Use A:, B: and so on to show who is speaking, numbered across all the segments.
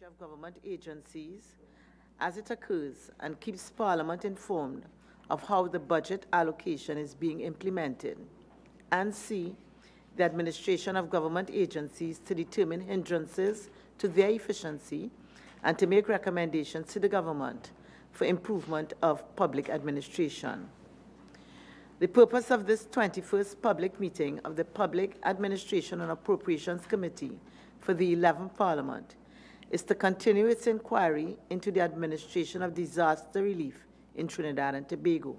A: Ministry of Government agencies as it occurs and keeps Parliament informed of how the budget allocation is being implemented, and C, the administration of government agencies to determine hindrances to their efficiency and to make recommendations to the government for improvement of public administration. The purpose of this 21st public meeting of the Public Administration and Appropriations Committee for the 11th Parliament is to continue its inquiry into the administration of disaster relief in Trinidad and Tobago.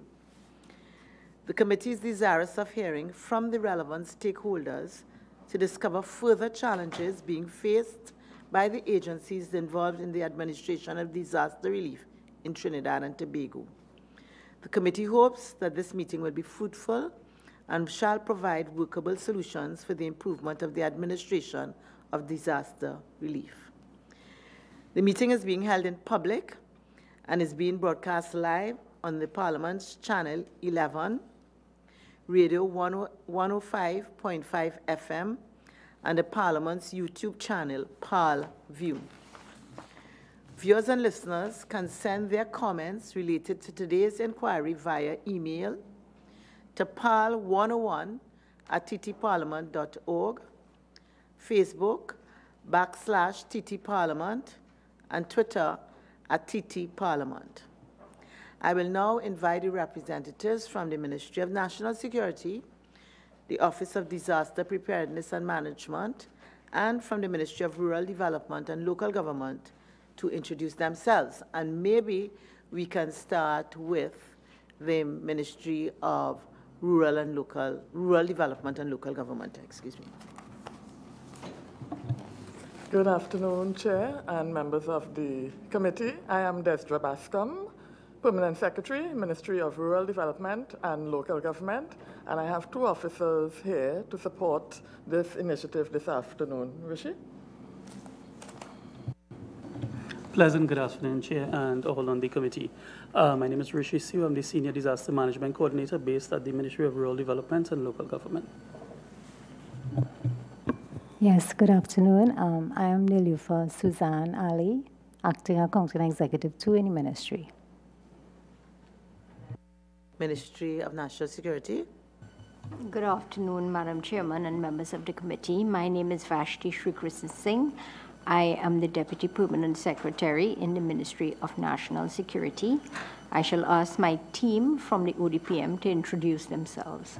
A: The committee is desirous of hearing from the relevant stakeholders to discover further challenges being faced by the agencies involved in the administration of disaster relief in Trinidad and Tobago. The committee hopes that this meeting will be fruitful and shall provide workable solutions for the improvement of the administration of disaster relief. The meeting is being held in public and is being broadcast live on the Parliament's Channel 11, Radio 105.5 FM, and the Parliament's YouTube channel, ParlView. Viewers and listeners can send their comments related to today's inquiry via email to parl101@ttparliament.org, Facebook /TTParliament, and Twitter @TTParliament. I will now invite the representatives from the Ministry of National Security, the Office of Disaster Preparedness and Management, and from the Ministry of Rural Development and Local Government to introduce themselves. And maybe we can start with the Ministry of Rural Development and Local Government. Excuse me.
B: Good afternoon, Chair and members of the committee. I am Desdra Bascom, Permanent Secretary, Ministry of Rural Development and Local Government, and I have two officers here to support this initiative this afternoon. Rishi?
C: Pleasant good afternoon, Chair, and all on the committee. My name is Rishi Siu. I'm the Senior Disaster Management Coordinator based at the Ministry of Rural Development and Local Government.
D: Yes, good afternoon. I am Nilufa Suzanne Ali, Acting Accounting Executive 2 in the Ministry.
A: Ministry of National Security.
E: Good afternoon, Madam Chairman and members of the committee. My name is Vashti Srikrishna Singh. I am the Deputy Permanent Secretary in the Ministry of National Security. I shall ask my team from the ODPM to introduce themselves.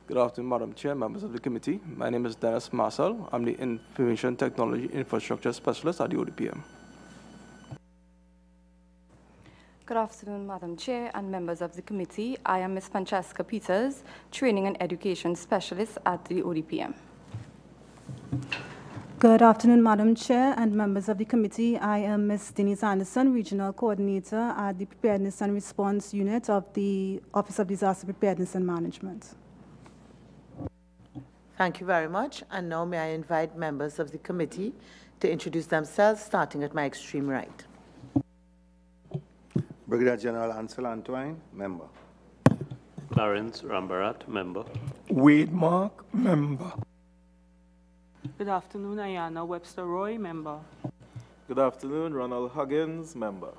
F: Good afternoon, Madam Chair, members of the committee. My name is Dennis Marcel. I'm the Information Technology Infrastructure Specialist at the ODPM.
G: Good afternoon, Madam Chair and members of the committee. I am Ms. Francesca Peters, Training and Education Specialist at the ODPM.
H: Good afternoon, Madam Chair and members of the committee. I am Ms. Denise Anderson, Regional Coordinator at the Preparedness and Response Unit of the Office of Disaster Preparedness and Management.
A: Thank you very much. And now may I invite members of the committee to introduce themselves, starting at my extreme right.
I: Brigadier General Ansel Antoine, member.
J: Clarence Rambarat, member.
K: Wade Mark, member.
L: Good afternoon, Ayana Webster Roy, member.
M: Good afternoon, Ronald Huggins, member.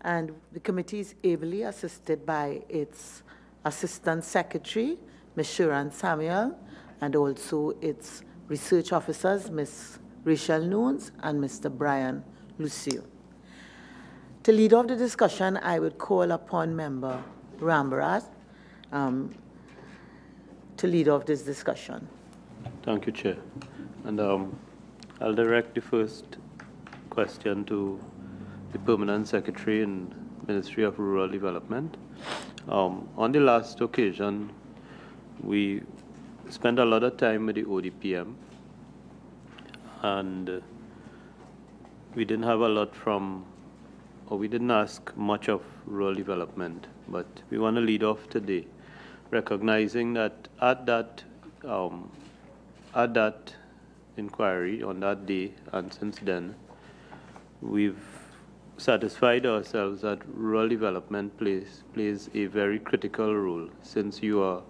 A: And the committee is ably assisted by its Assistant Secretary, Ms. Sharon Samuel, and also its research officers, Ms. Rachel Nunes and Mr. Brian Lucio. To lead off the discussion, I would call upon Member Rambarat to lead off this discussion.
J: Thank you, Chair. And I'll direct the first question to the Permanent Secretary in Ministry of Rural Development. On the last occasion, we spent a lot of time with the ODPM, and we didn't have a lot from, or we didn't ask much of rural development, but we want to lead off today, recognizing that at that inquiry on that day and since then, we've satisfied ourselves that rural development plays a very critical role, since you are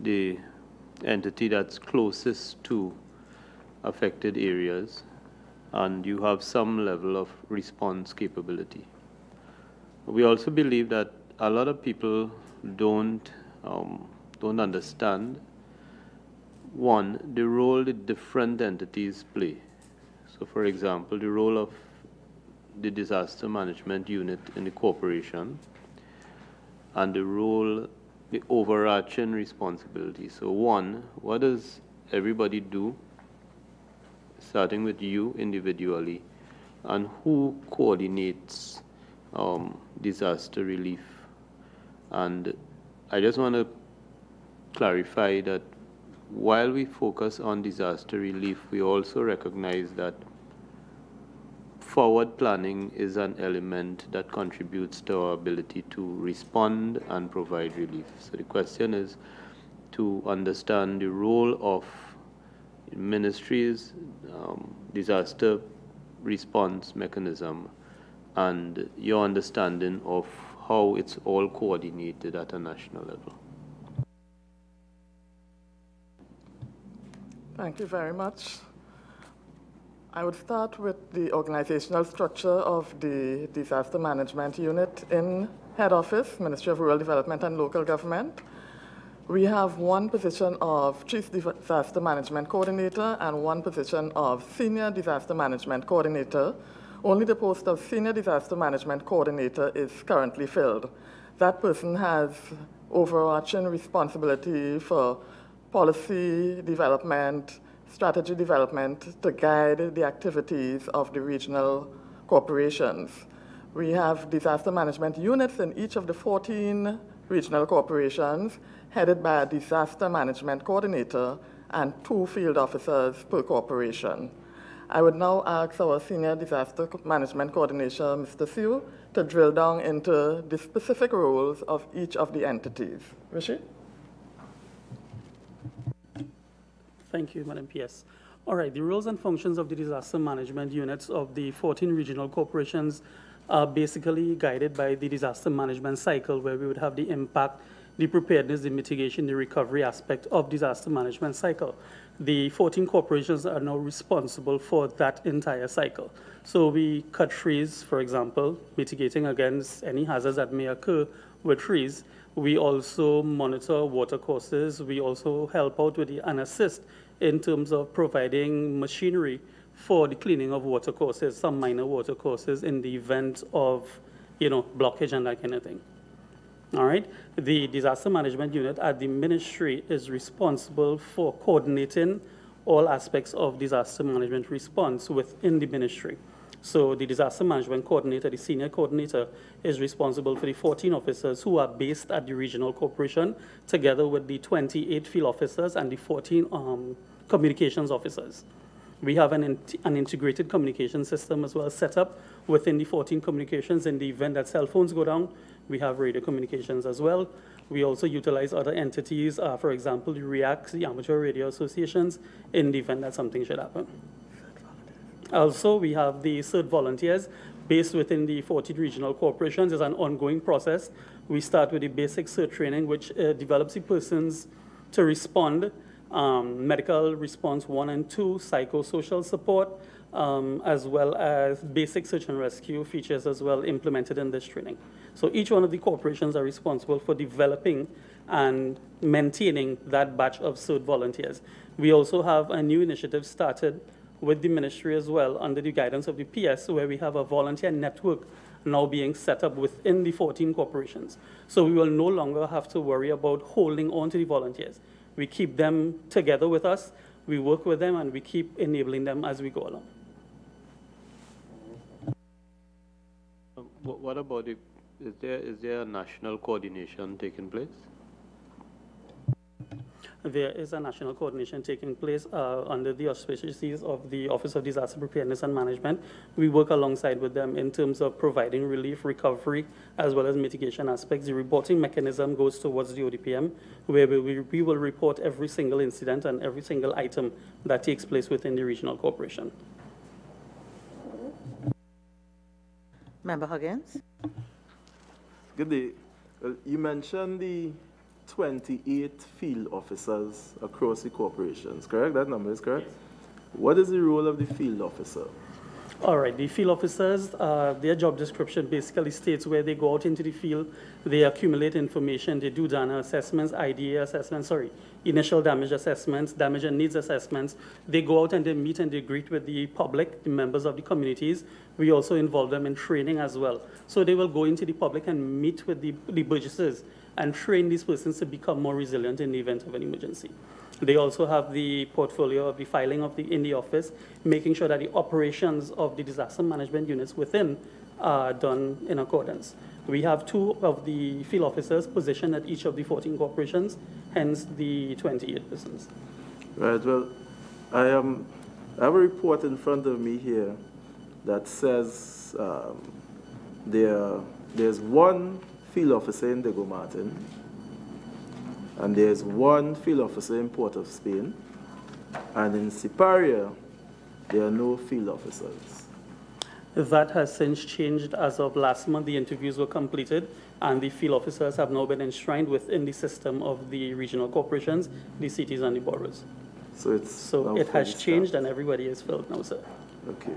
J: the entity that's closest to affected areas, and you have some level of response capability. We also believe that a lot of people don't understand, one, the role that different entities play. So, for example, the role of the disaster management unit in the corporation and the role, the overarching responsibility. So, one, what does everybody do, starting with you individually, and who coordinates disaster relief? And I just want to clarify that while we focus on disaster relief, we also recognize that forward planning is an element that contributes to our ability to respond and provide relief. So the question is to understand the role of ministries, disaster response mechanism, and your understanding of how it's all coordinated at a national level.
B: Thank you very much. I would start with the organizational structure of the Disaster Management Unit in Head Office, Ministry of Rural Development and Local Government. We have one position of Chief Disaster Management Coordinator and one position of Senior Disaster Management Coordinator. Only the post of Senior Disaster Management Coordinator is currently filled. That person has overarching responsibility for policy development, strategy development to guide the activities of the regional corporations. We have disaster management units in each of the 14 regional corporations, headed by a disaster management coordinator and 2 field officers per corporation. I would now ask our Senior Disaster Management Coordinator, Mr. Siu, to drill down into the specific roles of each of the entities. Rishi?
C: Thank you, Madam PS. All right, the roles and functions of the disaster management units of the 14 regional corporations are basically guided by the disaster management cycle, where we would have the impact, the preparedness, the mitigation, the recovery aspect of disaster management cycle. The 14 corporations are now responsible for that entire cycle. So we cut trees, for example, mitigating against any hazards that may occur with trees. We also monitor water courses. We also help out with and assist in terms of providing machinery for the cleaning of water courses, some minor water courses in the event of, blockage and that kind of thing. All right. The disaster management unit at the ministry is responsible for coordinating all aspects of disaster management response within the ministry. So the disaster management coordinator, the senior coordinator, is responsible for the 14 officers who are based at the regional corporation, together with the 28 field officers and the 14 communications officers. We have an integrated communication system as well set up within the 14 communications. In the event that cell phones go down, we have radio communications as well. We also utilize other entities, for example, the REACTs, the Amateur Radio Associations, in the event that something should happen. Also, we have the CERT volunteers based within the 14 regional corporations. It's an ongoing process. We start with the basic CERT training, which develops the persons to respond, medical response 1 and 2, psychosocial support, as well as basic search and rescue features as well implemented in this training. So each one of the corporations are responsible for developing and maintaining that batch of CERT volunteers. We also have a new initiative started with the ministry as well under the guidance of the PS, where we have a volunteer network now being set up within the 14 corporations. So we will no longer have to worry about holding on to the volunteers. We keep them together with us, we work with them, and we keep enabling them as we go along.
J: What about is there a national coordination taking place?
C: There is a national coordination taking place under the auspices of the Office of Disaster Preparedness and Management. We work alongside with them in terms of providing relief, recovery, as well as mitigation aspects. The reporting mechanism goes towards the ODPM, where we will report every single incident and every single item that takes place within the regional corporation.
A: Member Huggins.
M: Good day. Well, you mentioned the 28 field officers across the corporations, correct? That number is correct? Yes. What is the role of the field officer?
C: All right, the field officers, their job description basically states where they go out into the field, they accumulate information, they do data assessments, IDA assessments, initial damage assessments, damage and needs assessments. They go out and they meet and they greet with the public, the members of the communities. We also involve them in training as well. So they will go into the public and meet with the burgesses and train these persons to become more resilient in the event of an emergency. They also have the portfolio of the filing of in the office, making sure that the operations of the disaster management units within are done in accordance. We have 2 of the field officers positioned at each of the 14 corporations, hence the 28 persons.
M: Right, well, I have a report in front of me here that says there's 1 field officer in Diego Martin, and there's 1 field officer in Port of Spain, and in Siparia, there are no field officers.
C: That has since changed as of last month. The interviews were completed, and the field officers have now been enshrined within the system of the regional corporations, the cities, and the boroughs. So it has changed, and everybody is filled now, sir.
M: Okay.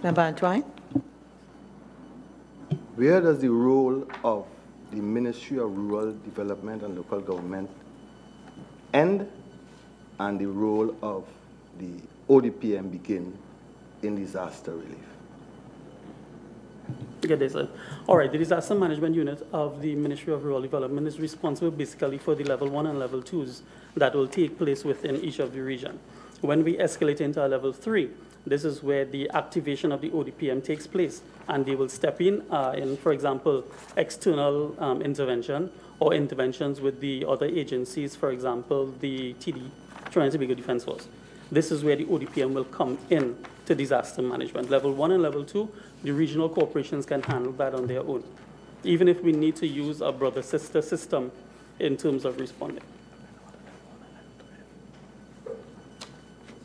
A: Member Antoine?
I: Where does the role of the Ministry of Rural Development and Local Government end, and the role of the ODPM begin in disaster relief?
C: Good day, sir. All right, the disaster management unit of the Ministry of Rural Development is responsible basically for the level 1 and level 2s that will take place within each of the region. When we escalate into a level 3, this is where the activation of the ODPM takes place, and they will step in, for example, external intervention or interventions with the other agencies, for example, the TD, Trinidad and Tobago Defense Force. This is where the ODPM will come in to disaster management. Level 1 and level 2, the regional corporations can handle that on their own, even if we need to use a brother-sister system in terms of responding.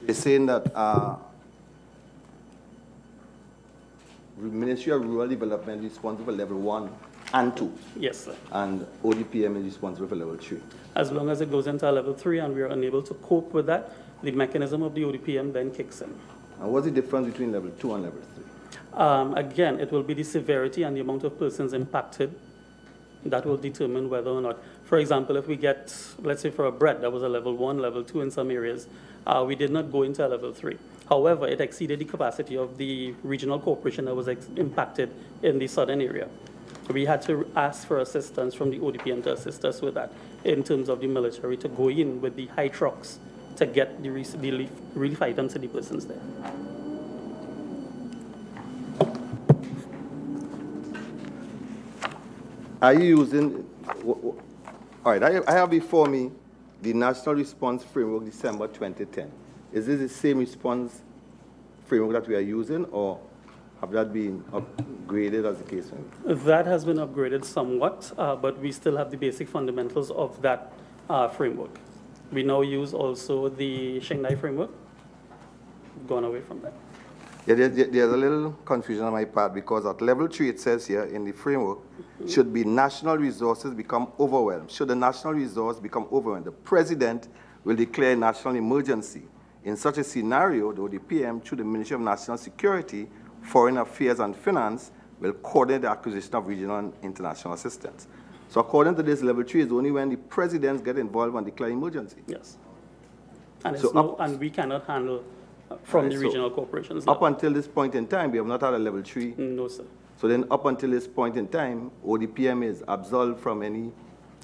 I: They're saying that the Ministry of Rural Development is responsible for level 1 and 2.
C: Yes, sir.
I: And ODPM is responsible for level 3.
C: As long as it goes into level 3 and we are unable to cope with that, the mechanism of the ODPM then kicks in.
I: And what's the difference between level 2 and level 3?
C: Again, it will be the severity and the amount of persons impacted that will determine whether or not. For example, if we get, let's say for a bread, that was a level 1, level 2 in some areas, we did not go into a level 3. However, it exceeded the capacity of the regional corporation that was impacted in the southern area. We had to ask for assistance from the ODPM to assist us with that in terms of the military to go in with the high trucks to get the relief items to the persons there.
I: Are you using, all right, I have before me the National Response Framework, December 2010. Is this the same response framework that we are using, or have that been upgraded as the case may be?
C: That has been upgraded somewhat, but we still have the basic fundamentals of that framework. We now use also the Shanghai framework. Gone away from that.
I: Yeah, there's a little confusion on my part, because at level 3 it says here in the framework, should be national resources become overwhelmed. Should the national resource become overwhelmed, the president will declare a national emergency. In such a scenario, the ODPM, through the Ministry of National Security, Foreign Affairs and Finance, will coordinate the acquisition of regional and international assistance. So according to this, level 3 is only when the presidents get involved and declare emergency.
C: Yes. And,
I: so
C: and we cannot handle from the regional corporations.
I: Up until this point in time, we have not had a level 3?
C: No, sir.
I: So then up until this point in time, ODPM is absolved from any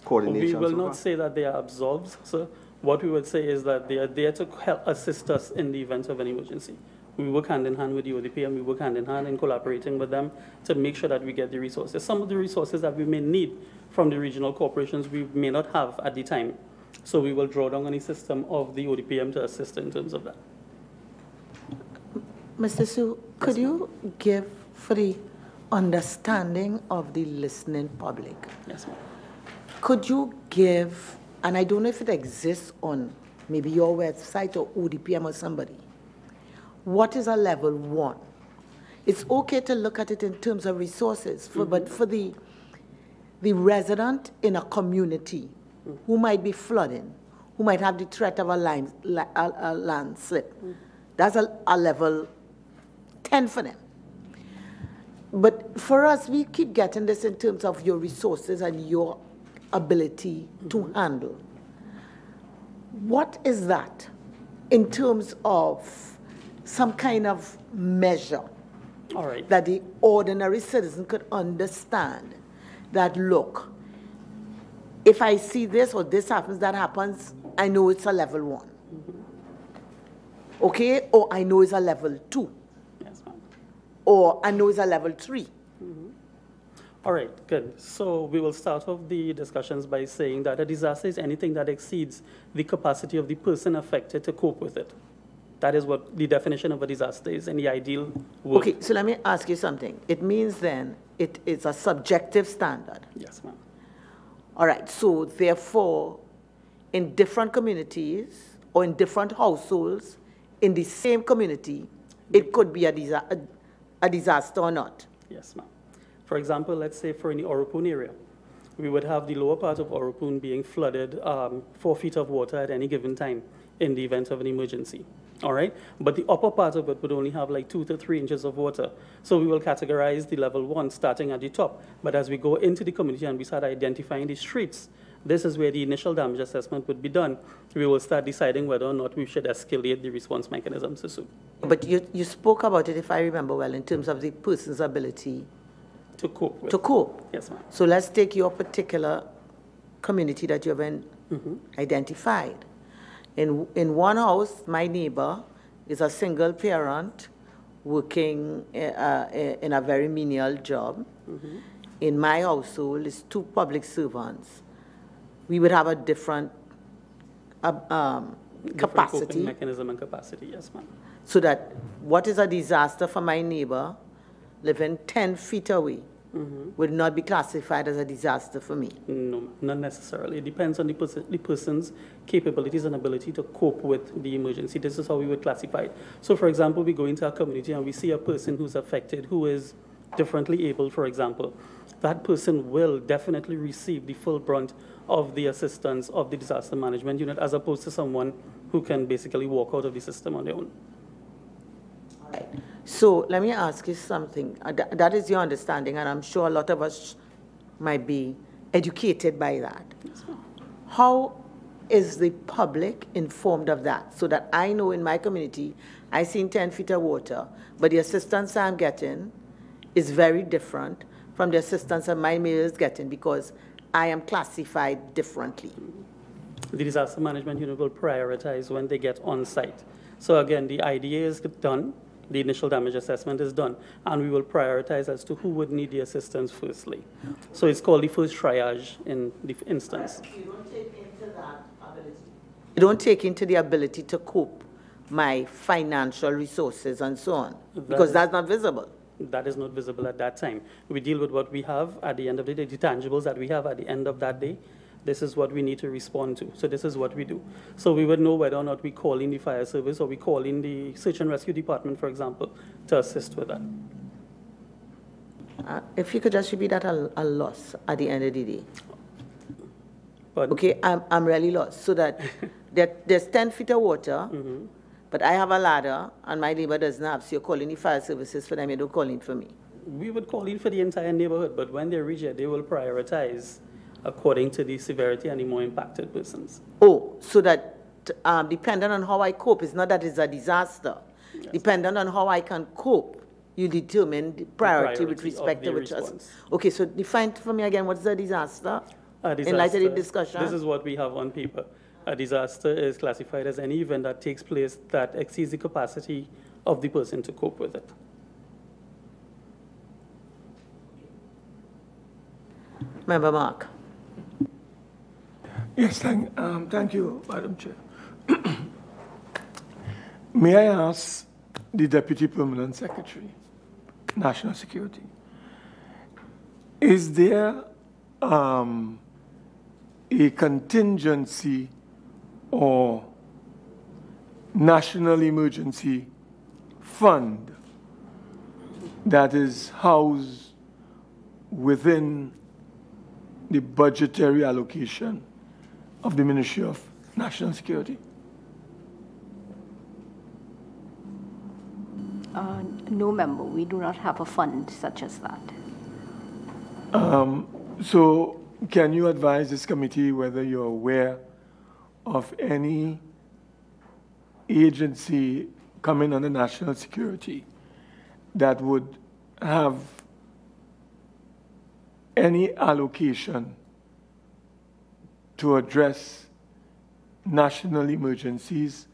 I: coordination?
C: We will not say that they are absolved, sir. What we would say is that they are there to help assist us in the event of an emergency. We work hand in hand with the ODPM, we work hand in hand in collaborating with them to make sure that we get the resources. Some of the resources that we may need from the regional corporations we may not have at the time. So we will draw down on the system of the ODPM to assist in terms of that.
A: Mr. Su, could you give for the understanding of the listening public?
C: Yes, ma'am.
A: Could you give, and I don't know if it exists on maybe your website or ODPM or somebody, what is a level 1? It's okay to look at it in terms of resources, but for the the resident in a community who might be flooding, who might have the threat of a landslip. That's a level 10 for them. But for us, we keep getting this in terms of your resources and your ability to handle. What is that in terms of some kind of measure that the ordinary citizen could understand that, look, if I see this or this happens, that happens, I know it's a level 1. Okay? Or I know it's a level 2.
C: Yes, ma'am.
A: Or I know it's a level 3.
C: All right, good. So we will start off the discussions by saying that a disaster is anything that exceeds the capacity of the person affected to cope with it. That is what the definition of a disaster is in the ideal world.
A: Okay, so let me ask you something. It means then it is a subjective standard.
C: Yes, ma'am.
A: All right, so therefore, in different communities or in different households in the same community, it could be a disaster or not.
C: Yes, ma'am. For example, let's say for the Orupun area, we would have the lower part of Orupun being flooded 4 feet of water at any given time in the event of an emergency. All right, but the upper part of it would only have like 2 to 3 inches of water. So we will categorize the level 1 starting at the top. But as we go into the community and we start identifying the streets, this is where the initial damage assessment would be done. We will start deciding whether or not we should escalate the response mechanisms to sue.
A: But you spoke about it, if I remember well, in terms of the person's ability
C: to cope.
A: To cope.
C: Yes, ma'am.
A: So let's take your particular community that you have identified. In one house, my neighbor is a single parent working in a very menial job. In my household, it's 2 public servants. We would have a different capacity.
C: Coping mechanism and capacity, yes, ma'am.
A: So that what is a disaster for my neighbor living 10 feet away would not be classified as a disaster for me?
C: No, not necessarily. It depends on the person's capabilities and ability to cope with the emergency. This is how we would classify it. So, for example, we go into a community and we see a person who's affected, who is differently able, for example. That person will definitely receive the full brunt of the assistance of the disaster management unit, as opposed to someone who can basically walk out of the system on their own.
A: Right. So let me ask you something. That is your understanding, and I'm sure a lot of us might be educated by that.
C: Yes,
A: how is the public informed of that? So that I know in my community, I seen 10 feet of water, but the assistance I'm getting is very different from the assistance that my mayor is getting because I am classified differently.
C: The disaster management unit will prioritize when they get on site. So again, the IDA is done. The initial damage assessment is done, and we will prioritize as to who would need the assistance firstly. So it's called the first triage in the instance.
A: You don't take into that ability. You don't take into the ability to cope my financial resources and so on, because that's not visible.
C: That is not visible at that time. We deal with what we have at the end of the day, the tangibles that we have at the end of that day. This is what we need to respond to. So this is what we do. So we would know whether or not we call in the fire service or we call in the search and rescue department, for example, to assist with that.
A: If you could just repeat that, a loss at the end of the day.
C: Pardon?
A: Okay, I'm really lost. So that there's 10 feet of water, but I have a ladder and my neighbor doesn't have, so you're calling the fire services for them, you don't call in for me.
C: We would call in for the entire neighborhood, but when they reach it, they will prioritize according to the severity and the more impacted persons.
A: Oh, so that depending on how I cope, it's not that it's a disaster. Yes. Depending on how I can cope, you determine the priority with respect to which. Okay, so define for me again, what's a disaster? In light of the discussion.
C: This is what we have on paper. A disaster is classified as any event that takes place that exceeds the capacity of the person to cope with it.
A: Member Mark.
K: Yes, thank you, Madam Chair. May I ask the Deputy Permanent Secretary, National Security, is there a contingency or national emergency fund that is housed within the budgetary allocation of the Ministry of National Security?
E: No, member. We do not have a fund such as that.
K: So can you advise this committee whether you're aware of any agency coming under national security that would have any allocation to address national emergencies,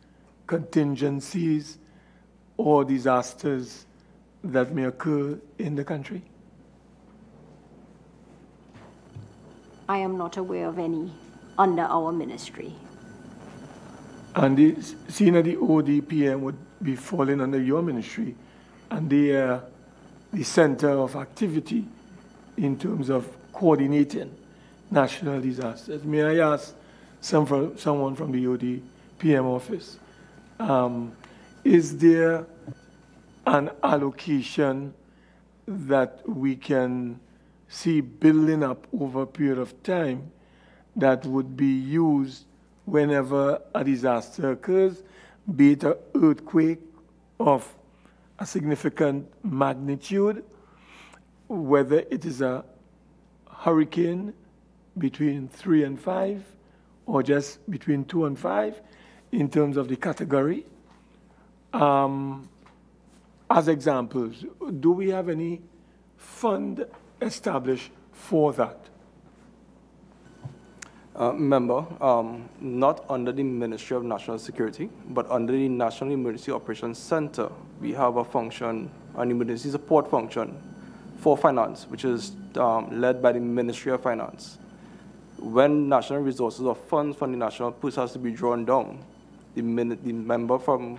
K: contingencies, or disasters that may occur in the country?
E: I am not aware of any under our ministry.
K: And seeing that the ODPM would be falling under your ministry, and they are the center of activity in terms of coordinating national disasters, may I ask someone from the ODPM office, is there an allocation that we can see building up over a period of time that would be used whenever a disaster occurs, be it an earthquake of a significant magnitude, whether it is a hurricane between 3 and 5, or just between 2 and 5 in terms of the category? As examples, do we have any fund established for that?
F: Member, not under the Ministry of National Security, but under the National Emergency Operations Center, we have a function, an emergency support function for finance, which is led by the Ministry of Finance. When national resources or funds from the national purse has to be drawn down, the member from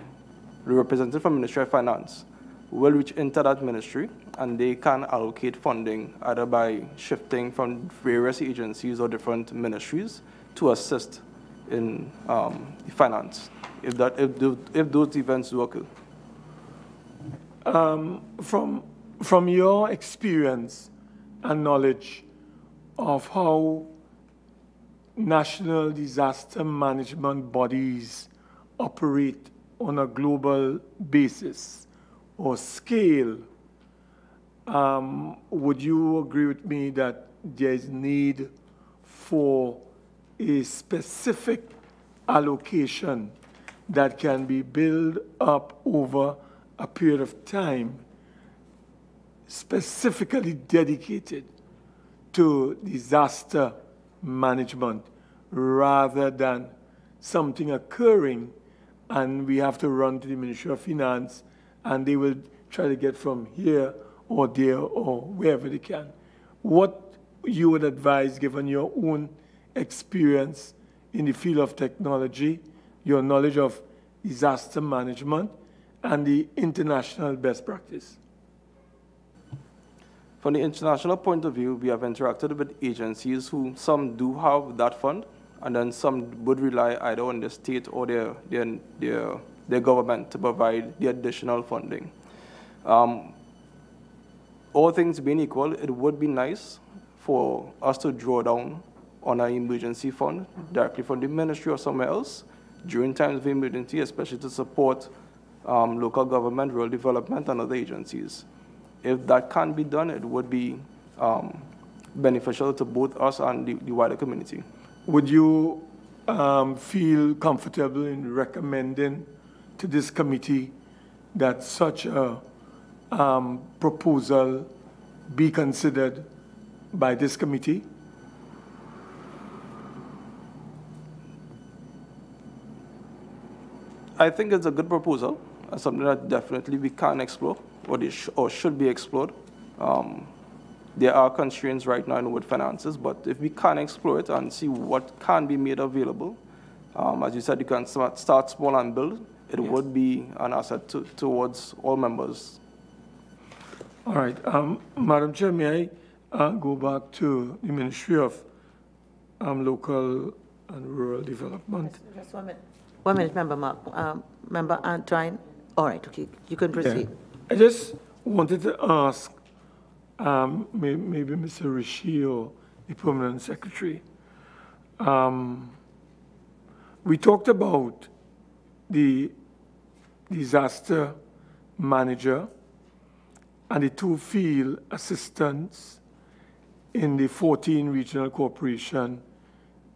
F: the representative from Ministry of Finance will reach into that ministry, and they can allocate funding either by shifting from various agencies or different ministries to assist in finance, if those events do occur.
K: From your experience and knowledge of how national disaster management bodies operate on a global basis or scale, would you agree with me that there is need for a specific allocation that can be built up over a period of time, specifically dedicated to disaster management, rather than something occurring and we have to run to the Ministry of Finance and they will try to get from here or there or wherever they can? What you would advise, given your own experience in the field of technology, your knowledge of disaster management, and the international best practice?
F: From the international point of view, we have interacted with agencies who, some do have that fund, and then some would rely either on the state or their government to provide the additional funding. All things being equal, it would be nice for us to draw down on an emergency fund directly from the ministry or somewhere else during times of emergency, especially to support local government, rural development, and other agencies. If that can be done, it would be beneficial to both us and the wider community.
K: Would you feel comfortable in recommending to this committee that such a proposal be considered by this committee?
F: I think it's a good proposal, something that definitely we can explore, or should be explored. There are constraints right now with finances, but if we can explore it and see what can be made available, as you said, you can start small and build. It
K: Yes.
F: would be an asset towards all members.
K: All right. Madam Chair, may I go back to the Ministry of Local and Rural Development?
A: Just 1 minute. 1 minute, Member Mark. Member Antwine. All right, okay, you can proceed.
K: Yeah. I just wanted to ask maybe Mr. Rishi or the permanent secretary. We talked about the disaster manager and the 2 field assistants in the 14 regional corporation,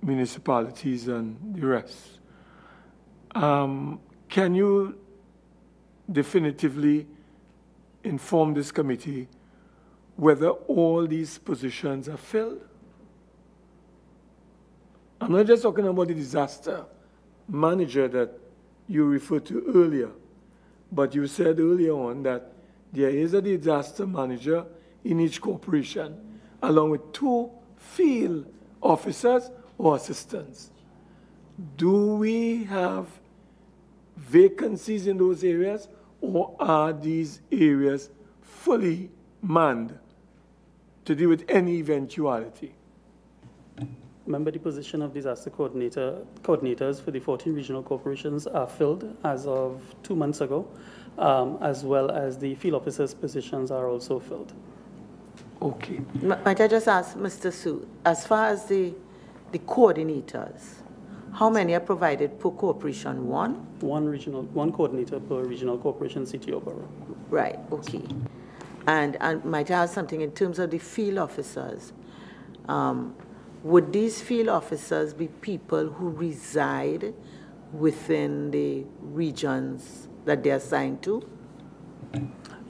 K: municipalities, and the rest. Can you definitively inform this committee whether all these positions are filled? I'm not just talking about the disaster manager that you referred to earlier, but you said earlier on that there is a disaster manager in each corporation, along with 2 field officers or assistants. Do we have vacancies in those areas, or are these areas fully manned to deal with any eventuality?
C: Remember, the position of disaster coordinators for the 14 regional corporations are filled as of 2 months ago, as well as the field officers' positions are also filled.
K: Okay.
A: Might I just ask Mr. Su, as far as the coordinators, how many are provided per corporation? One?
C: One coordinator per regional corporation, city or borough.
A: Right, okay. And might I ask something in terms of the field officers? Would these field officers be people who reside within the regions that they're assigned to?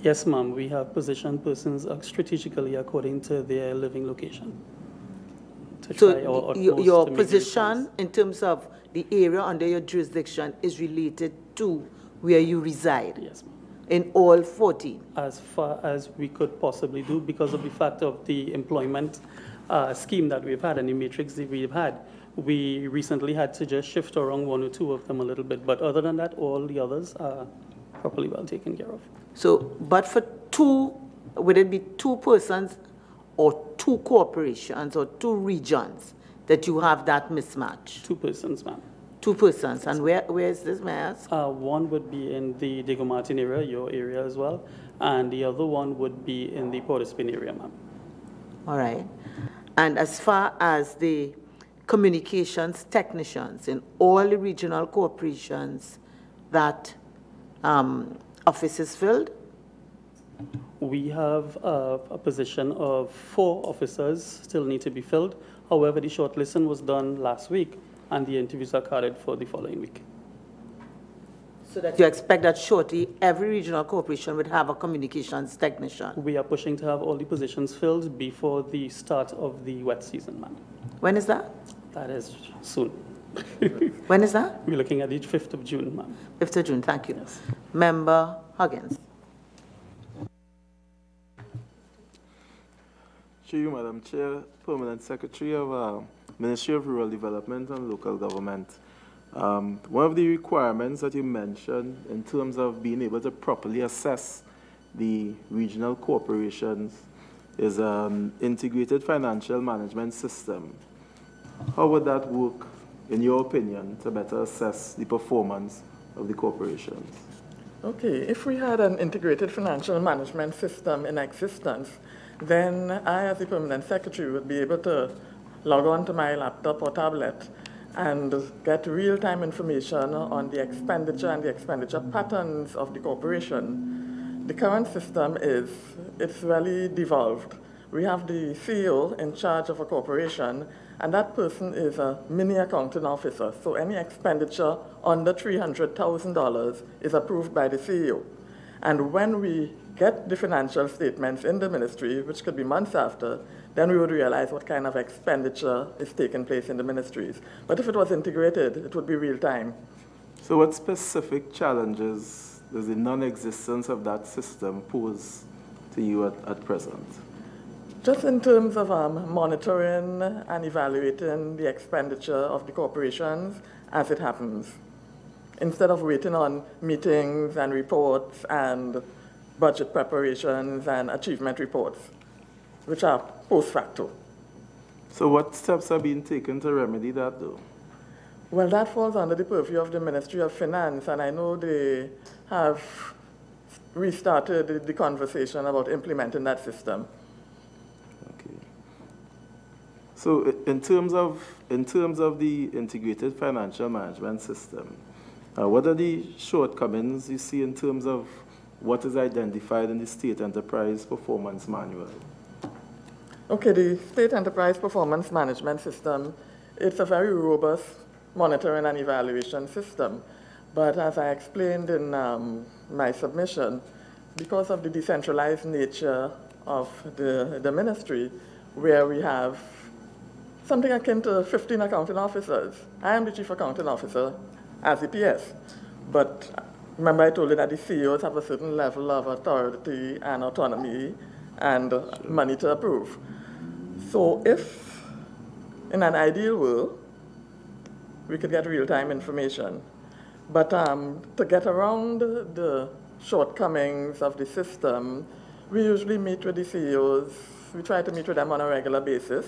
C: Yes, ma'am. We have positioned persons strategically according to their living location.
A: So your position in terms of the area under your jurisdiction is related to where you reside?
C: Yes, ma'am.
A: In all 14?
C: As far as we could possibly do, because of the fact of the employment scheme that we've had and the matrix that we've had. We recently had to just shift around 1 or 2 of them a little bit, but other than that, all the others are properly well taken care of.
A: So, but for 2, would it be 2 persons or 2 corporations or 2 regions that you have that mismatch?
C: 2 persons, ma'am.
A: 2 persons, and where is this, may I ask?
C: One would be in the Diego Martin area, your area as well, and the other one would be in the Port of Spain area, ma'am.
A: All right. And as far as the communications technicians in all the regional corporations, that office is filled?
C: We have a position of 4 officers still need to be filled. However, the shortlisting was done last week, and the interviews are carded for the following week.
A: So that you expect that shortly every regional corporation would have a communications technician?
C: We are pushing to have all the positions filled before the start of the wet season, ma'am.
A: When is that?
C: That is soon.
A: When is that?
C: We're looking at the 5th of June, ma'am.
A: 5th of June, thank you.
C: Yes.
A: Member Huggins.
M: To you, Madam Chair, Permanent Secretary of Ministry of Rural Development and Local Government. One of the requirements that you mentioned in terms of being able to properly assess the regional corporations is an integrated financial management system. How would that work, in your opinion, to better assess the performance of the corporations?
B: Okay, if we had an integrated financial management system in existence, then I, as the Permanent Secretary, would be able to log on to my laptop or tablet and get real-time information on the expenditure and the expenditure patterns of the corporation. The current system it's really devolved. We have the CEO in charge of a corporation, and that person is a mini accounting officer. So any expenditure under $300,000 is approved by the CEO. And when we get the financial statements in the ministry, which could be months after, then we would realize what kind of expenditure is taking place in the ministries. But if it was integrated, it would be real time.
M: So what specific challenges does the non-existence of that system pose to you at present?
B: Just in terms of monitoring and evaluating the expenditure of the corporations as it happens, instead of waiting on meetings and reports and budget preparations and achievement reports, which are post facto.
M: So what steps are being taken to remedy that, though?
B: Well, that falls under the purview of the Ministry of Finance, and I know they have restarted the conversation about implementing that system.
M: Okay. So in terms of the integrated financial management system, what are the shortcomings you see in terms of what is identified in the State Enterprise Performance Manual?
B: Okay, the State Enterprise Performance Management System, it's a very robust monitoring and evaluation system. But as I explained in my submission, because of the decentralized nature of the ministry, where we have something akin to 15 accounting officers. I am the chief accounting officer as the PS. But remember I told you that the CEOs have a certain level of authority and autonomy and money to approve. So if, in an ideal world, we could get real-time information. But to get around the shortcomings of the system, we usually meet with the CEOs. We try to meet with them on a regular basis.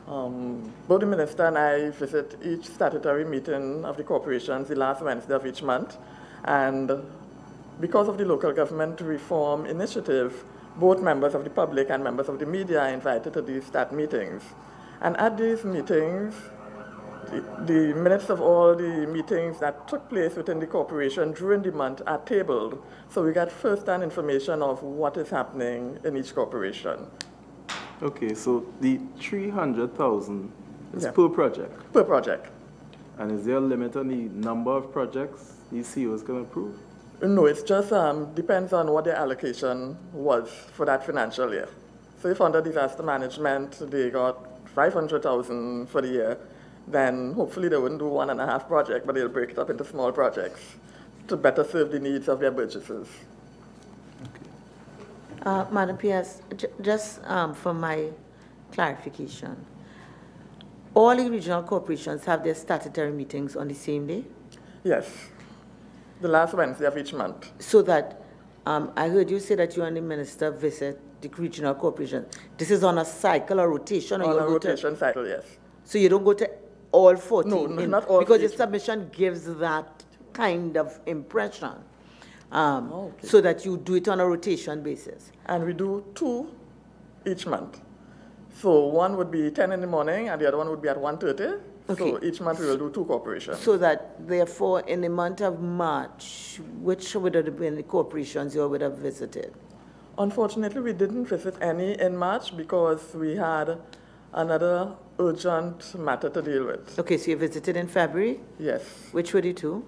B: Both the minister and I visit each statutory meeting of the corporations the last Wednesday of each month. And because of the local government reform initiative, both members of the public and members of the media are invited to these stat meetings. And at these meetings, the minutes of all the meetings that took place within the corporation during the month are tabled. So we get first-hand information of what is happening in each corporation.
M: Okay, so the 300,000 is per project?
B: Per project.
M: And is there a limit on the number of projects these CEOs can approve?
B: No, it's just depends on what their allocation was for that financial year. So if under disaster management they got 500,000 for the year, then hopefully they wouldn't do 1.5 projects, but they'll break it up into small projects to better serve the needs of their purchasers.
A: Madam PS, just for my clarification, all the regional corporations have their statutory meetings on the same day?
B: Yes, the last Wednesday of each month.
A: So that, I heard you say that you and the minister visit the regional corporation. This is on a cycle or rotation? Or
B: on a rotation cycle, yes.
A: So you don't go to all 14?
B: No, not all 14.
A: Because your submission gives that kind of impression. Okay. So that you do it on a rotation basis.
B: And we do 2 each month. So one would be 10 in the morning and the other one would be at 1:30. Okay. So each month we will do 2 corporations.
A: So that therefore in the month of March, which would have been the corporations you would have visited?
B: Unfortunately, we didn't visit any in March because we had another urgent matter to deal with.
A: Okay, so you visited in February?
B: Yes.
A: Which were the 2?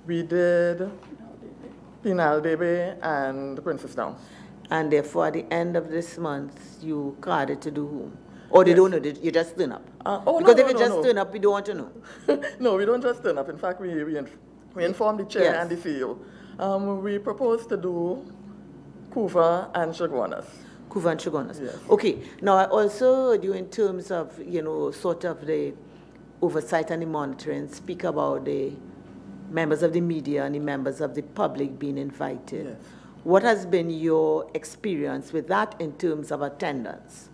B: We did Penal-Debe and Princess Down.
A: And therefore, at the end of this month, you carded to do whom? Or they don't know, you just turn up? Because if you just turn up, we don't want to know.
B: No, we don't just turn up. In fact, we informed the chair and the CEO. We proposed to do Kuva and Chaguanas.
A: Kuva and Chaguanas.
B: Yes.
A: Okay. Now, I also heard you in terms of, sort of the oversight and the monitoring, speak about the members of the media and the members of the public being invited.
B: Yes.
A: What has been your experience with that in terms of attendance?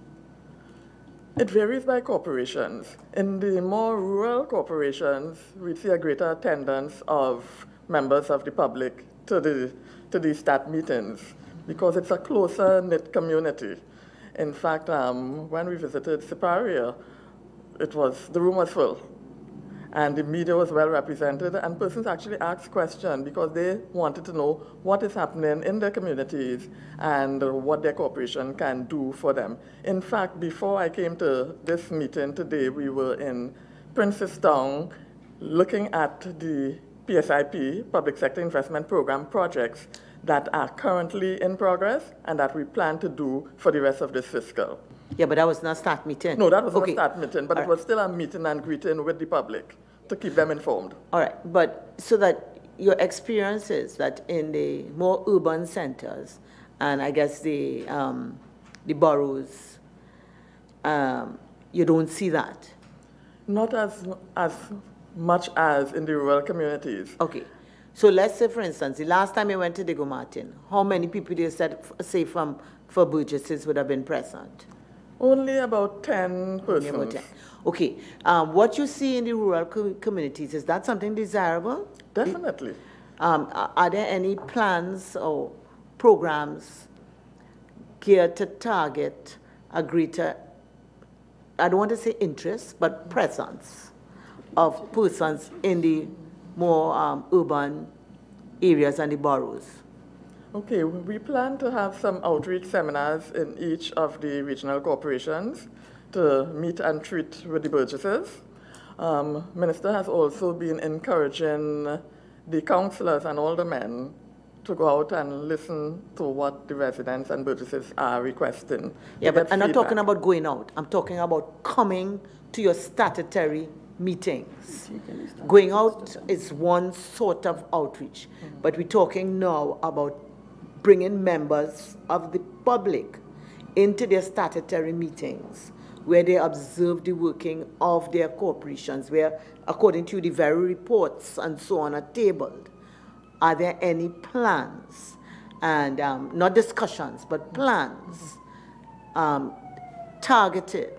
B: It varies by corporations. In the more rural corporations, we see a greater attendance of members of the public to these stat meetings because it's a closer-knit community. In fact, when we visited Siparia, the room was full. And the media was well represented, and persons actually asked questions because they wanted to know what is happening in their communities and what their corporation can do for them. In fact, before I came to this meeting today, we were in Princestown looking at the PSIP, Public Sector Investment Program projects that are currently in progress and that we plan to do for the rest of this fiscal.
A: Yeah, but that was not a start meeting.
B: No, that was not a start meeting, but it was still a meeting and greeting with the public to keep them informed.
A: All right, but so that your experience is that in the more urban centers, and I guess the boroughs, you don't see that?
B: Not as much as in the rural communities.
A: Okay. So let's say, for instance, the last time you went to Diego Martin, how many people do you say for Burgesses would have been present?
B: Only about 10 persons.
A: Only about 10. Okay. What you see in the rural communities, is that something desirable?
B: Definitely.
A: Are there any plans or programs geared to target a greater I don't want to say interest, but presence of persons in the more urban areas and the boroughs?
B: Okay, we plan to have some outreach seminars in each of the regional corporations to meet and treat with the burgesses. Minister has also been encouraging the councillors and aldermen to go out and listen to what the residents and burgesses are requesting.
A: Yeah, but I'm not talking about going out. I'm talking about coming to your statutory meetings. Going out is one sort of outreach, but we're talking now about bringing members of the public into their statutory meetings where they observe the working of their corporations, where, according to the very reports and so on, are tabled. Are there any plans, and not discussions, but plans targeted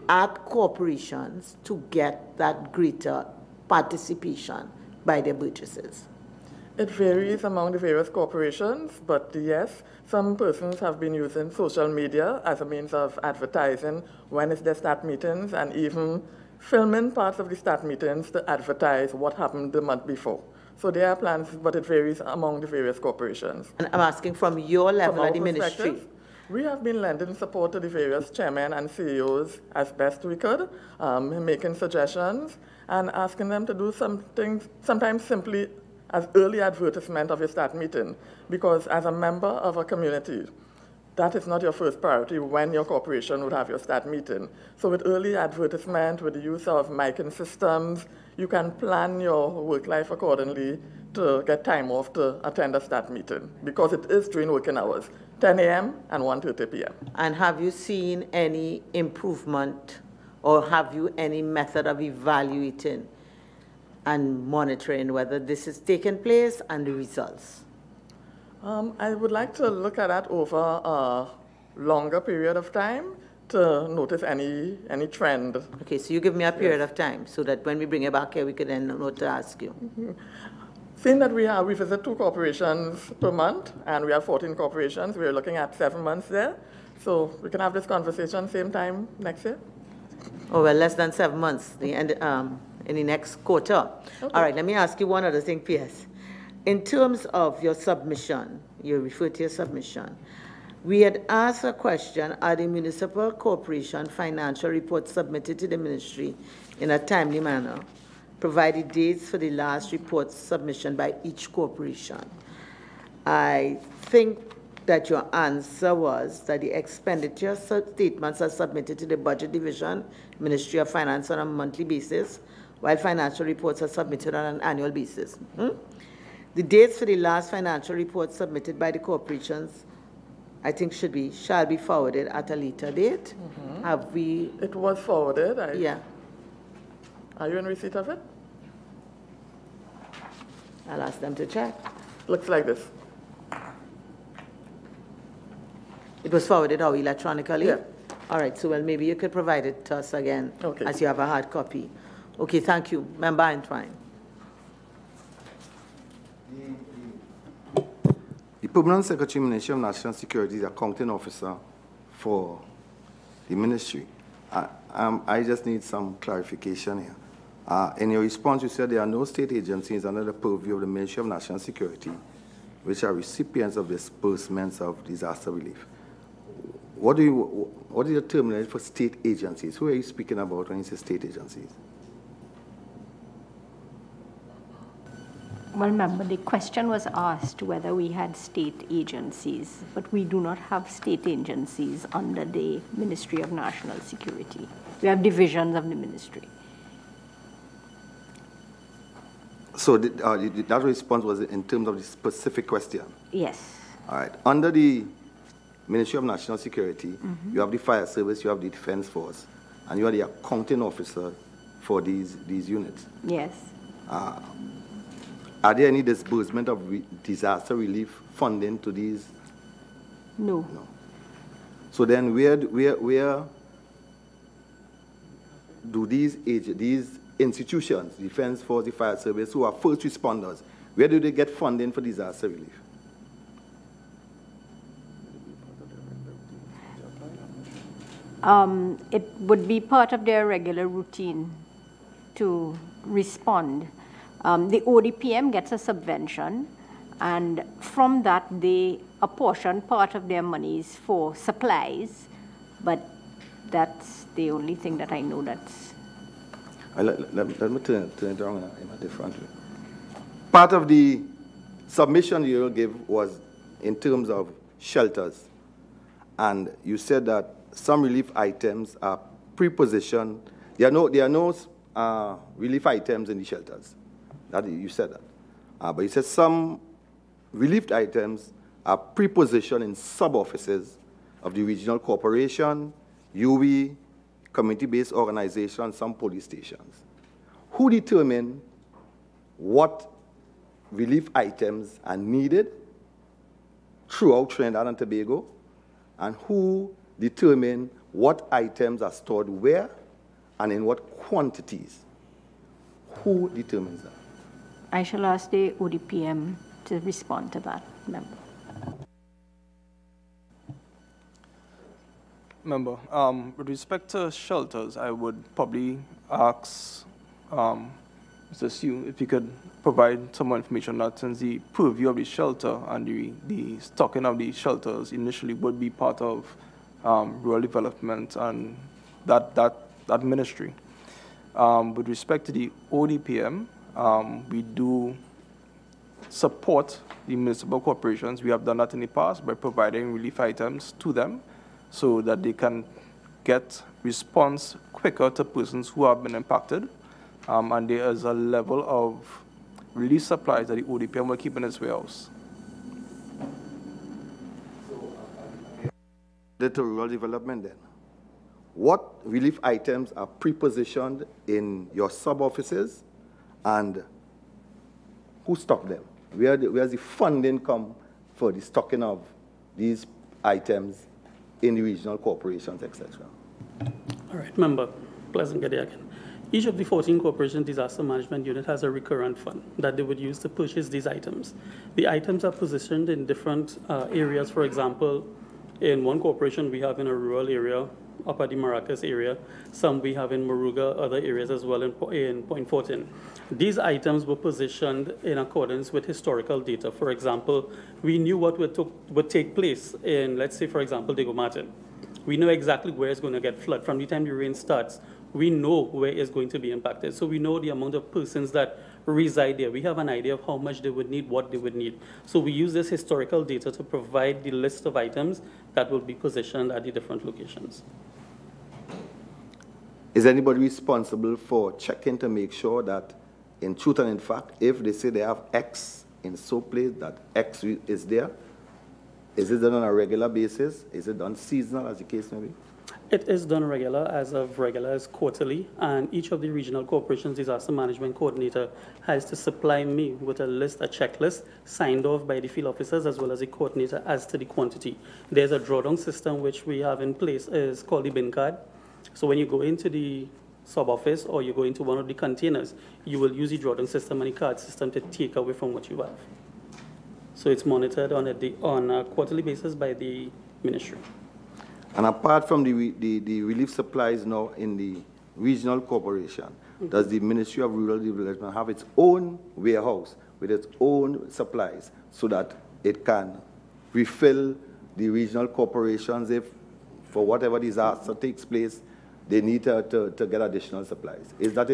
A: at corporations to get that greater participation by their burgesses?
B: It varies among the various corporations, but yes, some persons have been using social media as a means of advertising when it's their stat meetings, and even filming parts of the stat meetings to advertise what happened the month before. So there are plans, but it varies among the various corporations.
A: And I'm asking from your level at the ministry.
B: We have been lending support to the various chairmen and CEOs as best we could, making suggestions and asking them to do something, sometimes simply as early advertisement of your stat meeting, because as a member of a community, that is not your first priority when your corporation would have your stat meeting. So with early advertisement, with the use of miking systems, you can plan your work life accordingly to get time off to attend a stat meeting, because it is during working hours, 10 a.m. and 1:30 p.m.
A: And have you seen any improvement, or have you any method of evaluating and monitoring whether this is taking place and the results?
B: I would like to look at that over a longer period of time to notice any trend.
A: Okay, so you give me a period of time so that when we bring it back here, we can then know to ask you.
B: Seeing that we visit 2 corporations per month, and we have 14 corporations, we're looking at 7 months there. So we can have this conversation same time next year.
A: Oh, well, less than 7 months, the end, in the next quarter. Okay. All right, let me ask you one other thing, P.S. In terms of your submission, you refer to your submission, we had asked a question, are the municipal corporation financial reports submitted to the ministry in a timely manner, provided dates for the last report submission by each corporation? I think that your answer was that the expenditure statements are submitted to the Budget Division, Ministry of Finance on a monthly basis, while financial reports are submitted on an annual basis. The dates for the last financial report submitted by the corporations, I think shall be forwarded at a later date. Have we?
B: It was forwarded.
A: Yeah.
B: Are you in receipt of it?
A: I'll ask them to check.
B: Looks like this.
A: It was forwarded how, electronically?
B: Yeah.
A: All right, so well, maybe you could provide it to us again,
B: okay,
A: as you have a hard copy. Okay, thank you. Member Antwine.
I: The Permanent Secretary, Ministry of National Security, is the accounting officer for the ministry. I just need some clarification here. In your response, you said there are no state agencies under the purview of the Ministry of National Security which are recipients of disbursements of disaster relief. What is the terminology for state agencies? Who are you speaking about when you say state agencies?
E: Well, remember, the question was asked whether we had state agencies, but we do not have state agencies under the Ministry of National Security. We have divisions of the ministry.
I: So that response was in terms of the specific question?
E: Yes.
I: All right. Under the Ministry of National Security, you have the Fire Service, you have the Defense Force, and you are the accounting officer for these units.
E: Yes.
I: Are there any disbursement of disaster relief funding to these?
E: No.
I: No. So then where do these institutions, Defense Force, the Fire Service, who are first responders, where do they get funding for disaster relief?
E: It would be part of their regular routine to respond. The ODPM gets a subvention, and from that they apportion part of their monies for supplies, but that's the only thing that I know that's...
I: Let me turn it around in a different way. Part of the submission you gave was in terms of shelters, and you said that some relief items are pre-positioned. There are no relief items in the shelters. You said that. But you said some relief items are pre-positioned in sub-offices of the regional corporation, UWI, community-based organizations, some police stations. Who determine what relief items are needed throughout Trinidad and Tobago, and who determine what items are stored where and in what quantities? Who determines that?
E: I shall ask the ODPM to respond to that, member.
F: Member, with respect to shelters, I would probably ask Mr. Sue if you could provide some more information that since the purview of the shelter and the stocking of the shelters initially would be part of rural development and that ministry. With respect to the ODPM, we do support the municipal corporations. We have done that in the past by providing relief items to them so that they can get response quicker to persons who have been impacted. And there is a level of relief supplies that the ODPM will keep in its warehouse.
I: To rural development then, what relief items are pre-positioned in your sub-offices and who stock them? Where does the funding come for the stocking of these items in the regional corporations, etc.?
C: All right, member, pleasant good day again. Each of the 14 corporation disaster management unit has a recurrent fund that they would use to purchase these items. The items are positioned in different areas. For example, in one corporation we have in a rural area, up at the Maracas area. Some we have in Moruga, other areas as well in Point Fortin. These items were positioned in accordance with historical data. For example, we knew what would take place in, let's say, for example, Diego Martin. We know exactly where it's going to get flooded. From the time the rain starts, we know where it's going to be impacted. So we know the amount of persons that reside there. We have an idea of how much they would need, what they would need. So we use this historical data to provide the list of items that will be positioned at the different locations.
I: Is anybody responsible for checking to make sure that in truth and in fact, if they say they have X in so place, that X is there? Is it done on a regular basis? Is it done seasonal, as the case may be?
C: It is done regular as quarterly, and each of the regional corporations disaster management coordinator has to supply me with a list, a checklist, signed off by the field officers as well as the coordinator as to the quantity. There's a drawdown system which we have in place, is called the bin card. So when you go into the sub-office or you go into one of the containers, you will use the drawdown system and the card system to take away from what you have. So it's monitored on a quarterly basis by the ministry.
I: And apart from the relief supplies now in the regional corporation, does the Ministry of Rural Development have its own warehouse with its own supplies so that it can refill the regional corporations if, for whatever disaster takes place, they need to get additional supplies? Is that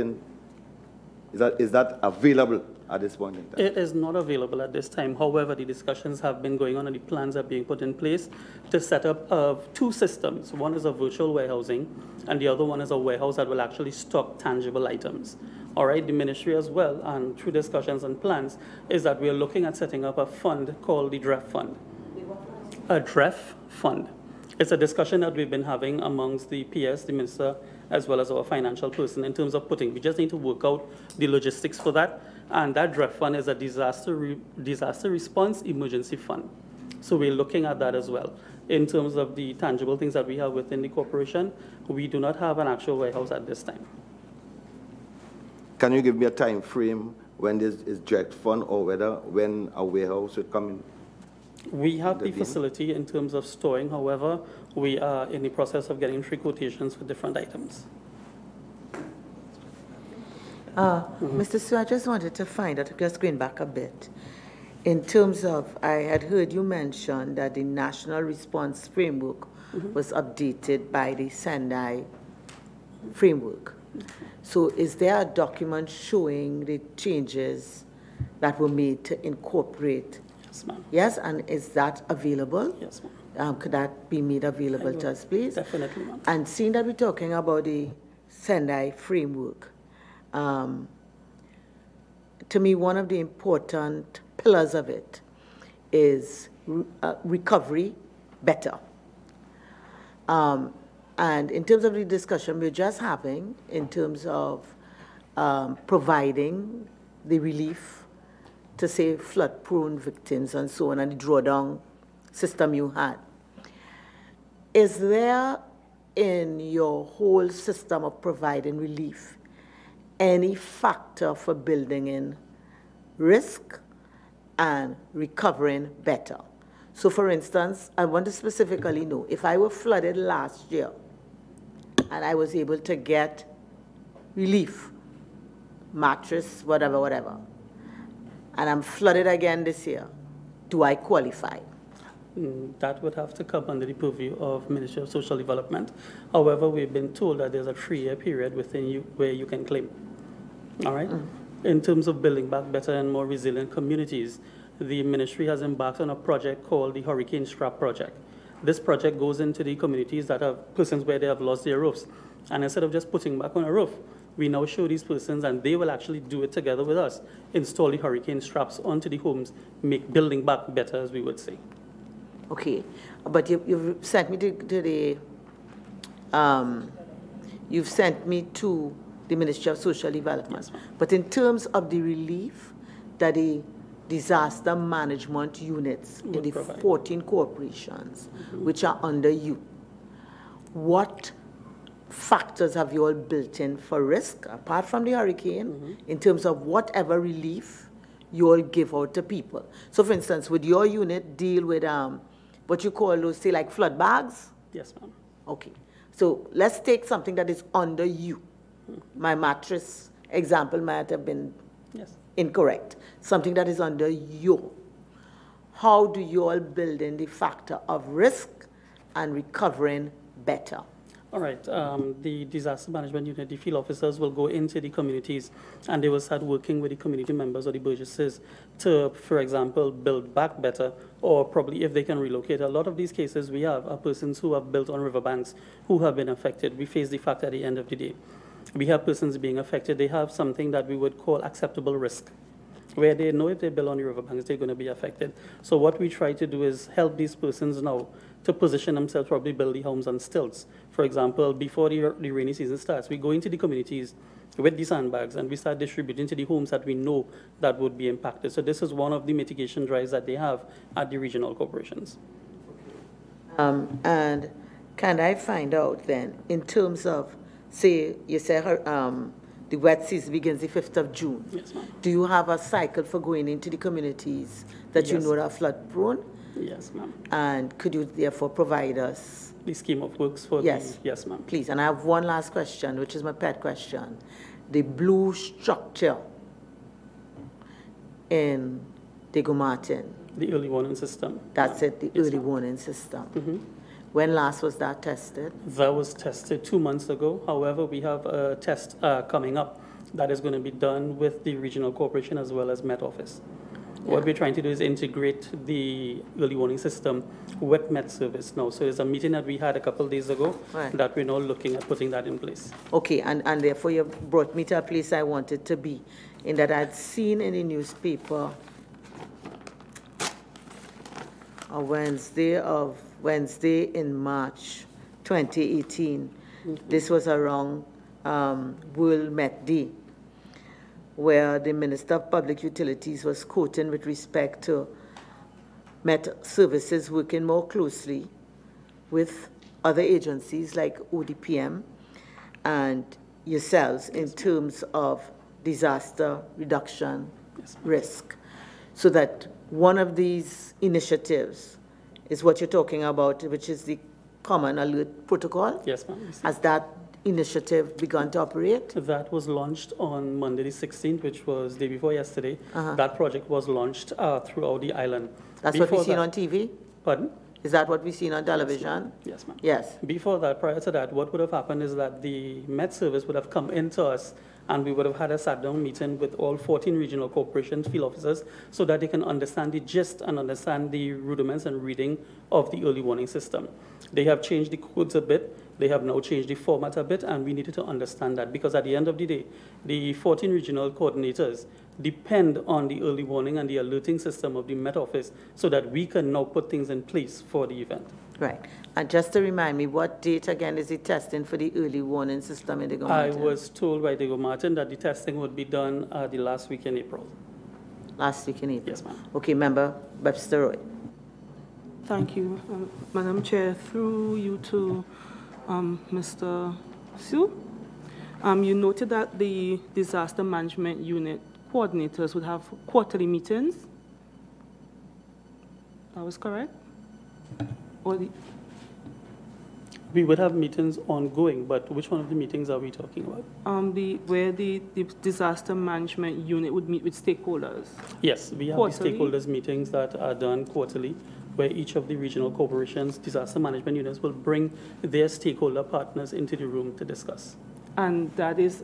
I: available at this point in time?
C: It is not available at this time. However, the discussions have been going on and the plans are being put in place to set up two systems. One is a virtual warehousing and the other one is a warehouse that will actually stock tangible items. All right, the ministry as well, and through discussions and plans, is that we are looking at setting up a fund called the DREF Fund. A DREF Fund. It's a discussion that we've been having amongst the PS, the minister, as well as our financial person in terms of we just need to work out the logistics for that. And that DREF fund is a disaster response emergency fund. So we're looking at that as well. In terms of the tangible things that we have within the corporation, we do not have an actual warehouse at this time.
I: Can you give me a time frame when this is DREF fund or when a warehouse would come in?
C: We have the facility in terms of storing. However, we are in the process of getting 3 quotations for different items.
A: Mr. Sue, I just wanted to find out, just going back a bit, in terms of, I had heard you mention that the National Response Framework was updated by the Sendai framework. So is there a document showing the changes that were made to incorporate?
C: Yes, ma'am.
A: Yes, and is that available?
C: Yes, ma'am.
A: Could that be made available to us, please?
C: Definitely, ma'am.
A: And seeing that we're talking about the Sendai framework, to me, one of the important pillars of it is recovery better. And in terms of the discussion we're just having, in terms of providing the relief to, say, flood-prone victims and so on, and the drawdown system you had, is there in your whole system of providing relief any factor for building in risk and recovering better? So, for instance, I want to specifically know, if I were flooded last year and I was able to get relief, mattress, whatever, whatever, and I'm flooded again this year, do I qualify?
C: That would have to come under the purview of Ministry of Social Development. However, we've been told that there's a 3-year period within you where you can claim. All right? In terms of building back better and more resilient communities, the ministry has embarked on a project called the Hurricane Strap Project. This project goes into the communities that have persons where they have lost their roofs. And instead of just putting back on a roof, we now show these persons, and they will actually do it together with us, install the hurricane straps onto the homes, make building back better, as we would say.
A: Okay, but you've sent me to the, you've sent me to the Ministry of Social Development. Yes, but in terms of the relief that the disaster management units in the 14 corporations which are under you, what factors have you all built in for risk, apart from the hurricane, in terms of whatever relief you all give out to people? So, for instance, would your unit deal with what you call those, say, like flood bags?
C: Yes, ma'am.
A: Okay. So let's take something that is under you. My mattress example might have been incorrect. Something that is under you. How do you all build in the factor of risk and recovering better?
C: All right. The disaster management unit, the field officers will go into the communities, and they will start working with the community members or the burgesses to, for example, build back better, or probably if they can relocate. A lot of these cases we have are persons who have built on riverbanks who have been affected. We face the fact at the end of the day. We have persons being affected. They have something that we would call acceptable risk, where they know if they build on the riverbanks, they're going to be affected. So what we try to do is help these persons now to position themselves, probably build the homes on stilts. For example, before the rainy season starts, we go into the communities with the sandbags and we start distributing to the homes that we know that would be impacted. So this is one of the mitigation drives that they have at the regional corporations.
A: And can I find out then, in terms of, say, you say the wet season begins the 5th of June.
C: Yes, ma'am.
A: Do you have a cycle for going into the communities that you know are flood prone?
C: Yes, ma'am.
A: And could you therefore provide us
C: the scheme of works for
A: yes,
C: yes, ma'am.
A: Please. And I have one last question, which is my pet question. The blue structure in Diego Martin.
C: The early warning system.
A: That's it, the early warning system. When last was that tested?
C: That was tested 2 months ago. However, we have a test coming up that is going to be done with the regional corporation as well as Met Office. What we're trying to do is integrate the early warning system with Met Service now. So there's a meeting that we had a couple of days ago that we're now looking at putting that in place. Okay, and therefore you brought me to a place I wanted to be, in that I'd seen in the newspaper a Wednesday in March 2018. This was around World Met Day, where the Minister of Public Utilities was quoting with respect to Met Services working more closely with other agencies like ODPM and yourselves in terms of disaster reduction risk, so that
A: one of these initiatives is what you're talking about, which is the Common Alert Protocol?
C: Yes, ma'am.
A: Has that initiative begun to operate?
C: That was launched on Monday the 16th, which was the day before yesterday. That project was launched throughout the island.
A: That's what we've seen on TV?
C: Pardon?
A: Is that what we've seen on television?
C: Yes, ma'am.
A: Yes.
C: Before that, prior to that, what would have happened is that the Met Service would have come into us and we would have had a sat-down meeting with all 14 regional corporations, field officers, so that they can understand the gist and understand the rudiments and reading of the early warning system. They have changed the codes a bit. They have now changed the format a bit, and we needed to understand that because at the end of the day, the 14 regional coordinators depend on the early warning and the alerting system of the Met Office so that we can now put things in place for the event.
A: Right. And just to remind me, what date again is the testing for the early warning system in Diego Martin?
C: I was told by Diego Martin that the testing would be done the last week in April.
A: Last week in April?
C: Yes, ma'am.
A: Okay, Member Webster Roy.
L: Thank you, Madam Chair. Through you to Mr. Sue. You noted that the Disaster Management Unit coordinators would have quarterly meetings. That was correct? Or
C: we would have meetings ongoing, but which one of the meetings are we talking about?
L: Where the Disaster Management Unit would meet with stakeholders.
C: Yes, we have the stakeholders meetings that are done quarterly, where each of the regional corporations, disaster management units will bring their stakeholder partners into the room to discuss.
L: And that is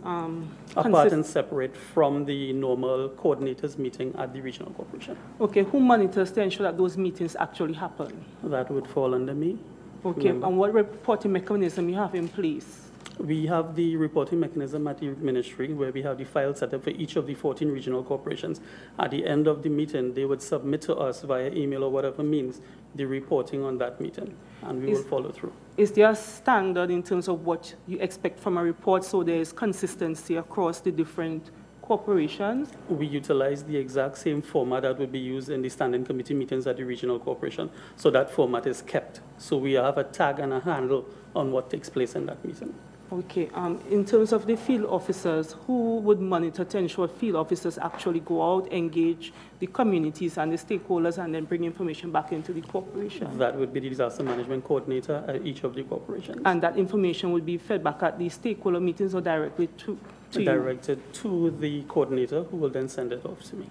C: apart and separate from the normal coordinators meeting at the regional corporation.
L: Okay, who monitors to ensure that those meetings actually happen?
C: That would fall under me.
L: Okay, and what reporting mechanism you have in place?
C: We have the reporting mechanism at the ministry where we have the file set up for each of the 14 regional corporations. At the end of the meeting, they would submit to us via email or whatever means the reporting on that meeting, and we will follow through.
L: Is there a standard in terms of what you expect from a report so there is consistency across the different corporations?
C: We utilize the exact same format that would be used in the standing committee meetings at the regional corporation. So that format is kept. So we have a tag and a handle on what takes place in that meeting.
L: Okay, in terms of the field officers, who would monitor to ensure field officers actually go out, engage the communities and the stakeholders, and then bring information back into the corporation?
C: That would be the disaster management coordinator at each of the corporations.
L: And that information would be fed back at the stakeholder meetings or directly to you?
C: Directed to the coordinator, who will then send it off to me.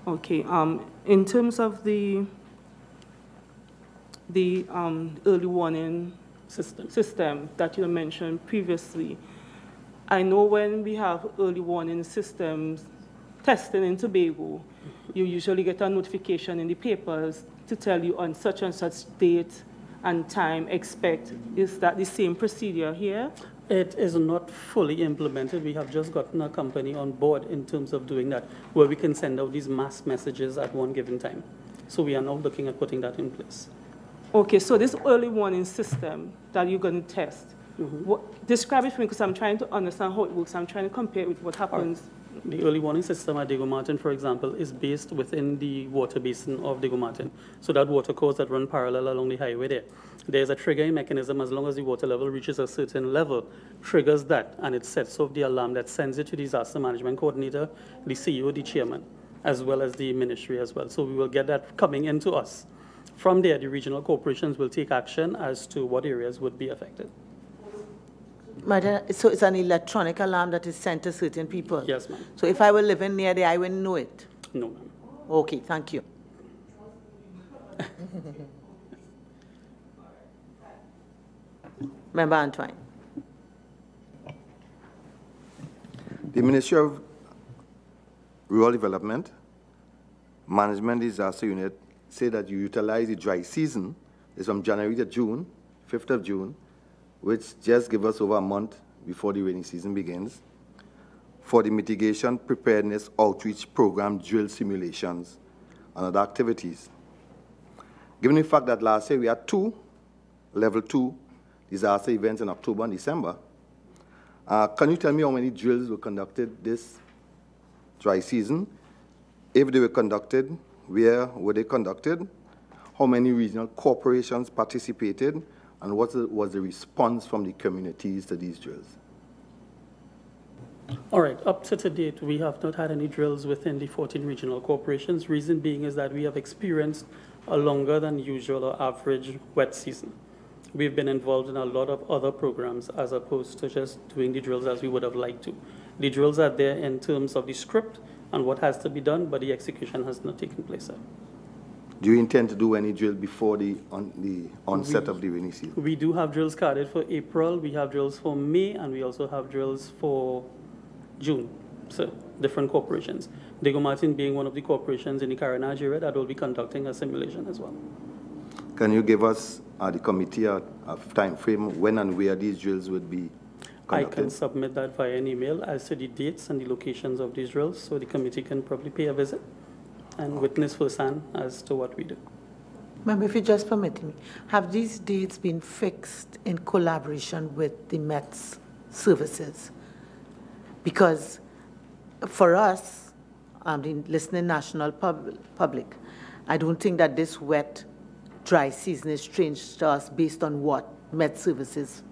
L: Okay, in terms of the early warning system that you mentioned previously, I know when we have early warning systems testing in Tobago, you usually get a notification in the papers to tell you on such and such date and time expect. Is that the same procedure here?
C: It is not fully implemented. We have just gotten a company on board in terms of doing that, where we can send out these mass messages at one given time. So we are now looking at putting that in place.
L: Okay, so this early warning system that you're going to test, describe it for me because I'm trying to understand how it works. I'm trying to compare it with what happens.
C: The early warning system at Diego Martin, for example, is based within the water basin of Diego Martin. So that water course that run parallel along the highway there. There's a triggering mechanism as long as the water level reaches a certain level, triggers that, and it sets off the alarm that sends it to the disaster management coordinator, the CEO, the chairman, as well as the ministry as well. So we will get that coming into us. From there, the regional corporations will take action as to what areas would be affected.
A: So it's an electronic alarm that is sent to certain people?
C: Yes, ma'am.
A: So if I were living near there, I wouldn't know it?
C: No, ma'am.
A: Okay, thank you. Member Antoine.
I: The Ministry of Rural Development, Management Disaster Unit, say that you utilize the dry season, is from January to June, 5th of June, which just gives us over a month before the rainy season begins, for the mitigation, preparedness, outreach program, drill simulations, and other activities. Given the fact that last year we had 2 level 2 disaster events in October and December, can you tell me how many drills were conducted this dry season? If they were conducted, where were they conducted? How many regional corporations participated? And what was the response from the communities to these drills?
C: All right, up to date, we have not had any drills within the 14 regional corporations. Reason being is that we have experienced a longer than usual or average wet season. We've been involved in a lot of other programs as opposed to just doing the drills as we would have liked to. The drills are there in terms of the script and what has to be done, but the execution has not taken place yet.
I: Do you intend to do any drill before the onset of the rainy season?
C: We do have drills carded for April, we have drills for May, and we also have drills for June. So different corporations. Diego Martin being one of the corporations in the Carenage area that will be conducting a simulation as well.
I: Can you give us, the committee, a time frame when and where these drills would be conducted?
C: I can submit that via an email as to the dates and the locations of these drills, so the committee can probably pay a visit and witness firsthand as to what we do.
A: Ma'am, if you just permit me, have these dates been fixed in collaboration with the Met's services? Because for us, the listening national public, I don't think that this wet, dry season is strange to us based on what Met services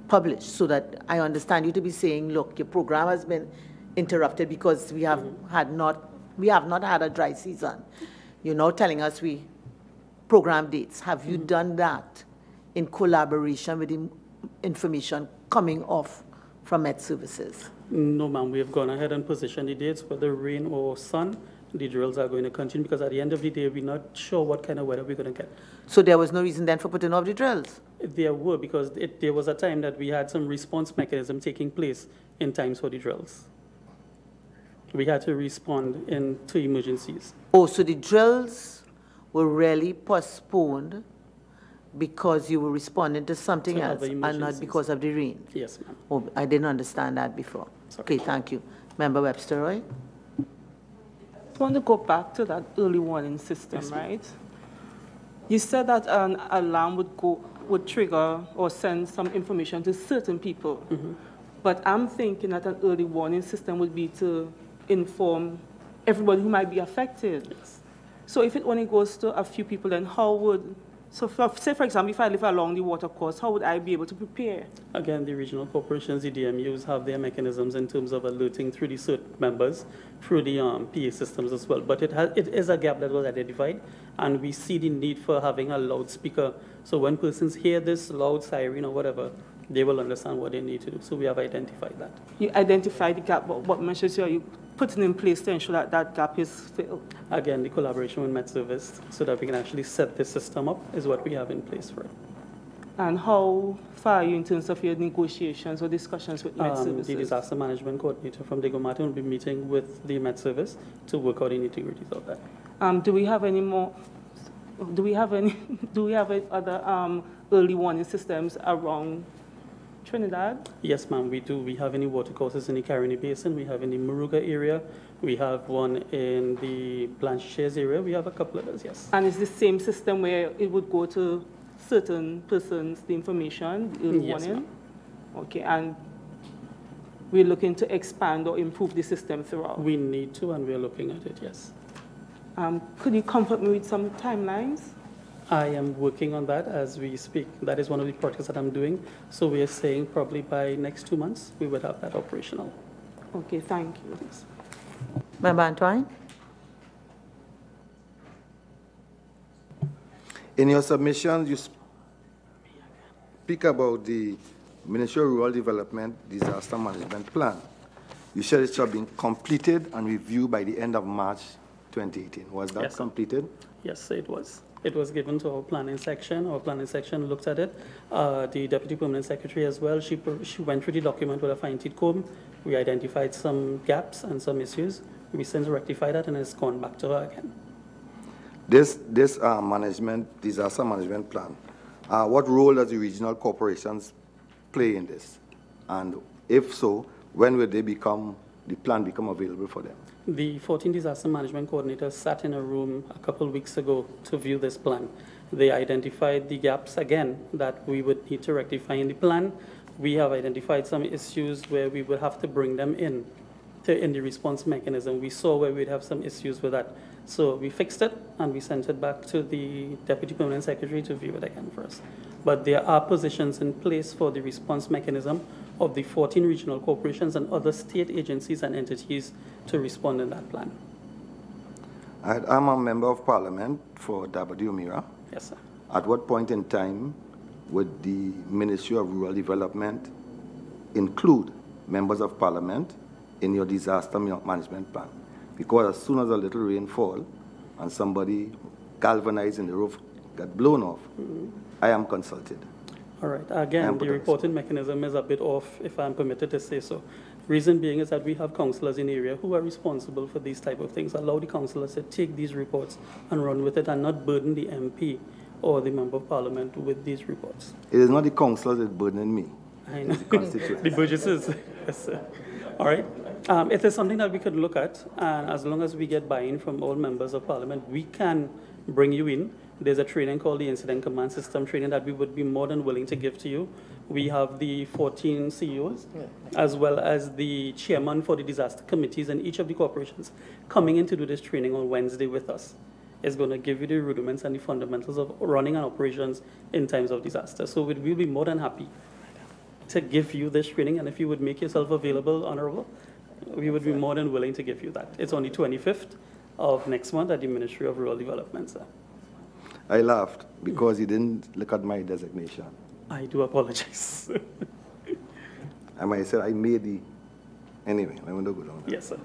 A: published. So that I understand you to be saying, look, your program has been interrupted because we have not had a dry season. You're now telling us we program dates. Have you done that in collaboration with the information coming off from Met services?
C: No, ma'am. We have gone ahead and positioned the dates, whether rain or sun. The drills are going to continue because at the end of the day, we're not sure what kind of weather we're going to get.
A: So there was no reason then for putting off the drills?
C: There were, because there was a time that we had some response mechanism taking place in times for the drills. We had to respond to emergencies.
A: Oh, so the drills were really postponed because you were responding to something else and not because of the rain?
C: Yes, ma'am.
A: Oh, I didn't understand that before. Sorry. Okay, thank you. Member Webster Roy?
L: I want to go back to that early warning system, yes, right? You said that an alarm would trigger or send some information to certain people. But I'm thinking that an early warning system would be to inform everybody who might be affected. Yes. So if it only goes to a few people, then how would, say for example, if I live along the water course, how would I be able to prepare?
C: Again, the regional corporations, the DMUs, have their mechanisms in terms of alerting through the CERT members, through the PA systems as well. But it is a gap that was identified, and we see the need for having a loudspeaker. So when persons hear this loud siren or whatever, they will understand what they need to do. So we have identified that. You identified the gap, but what measures are you putting in place to ensure that that gap is filled? Again, the collaboration with Met Service, so that we can actually set this system up, is what we have in place for it. And how far are you in terms of your negotiations or discussions with Met Services? The disaster management coordinator from Diego Martin will be meeting with the Met Service to work out the nitty-gritties of that. Do we have any more? Do we have other early warning systems around Trinidad? Yes, ma'am, we do. We have any watercourses in the Caroni Basin. We have in the Moruga area. We have one in the Blanchisseuse area. We have a couple of others, yes. And it's the same system where it would go to certain persons, the information, the early warning? Yes, okay, and we're looking to expand or improve the system throughout? We need to, and we're looking at it, yes. Could you comfort me with some timelines? I am working on that as we speak. That is one of the projects that I'm doing. So we are saying probably by next 2 months, we would have that operational. Okay, thank you. Thanks.
A: Member Antoine?
I: In your submissions, you speak about the Ministry of Rural Development Disaster Management Plan. You said it shall be completed and reviewed by the end of March 2018. Was that completed?
C: Yes, it was. It was given to our planning section. Our planning section looked at it. The Deputy Permanent Secretary as well, she went through the document with a fine-tooth comb. We identified some gaps and some issues. We since rectified that, and it's gone back to her again.
I: This disaster management plan, what role does the regional corporations play in this? And if so, when will the plan become available for them?
C: The 14 disaster management coordinators sat in a room a couple of weeks ago to view this plan. They identified the gaps again that we would need to rectify in the plan. We have identified some issues where we would have to bring them in the response mechanism. We saw where we'd have some issues with that. So we fixed it and we sent it back to the Deputy Permanent Secretary to view it again for us. But there are positions in place for the response mechanism of the 14 regional corporations and other state agencies and entities to respond in that plan.
I: I'm a member of Parliament for Dabadiomira.
C: Yes, sir.
I: At what point in time would the Ministry of Rural Development include members of Parliament in your disaster management plan? Because as soon as a little rain fall and somebody galvanized in the roof got blown off, I am consulted.
C: All right. Again, the reporting mechanism is a bit off, if I'm permitted to say so. Reason being is that we have councillors in the area who are responsible for these type of things. Allow the councillors to take these reports and run with it and not burden the MP or the Member of Parliament with these reports.
I: It is not the councillors that burden me.
C: I know.
I: The constituents.
C: The Burgesses. Yes, sir. All right. It is something that we could look at, and as long as we get buy-in from all members of Parliament, we can bring you in. There's a training called the Incident Command System training that we would be more than willing to give to you. We have the 14 CEOs, as well as the chairman for the disaster committees and each of the corporations coming in to do this training on Wednesday with us. It's going to give you the rudiments and the fundamentals of running an operations in times of disaster. So we'll be more than happy to give you this training, and if you would make yourself available, Honorable, we would be more than willing to give you that. It's on the 25th of next month at the Ministry of Rural Development, sir.
I: I laughed because he didn't look at my designation.
C: I do apologize.
I: And I said I made the... Anyway, I want to go down there.
C: Yes, sir.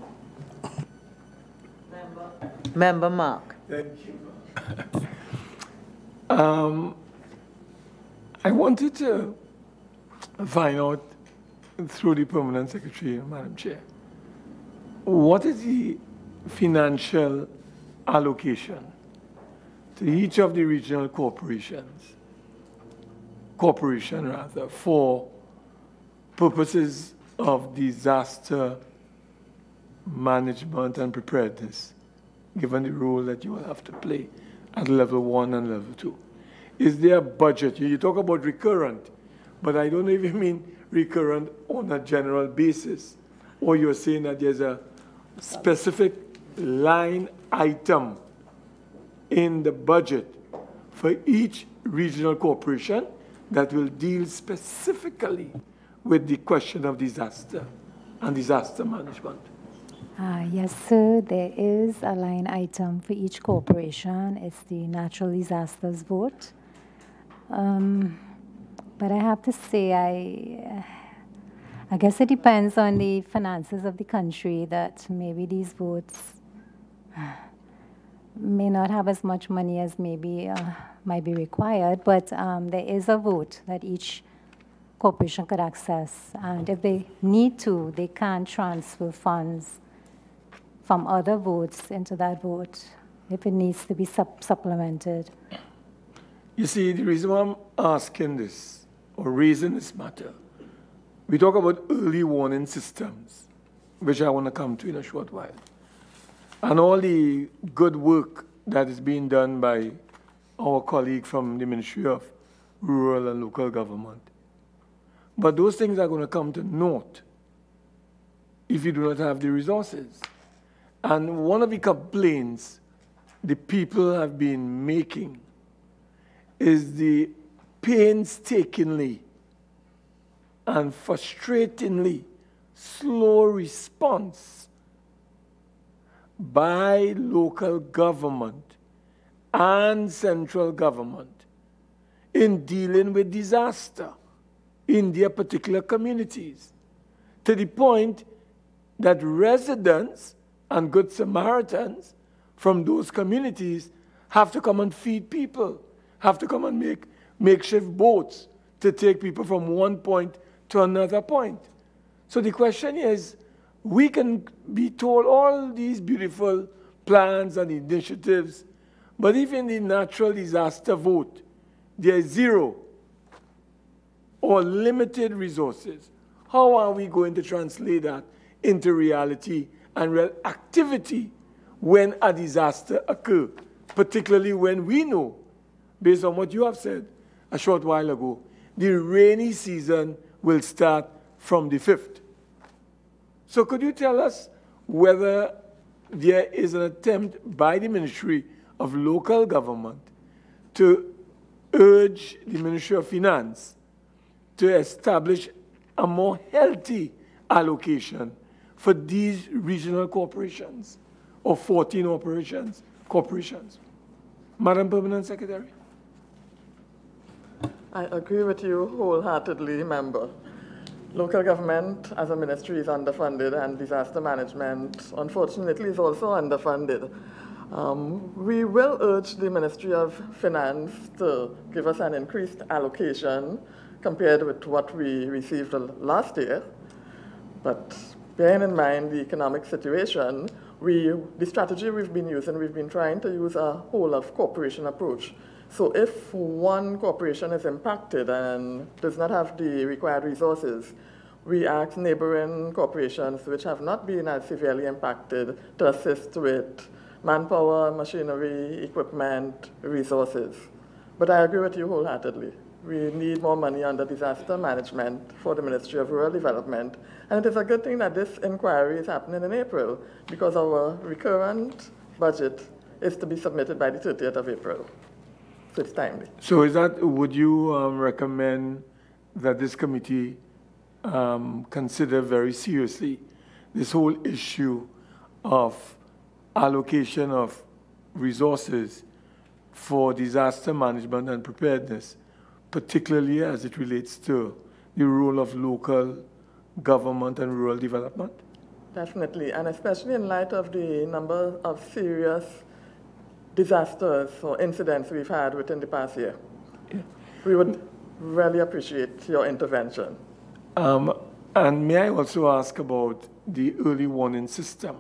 A: Member Mark.
K: Thank you. I wanted to find out through the Permanent Secretary, Madam Chair, what is the financial allocation to each of the regional corporation for purposes of disaster management and preparedness, given the role that you will have to play at level 1 and level 2? Is there a budget? You talk about recurrent, but I don't even mean recurrent on a general basis, or you're saying that there's a specific line item in the budget for each regional corporation that will deal specifically with the question of disaster and disaster management.
D: Yes, sir. There is a line item for each corporation. It's the natural disasters vote. But I have to say, I guess it depends on the finances of the country that maybe these votes may not have as much money as maybe might be required, but there is a vote that each corporation could access. And if they need to, they can transfer funds from other votes into that vote if it needs to be supplemented.
K: You see, the reason why I'm asking this, or raising this matter, we talk about early warning systems, which I want to come to in a short while, and all the good work that is being done by our colleague from the Ministry of Rural and Local Government. But those things are going to come to naught if you do not have the resources. And one of the complaints the people have been making is the painstakingly and frustratingly slow response by local government and central government in dealing with disaster in their particular communities, to the point that residents and good Samaritans from those communities have to come and feed people, have to come and make makeshift boats to take people from one point to another point. So the question is, we can be told all these beautiful plans and initiatives, but if in the natural disaster vote, there is zero or limited resources, how are we going to translate that into reality and real activity when a disaster occurs, particularly when we know, based on what you have said a short while ago, the rainy season will start from the 5th. So could you tell us whether there is an attempt by the Ministry of Local Government to urge the Ministry of Finance to establish a more healthy allocation for these regional corporations or 14 corporations? Madam Permanent Secretary?
B: I agree with you wholeheartedly, member. Local government as a ministry is underfunded, and disaster management, unfortunately, is also underfunded. We will urge the Ministry of Finance to give us an increased allocation compared with what we received last year. But bearing in mind the economic situation, the strategy we've been trying to use a whole of corporation approach. So if one corporation is impacted and does not have the required resources, we ask neighboring corporations which have not been as severely impacted to assist with manpower, machinery, equipment, resources. But I agree with you wholeheartedly. We need more money under disaster management for the Ministry of Rural Development. And it is a good thing that this inquiry is happening in April, because our recurrent budget is to be submitted by the 30th of April. So it's timely.
K: So would you recommend that this committee consider very seriously this whole issue of allocation of resources for disaster management and preparedness, particularly as it relates to the role of local government and rural development?
B: Definitely, and especially in light of the number of serious disasters or incidents we've had within the past year. Yeah. We would really appreciate your intervention.
K: And may I also ask about the early warning system?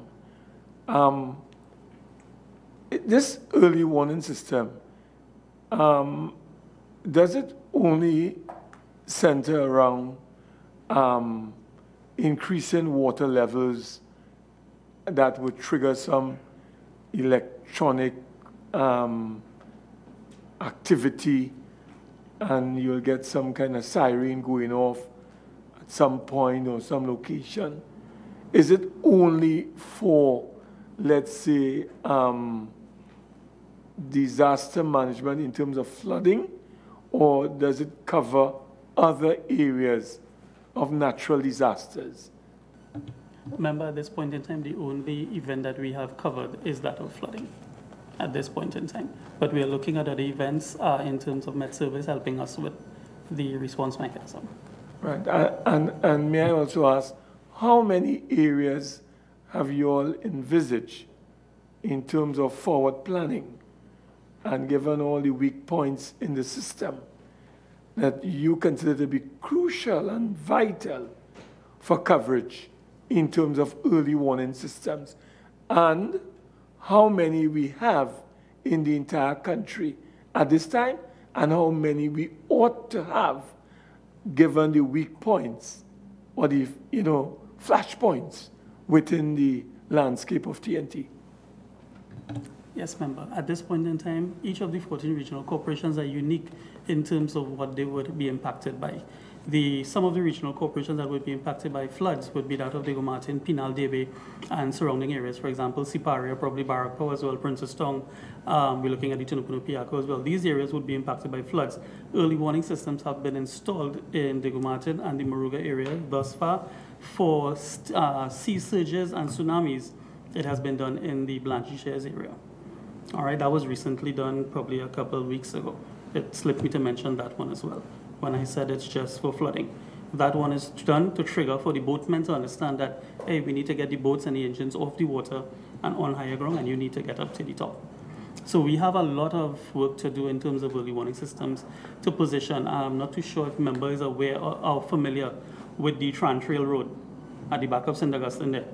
K: This early warning system, does it only center around increasing water levels that would trigger some electronic activity, and you'll get some kind of siren going off at some point or some location? Is it only for, let's say, disaster management in terms of flooding, or does it cover other areas of natural disasters?
C: Remember, at this point in time, the only event that we have covered is that of flooding at this point in time. But we are looking at other events in terms of Met Service helping us with the response mechanism.
K: Right. And may I also ask, how many areas have you all envisaged in terms of forward planning, and given all the weak points in the system, that you consider to be crucial and vital for coverage in terms of early warning systems, and how many we have in the entire country at this time, and how many we ought to have given the weak points or the flash points within the landscape of TNT?
C: Yes, member. At this point in time, each of the 14 regional corporations are unique in terms of what they would be impacted by. Some of the regional corporations that would be impacted by floods would be that of Diego Martin, Pinal, Debe, and surrounding areas. For example, Siparia, probably Barako as well, Princess Town. We're looking at the Tunupunu Piako as well. These areas would be impacted by floods. Early warning systems have been installed in Diego Martin and the Moruga area thus far. For sea surges and tsunamis, it has been done in the Blanchie Shares area. All right, that was recently done probably a couple of weeks ago. It slipped me to mention that one as well when I said it's just for flooding. That one is done to trigger for the boatmen to understand that, hey, we need to get the boats and the engines off the water and on higher ground, and you need to get up to the top. So we have a lot of work to do in terms of early warning systems to position. I'm not too sure if members are aware or are familiar with the Trantrail Road at the back of St. Augustine there.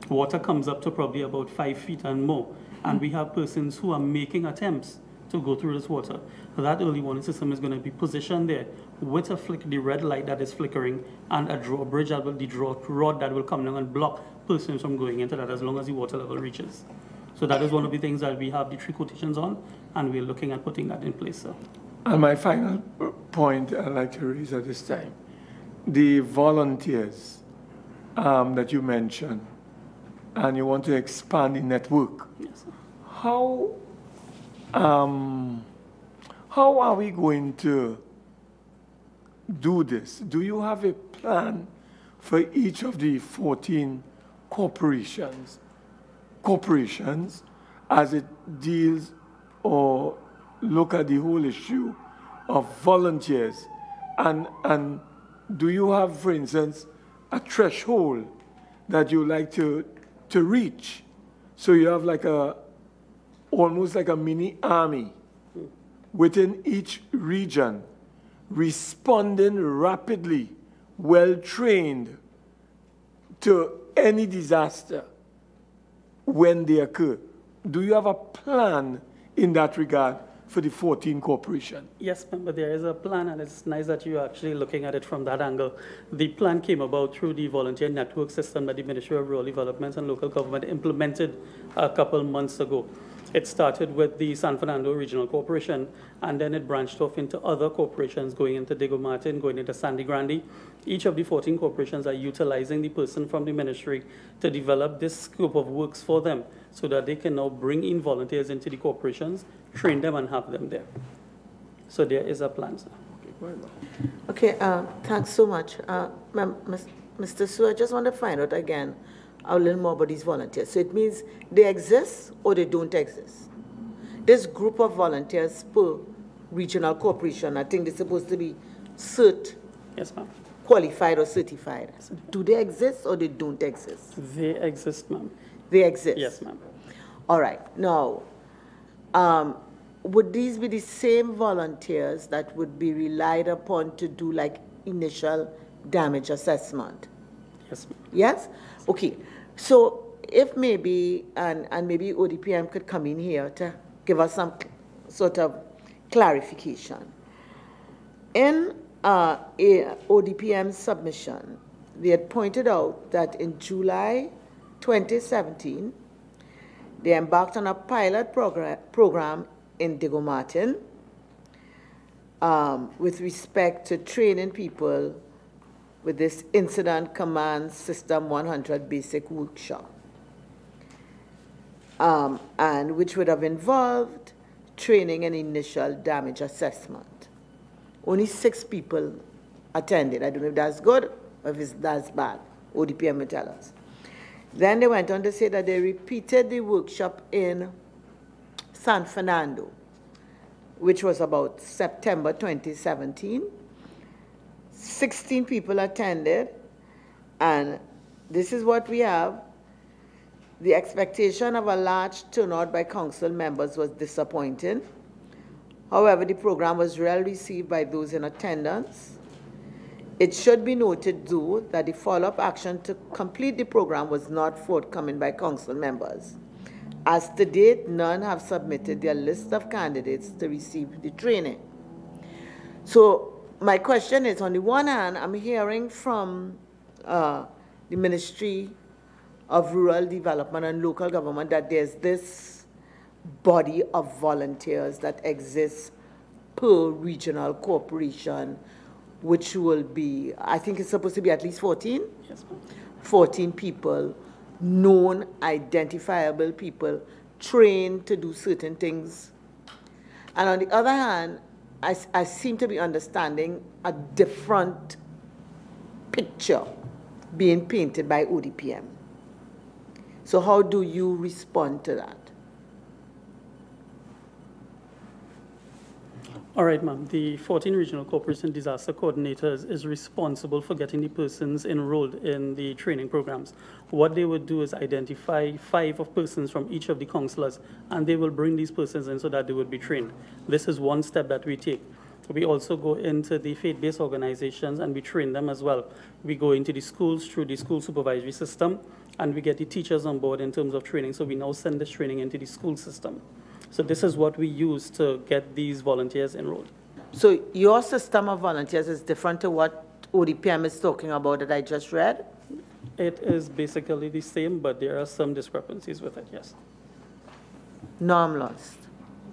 C: Water comes up to probably about 5 feet and more, and we have persons who are making attempts to go through this water. That early warning system is going to be positioned there with the red light that is flickering and a drawbridge, the draw rod that will come down and block persons from going into that as long as the water level reaches. So that is one of the things that we have the 3 quotations on, and we're looking at putting that in place, sir.
K: And my final point I'd like to raise at this time, the volunteers that you mentioned, and you want to expand the network.
C: Yes, sir.
K: How are we going to do this? Do you have a plan for each of the 14 corporations as it deals or look at the whole issue of volunteers? And do you have, for instance, a threshold that you like to reach? So you have like almost like a mini army within each region, responding rapidly, well-trained to any disaster when they occur. Do you have a plan in that regard for the 14 corporations?
C: Yes, member, there is a plan, and it's nice that you're actually looking at it from that angle. The plan came about through the volunteer network system that the Ministry of Rural Development and Local Government implemented a couple months ago. It started with the San Fernando Regional Corporation, and then it branched off into other corporations, going into Diego Martin, going into Sandy Grande. Each of the 14 corporations are utilizing the person from the ministry to develop this scope of works for them so that they can now bring in volunteers into the corporations, train them, and have them there. So there is a plan, sir.
A: Okay, thanks so much. Mr. Su, I just want to find out again a little more about these volunteers. So it means they exist or they don't exist. This group of volunteers per regional corporation, I think they're supposed to be cert,
C: yes, ma'am,
A: qualified or certified. Yes. Do they exist or they don't exist?
C: They exist, ma'am.
A: They exist?
C: Yes, ma'am.
A: All right. Now, would these be the same volunteers that would be relied upon to do like initial damage assessment?
C: Yes, ma'am.
A: Yes? Okay. So if maybe, and maybe ODPM could come in here to give us some sort of clarification. In ODPM's submission, they had pointed out that in July 2017, they embarked on a pilot program in Diego Martin with respect to training people with this Incident Command System 100 basic workshop, and which would have involved training and initial damage assessment. Only 6 people attended. I don't know if that's good or if that's bad. ODPM will tell us. Then they went on to say that they repeated the workshop in San Fernando, which was about September 2017. 16 people attended, and this is what we have. The expectation of a large turnout by council members was disappointing. However, the program was well received by those in attendance. It should be noted, though, that the follow-up action to complete the program was not forthcoming by council members. As to date, none have submitted their list of candidates to receive the training. So my question is, on the one hand, I'm hearing from the Ministry of Rural Development and Local Government that there's this body of volunteers that exists per regional corporation, which will be, I think it's supposed to be at least 14?
C: Yes, ma'am. 14
A: people, known, identifiable people, trained to do certain things. And on the other hand, I seem to be understanding a different picture being painted by ODPM. So how do you respond to that?
C: All right, ma'am. The 14 Regional Corporation Disaster Coordinators is responsible for getting the persons enrolled in the training programs. What they would do is identify 5 persons from each of the councillors, and they will bring these persons in so that they would be trained. This is one step that we take. We also go into the faith-based organizations and we train them as well. We go into the schools through the school supervisory system, and we get the teachers on board in terms of training. So we now send this training into the school system. So this is what we use to get these volunteers enrolled.
A: So your system of volunteers is different to what ODPM is talking about that I just read?
C: It is basically the same, but there are some discrepancies with it, yes.
A: No, I'm lost.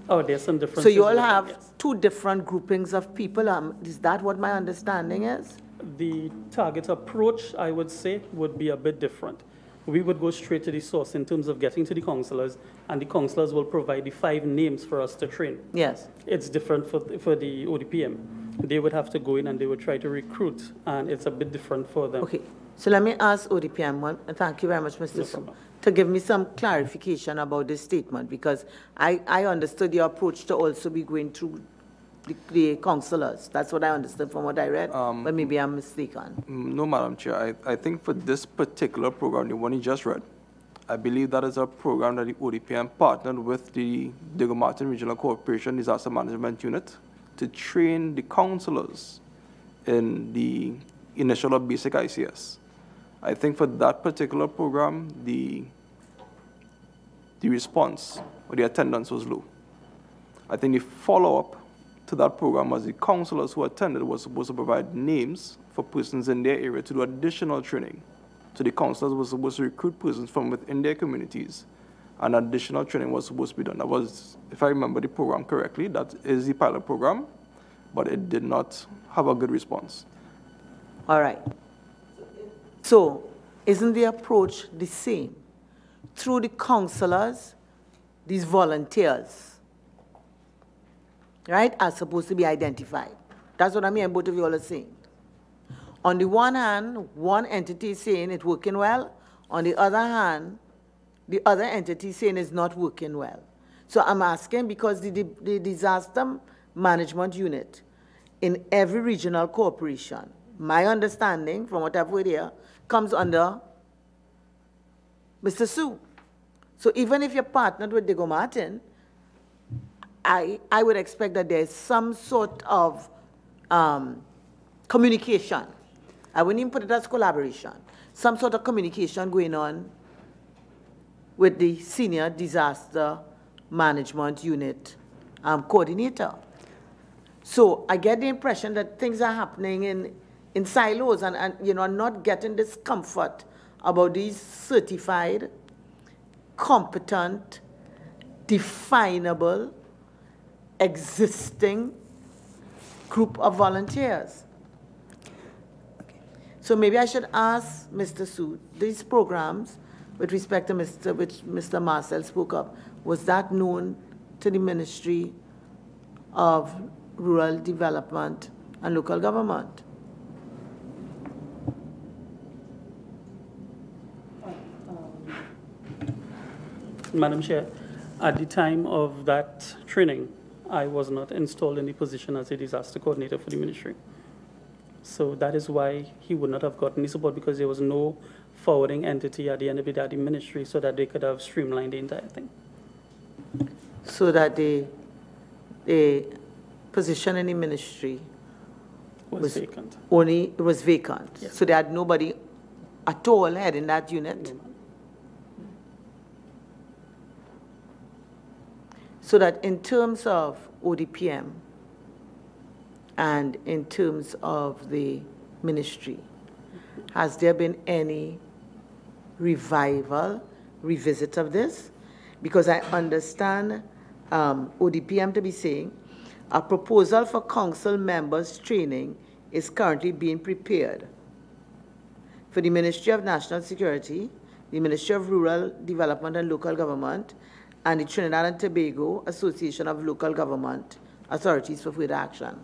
C: Oh, there's some differences.
A: So you all have yes. 2 different groupings of people. Is that what my understanding is?
C: The target approach, I would say, would be a bit different. We would go straight to the source in terms of getting to the councillors, and the councillors will provide the 5 names for us to train.
A: Yes.
C: It's different for the ODPM. they would have to go in and they would try to recruit, and it's a bit different for them.
A: Okay, so let me ask ODPM one, and thank you very much, Mr. Su, to give me some clarification about this statement, because I understood your approach to also be going through the councillors. That's what I understood from what I read, but maybe I'm mistaken.
F: No, Madam Chair. I think for this particular program, the one you just read, I believe that is a program that the ODPM partnered with the Diego Martin Regional Corporation Disaster Management Unit to train the councillors in the initial or basic ICS. I think for that particular program, the response or the attendance was low. I think the follow-up to that program was the councillors who attended was supposed to provide names for persons in their area to do additional training. So the councillors were supposed to recruit persons from within their communities, and additional training was supposed to be done. That was, if I remember the program correctly, that is the pilot program, but it did not have a good response.
A: All right. So isn't the approach the same? Through the councillors, these volunteers, right, are supposed to be identified. That's what I mean, both of you all are saying. On the one hand, one entity is saying it's working well. On the other hand, the other entity is saying it's not working well. So I'm asking because the disaster management unit in every regional corporation, my understanding from what I've heard here, comes under Mr. Su. So even if you're partnered with Diego Martin, I would expect that there's some sort of communication. I wouldn't even put it as collaboration. Some sort of communication going on with the senior disaster management unit coordinator. So I get the impression that things are happening in silos and you know, not getting this comfort about these certified, competent, definable, existing group of volunteers. So maybe I should ask Mr. Su, these programs, with respect to which Mr. Marcel spoke of, was that known to the Ministry of Rural Development and Local Government?
C: Madam Chair, at the time of that training, I was not installed in the position as a disaster coordinator for the ministry. So that is why he would not have gotten the support, because there was no forwarding entity at the end of it at the ministry so that they could have streamlined the entire thing.
A: So that the position in the ministry was
C: vacant.
A: It was vacant.
C: Yes.
A: So they had nobody at all heading that unit?
C: No.
A: So that in terms of ODPM and in terms of the ministry, has there been any revival, revisit of this? Because I understand ODPM to be saying a proposal for council members' training is currently being prepared for the Ministry of National Security, the Ministry of Rural Development and Local Government, and the Trinidad and Tobago Association of Local Government Authorities for Further Action.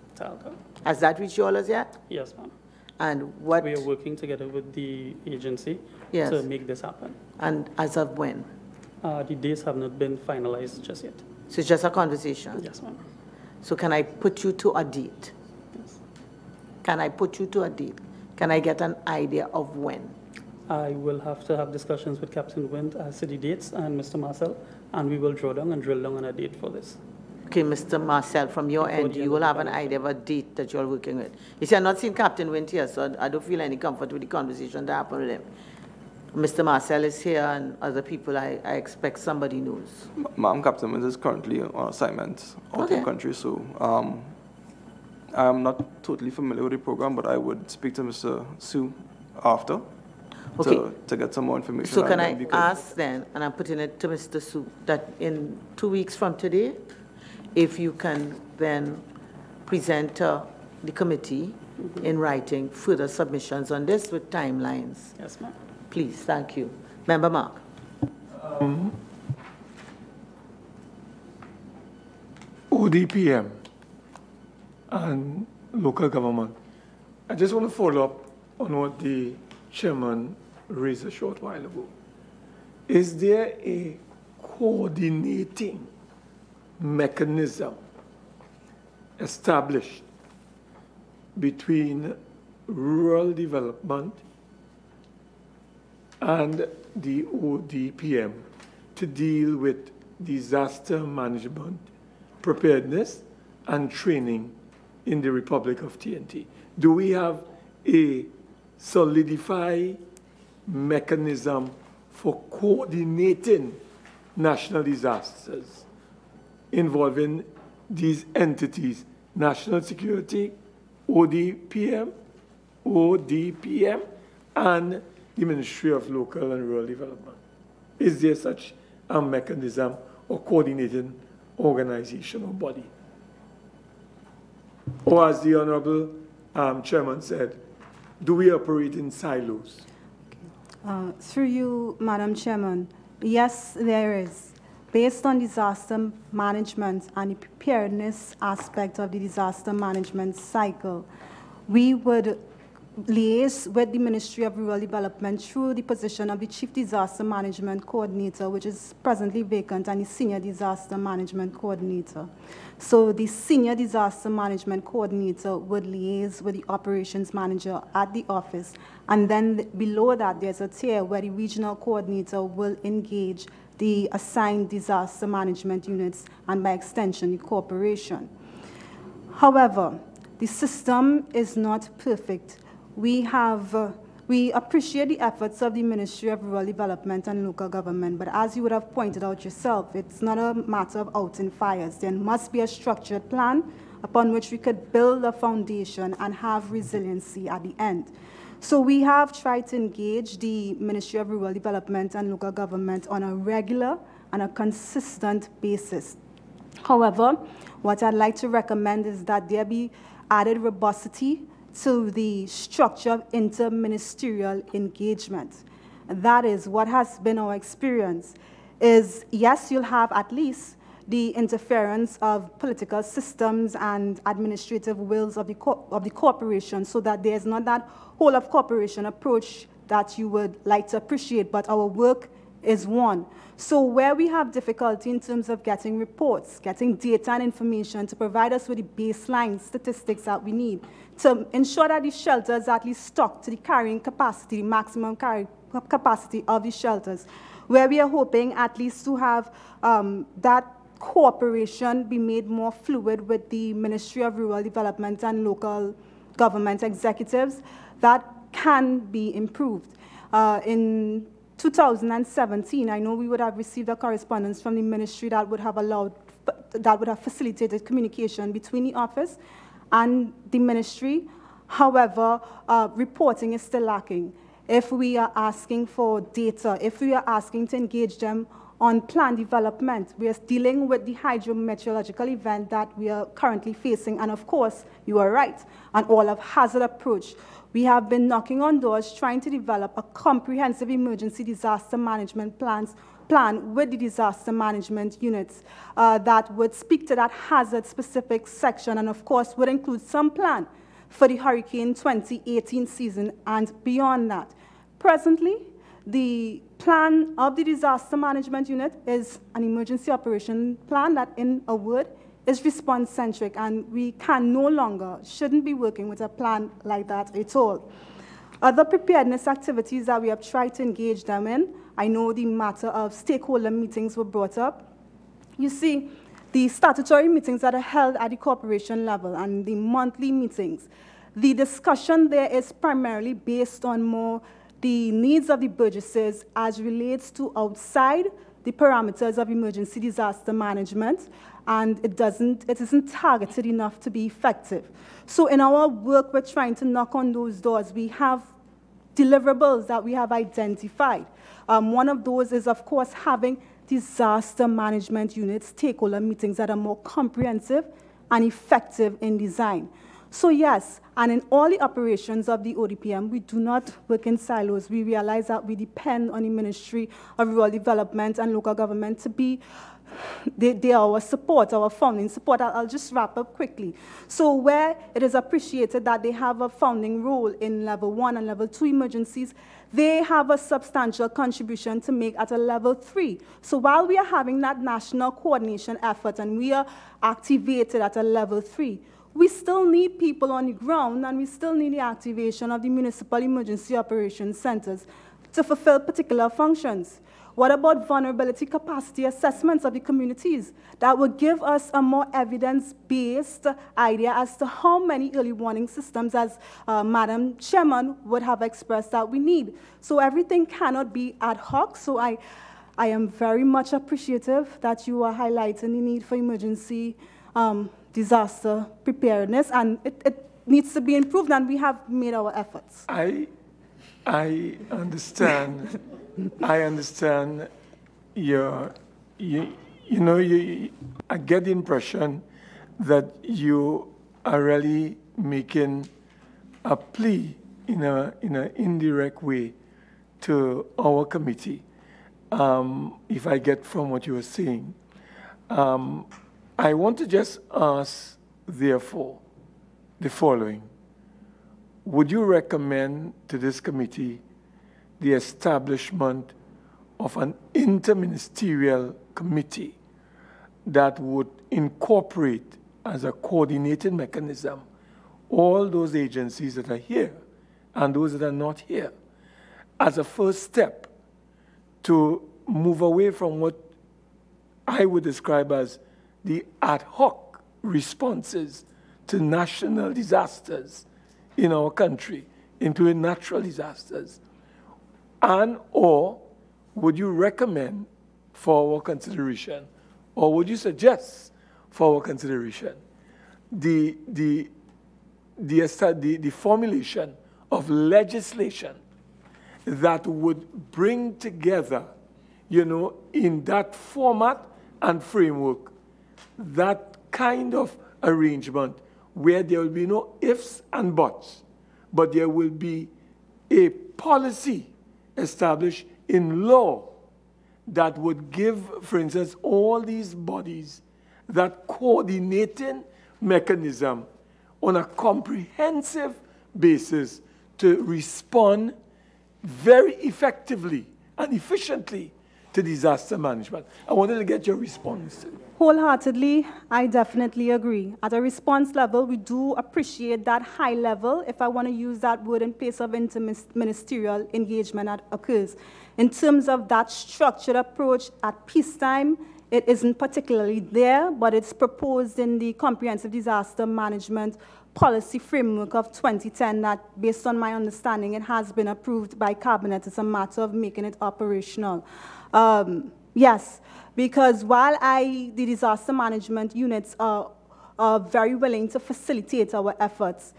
A: Has that reached you all as yet?
C: Yes, ma'am.
A: And what?
C: We are working together with the agency
A: Yes.
C: to make this happen.
A: And as of when?
C: The dates have not been finalized just yet.
A: So it's just a conversation?
C: Yes, ma'am.
A: So can I put you to a date?
C: Yes.
A: Can I put you to a date? Can I get an idea of when?
C: I will have to have discussions with Captain Wind as to the dates and Mr. Marcel, and we will draw down and drill down on a date for this.
A: Okay, Mr. Marcel, from your end, you will have an idea of a date that you're working with. You see, I've not seen Captain Wind here, so I don't feel any comfort with the conversation that happened with him. Mr. Marcel is here, and other people, I expect somebody knows.
F: Ma'am, Captain Wind is currently on assignment out of the country, so I'm not totally familiar with the program, but I would speak to Mr. Su after to get some more information.
A: So can I ask then, and I'm putting it to Mr. Su, that in 2 weeks from today, if you can then present to the committee in writing further submissions on this with timelines.
C: Yes, ma'am.
A: Please, thank you. Member Mark.
K: ODPM and local government. I just want to follow up on what the chairman raised a short while ago. Is there a coordinating mechanism established between rural development and the ODPM to deal with disaster management, preparedness, and training in the Republic of TNT? Do we have a solidified mechanism for coordinating national disasters involving these entities, national security, ODPM, and the Ministry of Local and Rural Development? Is there such a mechanism or coordinating organization or body? Or as the Honorable Chairman said, do we operate in silos?
H: Through you, Madam Chairman, yes, there is. Based on disaster management and the preparedness aspect of the disaster management cycle, we would liaise with the Ministry of Rural Development through the position of the Chief Disaster Management Coordinator, which is presently vacant, and the Senior Disaster Management Coordinator. So the Senior Disaster Management Coordinator would liaise with the Operations Manager at the office, and then below that there's a tier where the Regional Coordinator will engage the assigned disaster management units and by extension the corporation. However, the system is not perfect. We appreciate the efforts of the Ministry of Rural Development and Local Government, but as you would have pointed out yourself, it's not a matter of outing fires. There must be a structured plan upon which we could build a foundation and have resiliency at the end. So we have tried to engage the Ministry of Rural Development and Local Government on a regular and a consistent basis. However, what I'd like to recommend is that there be added robustity to the structure of interministerial engagement. That is what has been our experience, is yes, you'll have at least the interference of political systems and administrative wills of the corporation, so that there's not that whole of corporation approach that you would like to appreciate, but our work is one. So where we have difficulty in terms of getting reports, getting data and information to provide us with the baseline statistics that we need to ensure that the shelters are at least stocked to the carrying capacity, the maximum carrying capacity of the shelters, where we are hoping at least to have that cooperation be made more fluid with the Ministry of Rural Development and Local Government executives, that can be improved. In 2017, I know we would have received a correspondence from the ministry that would have facilitated communication between the office and the ministry. However, reporting is still lacking. If we are asking for data, if we are asking to engage them on plan development, we are dealing with the hydrometeorological event that we are currently facing, and of course, you are right, an all-of-hazard approach. We have been knocking on doors trying to develop a comprehensive emergency disaster management plan with the disaster management units that would speak to that hazard-specific section, and of course would include some plan for the Hurricane 2018 season and beyond that. Presently, the plan of the disaster management unit is an emergency operation plan that, in a word, is response-centric, and we can no longer, shouldn't be working with a plan like that at all. Other preparedness activities that we have tried to engage them in, I know the matter of stakeholder meetings were brought up. You see, the statutory meetings that are held at the corporation level and the monthly meetings, the discussion there is primarily based on more the needs of the burgesses as relates to outside the parameters of emergency disaster management, and it isn't targeted enough to be effective. So in our work, we're trying to knock on those doors. We have deliverables that we have identified. One of those is, of course, having disaster management units, stakeholder meetings that are more comprehensive and effective in design. So yes, and in all the operations of the ODPM, we do not work in silos. We realize that we depend on the Ministry of Rural Development and Local Government to be, they are our support, our founding support. I'll just wrap up quickly. So where it is appreciated that they have a founding role in level 1 and level 2 emergencies, they have a substantial contribution to make at a level 3. So while we are having that national coordination effort and we are activated at a level 3, we still need people on the ground, and we still need the activation of the municipal emergency operations centers to fulfill particular functions. What about vulnerability capacity assessments of the communities that will give us a more evidence-based idea as to how many early warning systems, as Madam Chairman would have expressed, that we need? So everything cannot be ad hoc. So I am very much appreciative that you are highlighting the need for emergency disaster preparedness, and it needs to be improved, and we have made our efforts.
K: I understand. I understand I get the impression that you are really making a plea in an indirect way to our committee, if I get from what you were saying. I want to just ask, therefore, the following. Would you recommend to this committee the establishment of an interministerial committee that would incorporate as a coordinated mechanism all those agencies that are here and those that are not here, as a first step to move away from what I would describe as the ad hoc responses to national disasters in our country, including natural disasters? And or would you recommend for our consideration, or would you suggest for our consideration the formulation of legislation that would bring together, in that format and framework, that kind of arrangement where there will be no ifs and buts, but there will be a policy established in law that would give, for instance, all these bodies that coordinating mechanism on a comprehensive basis to respond very effectively and efficiently to disaster management. I wanted to get your response.
H: Wholeheartedly, I definitely agree. At a response level, we do appreciate that high level, if I want to use that word, in place of interministerial engagement that occurs. In terms of that structured approach at peacetime, it isn't particularly there, but it's proposed in the Comprehensive Disaster Management Policy Framework of 2010 that, based on my understanding, it has been approved by Cabinet. It's a matter of making it operational. Yes, because while the disaster management units are very willing to facilitate our efforts,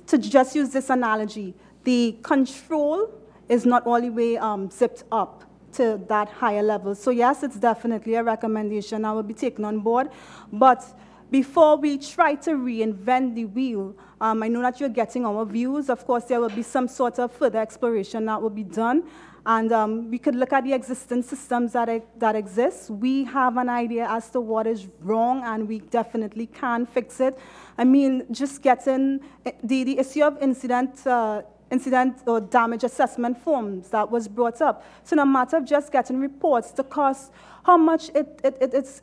H: to just use this analogy, the control is not all the way zipped up to that higher level. So yes, it's definitely a recommendation I will be taken on board. But before we try to reinvent the wheel, I know that you're getting our views. Of course, there will be some sort of further exploration that will be done. And we could look at the existing systems that exist. We have an idea as to what is wrong, and we definitely can fix it. I mean, just getting the issue of incident or damage assessment forms that was brought up. So no matter of just getting reports to cost, how much it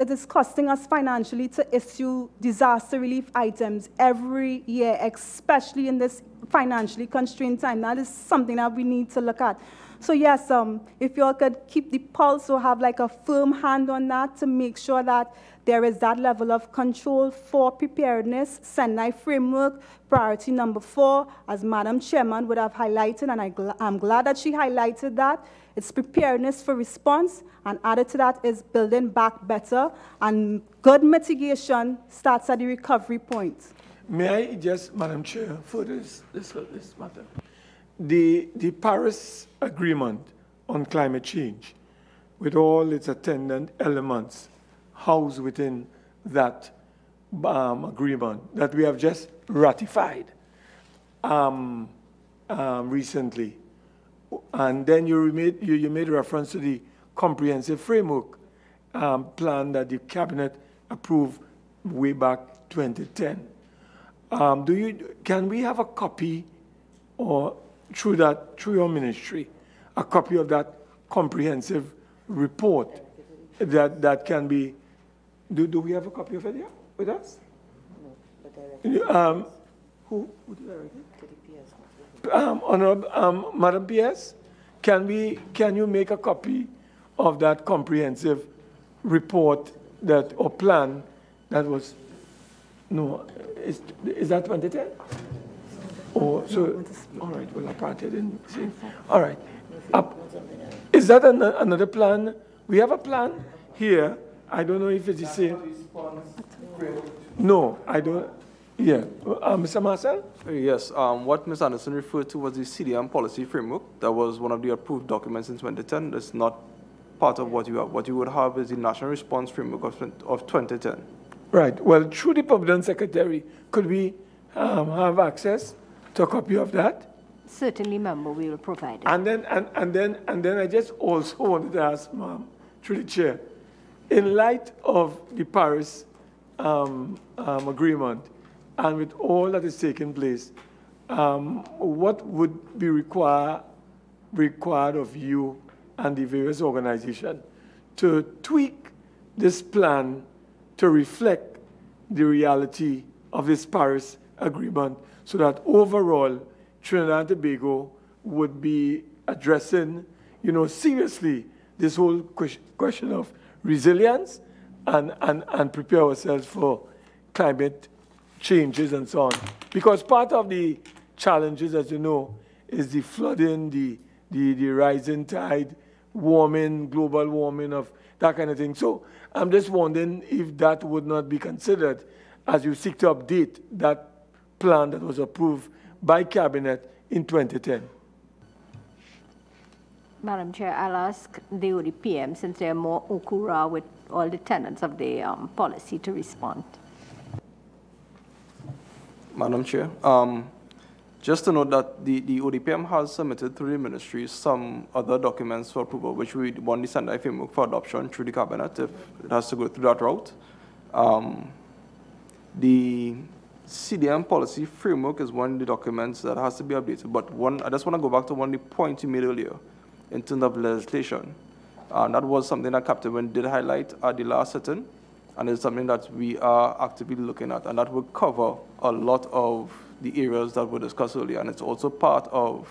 H: is costing us financially to issue disaster relief items every year, especially in this financially constrained time. That is something that we need to look at. So yes, if you all could keep the pulse or have like a firm hand on that to make sure that there is that level of control for preparedness. Sendai framework, priority number 4, as Madam Chairman would have highlighted, and I'm glad that she highlighted that. It's preparedness for response, and added to that is building back better, and good mitigation starts at the recovery point.
K: May I just, Madam Chair, for this matter? The Paris Agreement on climate change, with all its attendant elements housed within that, agreement that we have just ratified recently. And then you made reference to the comprehensive framework plan that the cabinet approved way back 2010. Can we have a copy, or through your ministry, a copy of that comprehensive report that can be? Do we have a copy of it here with us? No, who would direct it? Madam PS, can you make a copy of that comprehensive report or plan that was? No, is that 2010? Oh, so all right. Well, apparently I didn't see. All right. Is that another plan? We have a plan here. I don't know if it's the same. No, I don't. Yeah. Mr. Marcel?
F: Yes. What Ms. Anderson referred to was the CDM policy framework. That was one of the approved documents in 2010. That's not part of what you have. What you would have is the National Response Framework of 2010.
K: Right. Well, through the Permanent Secretary, could we have access to a copy of that?
E: Certainly, member, we will provide it.
K: And then I just also wanted to ask, ma'am, through the chair, in light of the Paris agreement and with all that is taking place, what would be required of you and the various organizations to tweak this plan to reflect the reality of this Paris agreement, so that overall Trinidad and Tobago would be addressing, seriously this whole question of resilience and prepare ourselves for climate changes and so on. Because part of the challenges, as you know, is the flooding, the rising tide, warming, global warming, of that kind of thing. So I'm just wondering if that would not be considered as you seek to update that plan that was approved by Cabinet in 2010.
E: Madam Chair, I'll ask the ODPM, since they're more okura with all the tenets of the policy, to respond.
F: Madam Chair, just to note that the ODPM has submitted through the ministry some other documents for approval, which we want the Sendai framework for adoption through the cabinet if it has to go through that route. The CDM policy framework is one of the documents that has to be updated. But I just want to go back to one of the points you made earlier in terms of legislation. That was something that Captain Wynn did highlight at the last sitting, and it's something that we are actively looking at, and that will cover a lot of the areas that were discussed earlier. And it's also part of,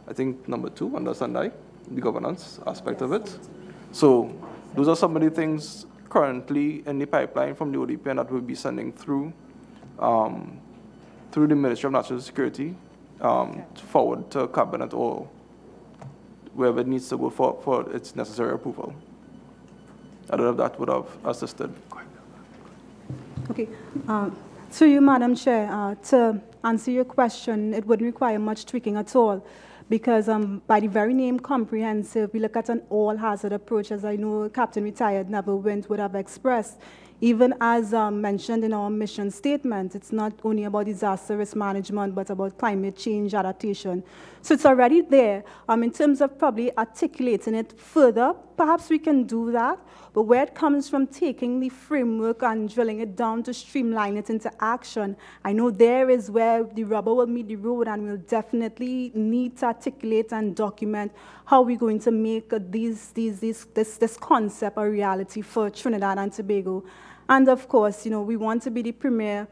F: I think, number 2 under Sendai, the governance aspect of it. So those are some of the things currently in the pipeline from the ODPN that we'll be sending through the Ministry of National Security forward to Cabinet or wherever it needs to go for its necessary approval. I don't know if that would have assisted.
H: Okay. Through you, Madam Chair, to answer your question, it wouldn't require much tweaking at all, because by the very name comprehensive, we look at an all-hazard approach, as I know Captain Retired Neville Wint would have expressed. Even as mentioned in our mission statement, it's not only about disaster risk management, but about climate change adaptation. So it's already there. In terms of probably articulating it further, perhaps we can do that. But where it comes from taking the framework and drilling it down to streamline it into action, I know there is where the rubber will meet the road, and we'll definitely need to articulate and document how we're going to make this concept a reality for Trinidad and Tobago. And of course, we want to be the premier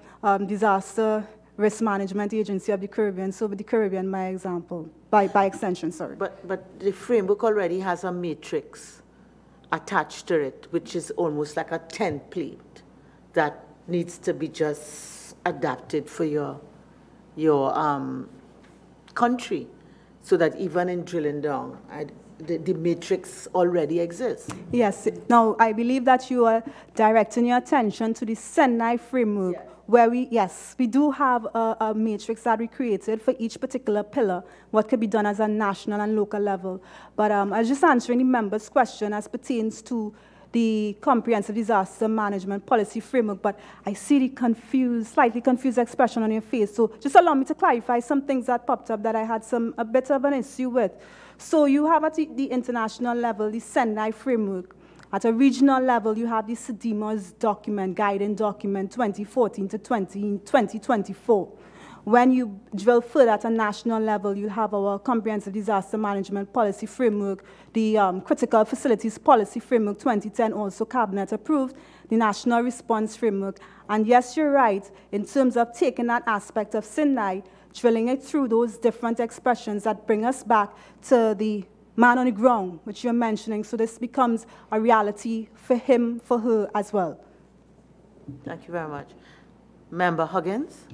H: disaster risk management agency of the Caribbean, so with the Caribbean by example, by extension, sorry.
A: But the framework already has a matrix attached to it, which is almost like a template that needs to be just adapted for your country, so that even in drilling down, the matrix already exists.
H: Yes. Now, I believe that you are directing your attention to the Sendai framework, where we do have a matrix that we created for each particular pillar, what could be done as a national and local level. But I was just answering the member's question as pertains to the Comprehensive Disaster Management Policy Framework, but I see the slightly confused expression on your face. So just allow me to clarify some things that popped up that I had a bit of an issue with. So you have at the international level, the Sendai framework. At a regional level, you have the SEDIMA's document, guiding document 2014 to 2024. When you drill further at a national level, you have our Comprehensive Disaster Management Policy Framework, the Critical Facilities Policy Framework 2010, also Cabinet approved, the National Response Framework. And yes, you're right, in terms of taking that aspect of Sendai, drilling it through those different expressions that bring us back to the man on the ground, which you're mentioning, so this becomes a reality for him, for her as well.
A: Thank you very much. Member Huggins.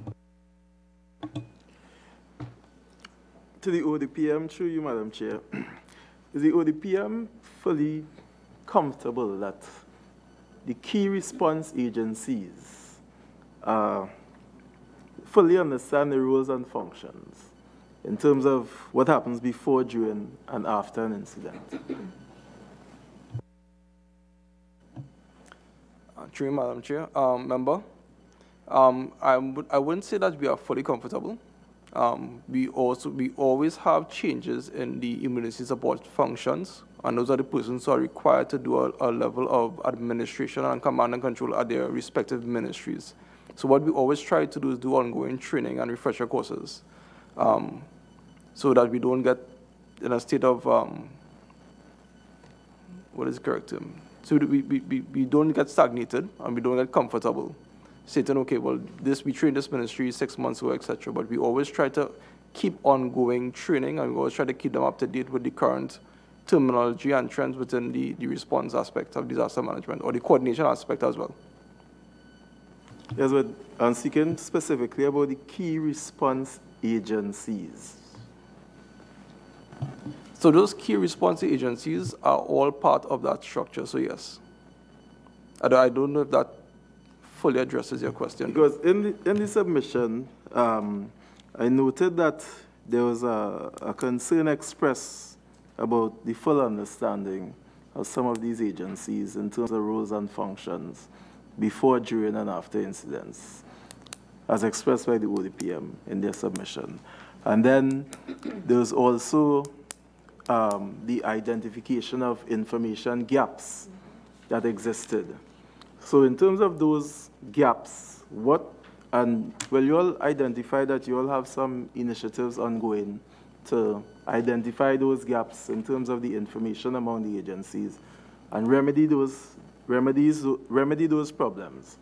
M: To the ODPM, through you, Madam Chair, is the ODPM fully comfortable that the key response agencies fully understand the roles and functions in terms of what happens before, during, and after an incident?
F: Through you, Madam Chair, Member, I wouldn't say that we are fully comfortable. We always have changes in the emergency support functions, and those are the persons who are required to do a level of administration and command and control at their respective ministries. So what we always try to do is do ongoing training and refresher courses, so that we don't get in a state of, what is the correct term? So that we don't get stagnated and we don't get comfortable. Saying, okay, well, we trained this ministry 6 months ago, etc. But we always try to keep ongoing training, and we always try to keep them up to date with the current terminology and trends within the response aspect of disaster management, or the coordination aspect as well.
M: Yes, but I'm speaking specifically about the key response agencies.
F: So those key response agencies are all part of that structure, so yes. I don't know if that fully addresses your question.
M: Because in the submission, I noted that there was a concern expressed about the full understanding of some of these agencies in terms of roles and functions before, during, and after incidents, as expressed by the ODPM in their submission. And then there's also the identification of information gaps that existed. So in terms of those gaps, well, you all identify that you all have some initiatives ongoing to identify those gaps in terms of the information among the agencies and remedy those problems.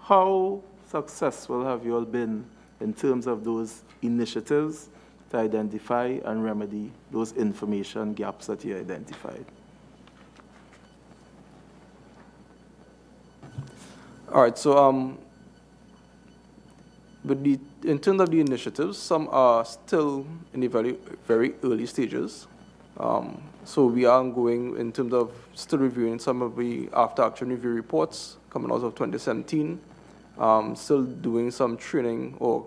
M: How successful have you all been in terms of those initiatives to identify and remedy those information gaps that you identified?
F: All right, so in terms of the initiatives, some are still in the very, very early stages. So we are going in terms of still reviewing some of the after-action review reports coming out of 2017, still doing some training or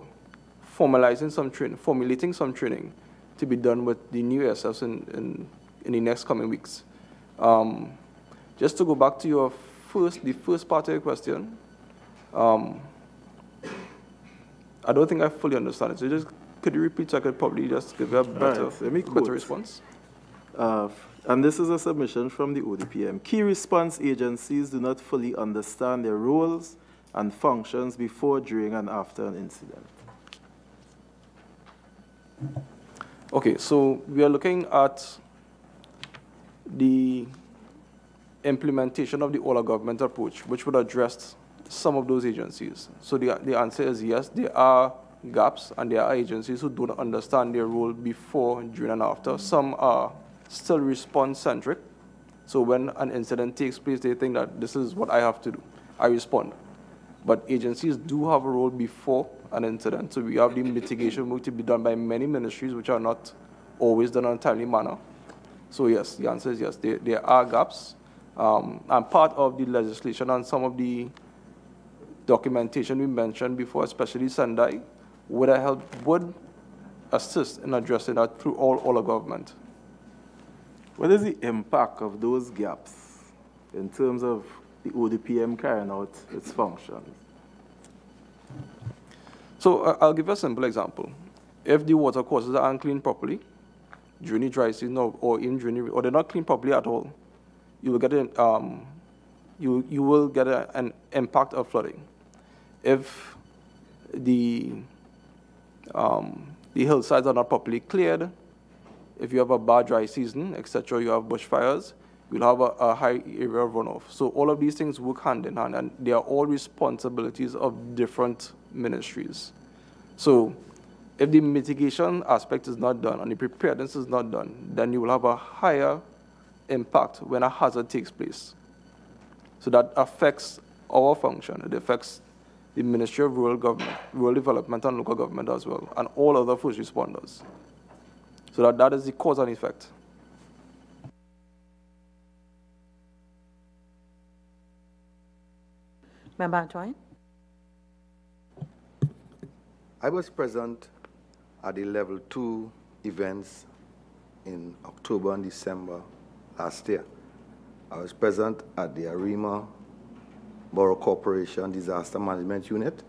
F: formulating some training to be done with the new SFs in the next coming weeks. Just to go back to your the first part of your question, I don't think I fully understand it. So could you repeat so I could probably just give you a better response?
M: And this is a submission from the ODPM. Key response agencies do not fully understand their roles and functions before, during, and after an incident.
F: Okay, so we are looking at the implementation of the all-of-government approach, which would address some of those agencies. So the answer is yes, there are gaps, and there are agencies who don't understand their role before, during, and after. Some are still response-centric. So when an incident takes place, they think that this is what I have to do. I respond. But agencies do have a role before an incident. So we have the mitigation work to be done by many ministries, which are not always done in a timely manner. So yes, the answer is yes, there are gaps. And part of the legislation and some of the documentation we mentioned before, especially Sendai, would assist in addressing that through all of government.
M: What is the impact of those gaps in terms of the ODPM carrying out its functions?
F: So I'll give you a simple example. If the water courses are uncleaned properly during the dry season or they're not cleaned properly at all, you will get an impact of flooding. If the hillsides are not properly cleared, if you have a bad dry season, etc., you have bushfires, you'll have a high area of runoff. So all of these things work hand in hand, and they are all responsibilities of different ministries. So if the mitigation aspect is not done and the preparedness is not done, then you will have a higher impact when a hazard takes place. So that affects our function. It affects the Ministry of Rural Development and Local Government as well, and all other first responders. So that is the cause and effect.
A: Member Antoine?
I: I was present at the Level 2 events in October and December last year. I was present at the Arima Borough Corporation Disaster Management Unit.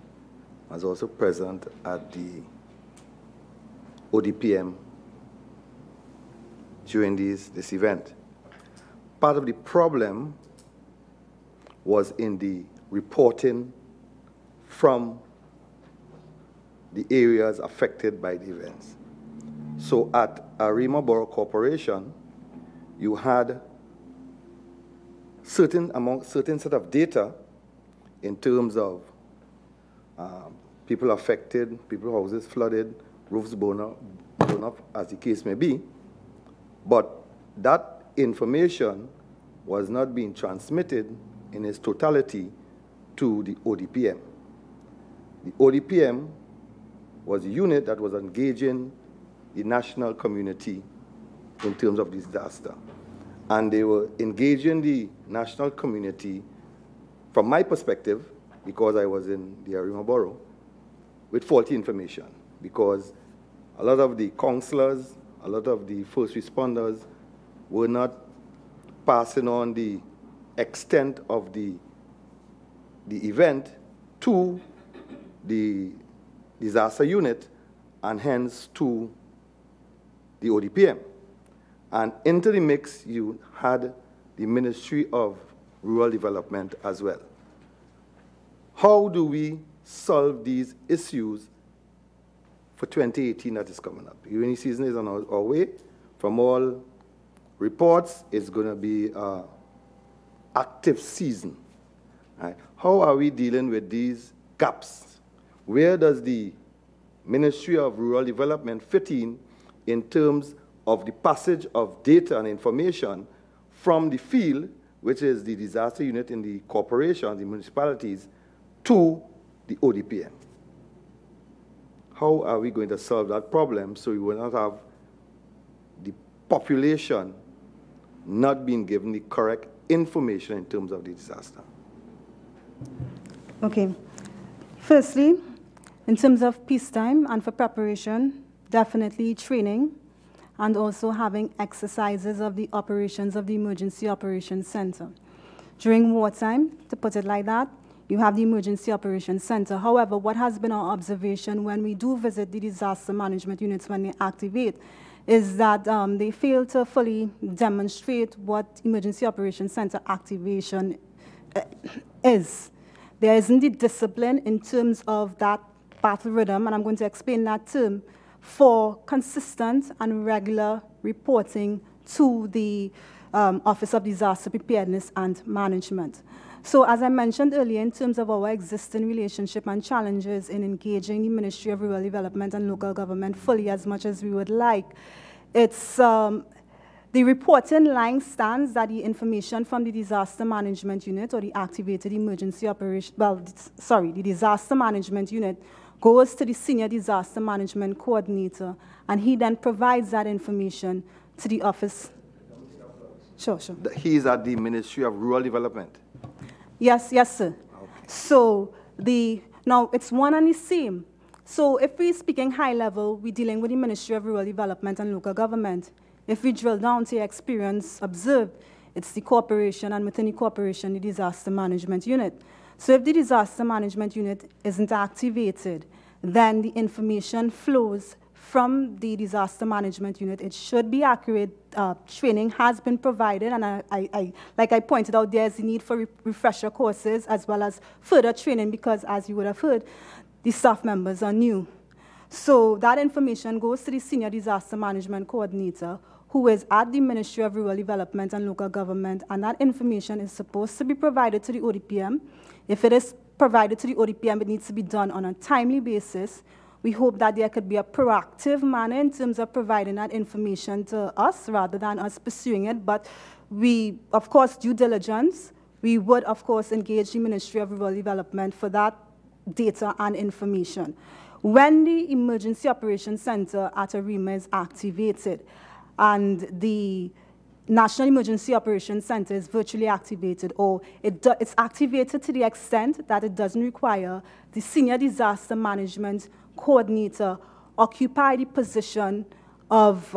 I: I was also present at the ODPM during this event. Part of the problem was in the reporting from the areas affected by the events. So at Arima Borough Corporation, you had certain set of data in terms of people affected, people's houses flooded, roofs blown up, as the case may be. But that information was not being transmitted in its totality to the ODPM. The ODPM was a unit that was engaging the national community in terms of disaster. And they were engaging the national community, from my perspective, because I was in the Arima Borough, with faulty information, because a lot of the councillors, a lot of the first responders were not passing on the extent of the event to the disaster unit and hence to the ODPM. And into the mix, you had the Ministry of Rural Development as well. How do we solve these issues for 2018 that is coming up? The rainy season is on our way. From all reports, it's going to be an active season. Right? How are we dealing with these gaps? Where does the Ministry of Rural Development fit in terms of the passage of data and information from the field, which is the disaster unit in the corporations, the municipalities, to the ODPM? How are we going to solve that problem so we will not have the population not being given the correct information in terms of the disaster?
H: Okay. Firstly, in terms of peacetime and for preparation, definitely training and also having exercises of the operations of the Emergency Operations Center. During wartime, to put it like that, you have the Emergency Operations Center. However, what has been our observation when we do visit the disaster management units when they activate is that they fail to fully demonstrate what Emergency Operations Center activation is. There isn't the discipline in terms of that battle rhythm, and I'm going to explain that term, for consistent and regular reporting to the Office of Disaster Preparedness and Management. So as I mentioned earlier, in terms of our existing relationship and challenges in engaging the Ministry of Rural Development and Local Government fully as much as we would like, it's the reporting line stands that the information from the Disaster Management Unit or the Activated Emergency Operation, the Disaster Management Unit goes to the Senior Disaster Management Coordinator, and he then provides that information to the office. Sure.
I: He is at the Ministry of Rural Development?
H: Yes, sir. Okay. So now it's one and the same. So if we're speaking high level, we're dealing with the Ministry of Rural Development and Local Government. If we drill down to experience observed, It's the corporation, and within the corporation, the disaster management unit. So if the disaster management unit isn't activated, then the information flows from the disaster management unit. It should be accurate. Training has been provided, and like I pointed out, there's a need for refresher courses as well as further training because, as you would have heard, the staff members are new. So that information goes to the Senior Disaster Management Coordinator, who is at the Ministry of Rural Development and Local Government, and that information is supposed to be provided to the ODPM. If it is provided to the ODPM, it needs to be done on a timely basis. We hope that there could be a proactive manner in terms of providing that information to us rather than us pursuing it. But we, of course, due diligence, we would, of course, engage the Ministry of Rural Development for that data and information. When the Emergency Operations Center at ARIMA is activated and the National Emergency Operations Center is virtually activated, or it's activated to the extent that it doesn't require the Senior Disaster Management Coordinator occupy the position of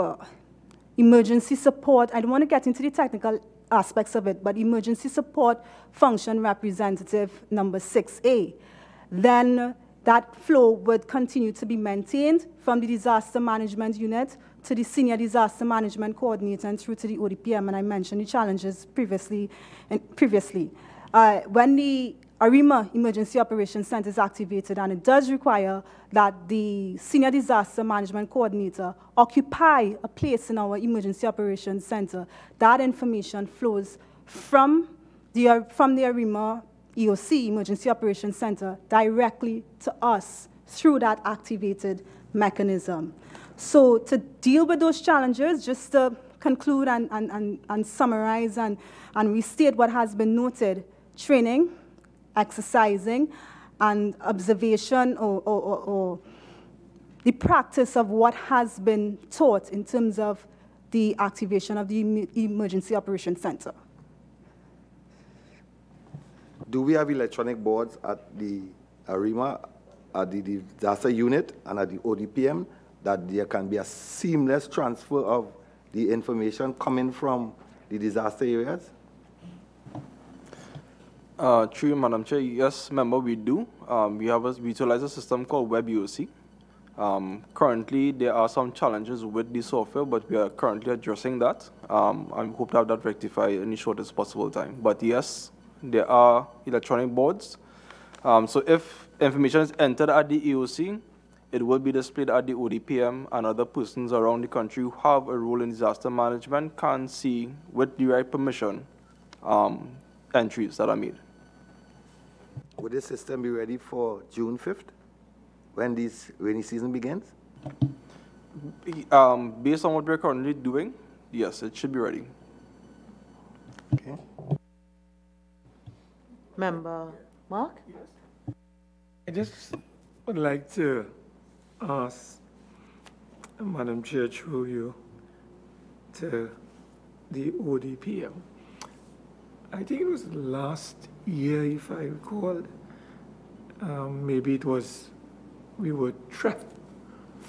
H: emergency support. I don't want to get into the technical aspects of it, but emergency support function representative number 6A. Then that flow would continue to be maintained from the disaster management unit to the Senior Disaster Management Coordinator and through to the ODPM, and I mentioned the challenges previously. When the ARIMA Emergency Operations Center is activated, and it does require that the Senior Disaster Management Coordinator occupy a place in our Emergency Operations Center, that information flows from the ARIMA EOC, Emergency Operations Center, directly to us through that activated mechanism. So to deal with those challenges, just to conclude and summarize and restate what has been noted, training, exercising, and observation or the practice of what has been taught in terms of the activation of the Emergency Operations Center.
I: Do we have electronic boards at the ARIMA, at the disaster unit, and at the ODPM, that there can be a seamless transfer of the information coming from the disaster areas?
F: Through you, Madam Chair, yes, member, we do. We utilize a system called WebUOC. Currently, there are some challenges with the software, but we are currently addressing that. I hope to have that rectified in the shortest possible time. But yes, there are electronic boards. So if information is entered at the EOC, it will be displayed at the ODPM, and other persons around the country who have a role in disaster management can see, with the right permission, entries that are made.
I: Would this system be ready for June 5th, when this rainy season begins?
F: Based on what we're currently doing, yes, it should be ready.
I: Okay.
A: Member Mark?
K: I just would like to ask Madam Chair, through you, to the ODPM. I think it was last year, if I recall, maybe it was, we were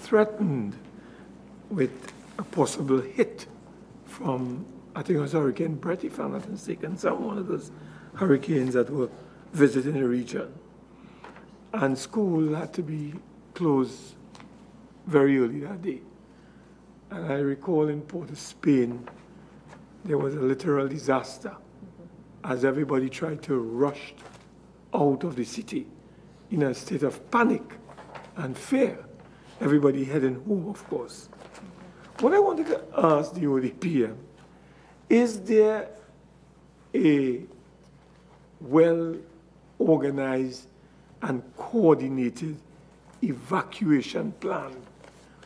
K: threatened with a possible hit from, I think it was Hurricane Brett, if I'm not mistaken, one of those hurricanes that were visiting the region. And school had to be closed very early that day. And I recall in Port of Spain, there was a literal disaster as everybody tried to rush out of the city in a state of panic and fear. Everybody heading home, of course. What I wanted to ask the ODPM, is there a well-organized and coordinated evacuation plan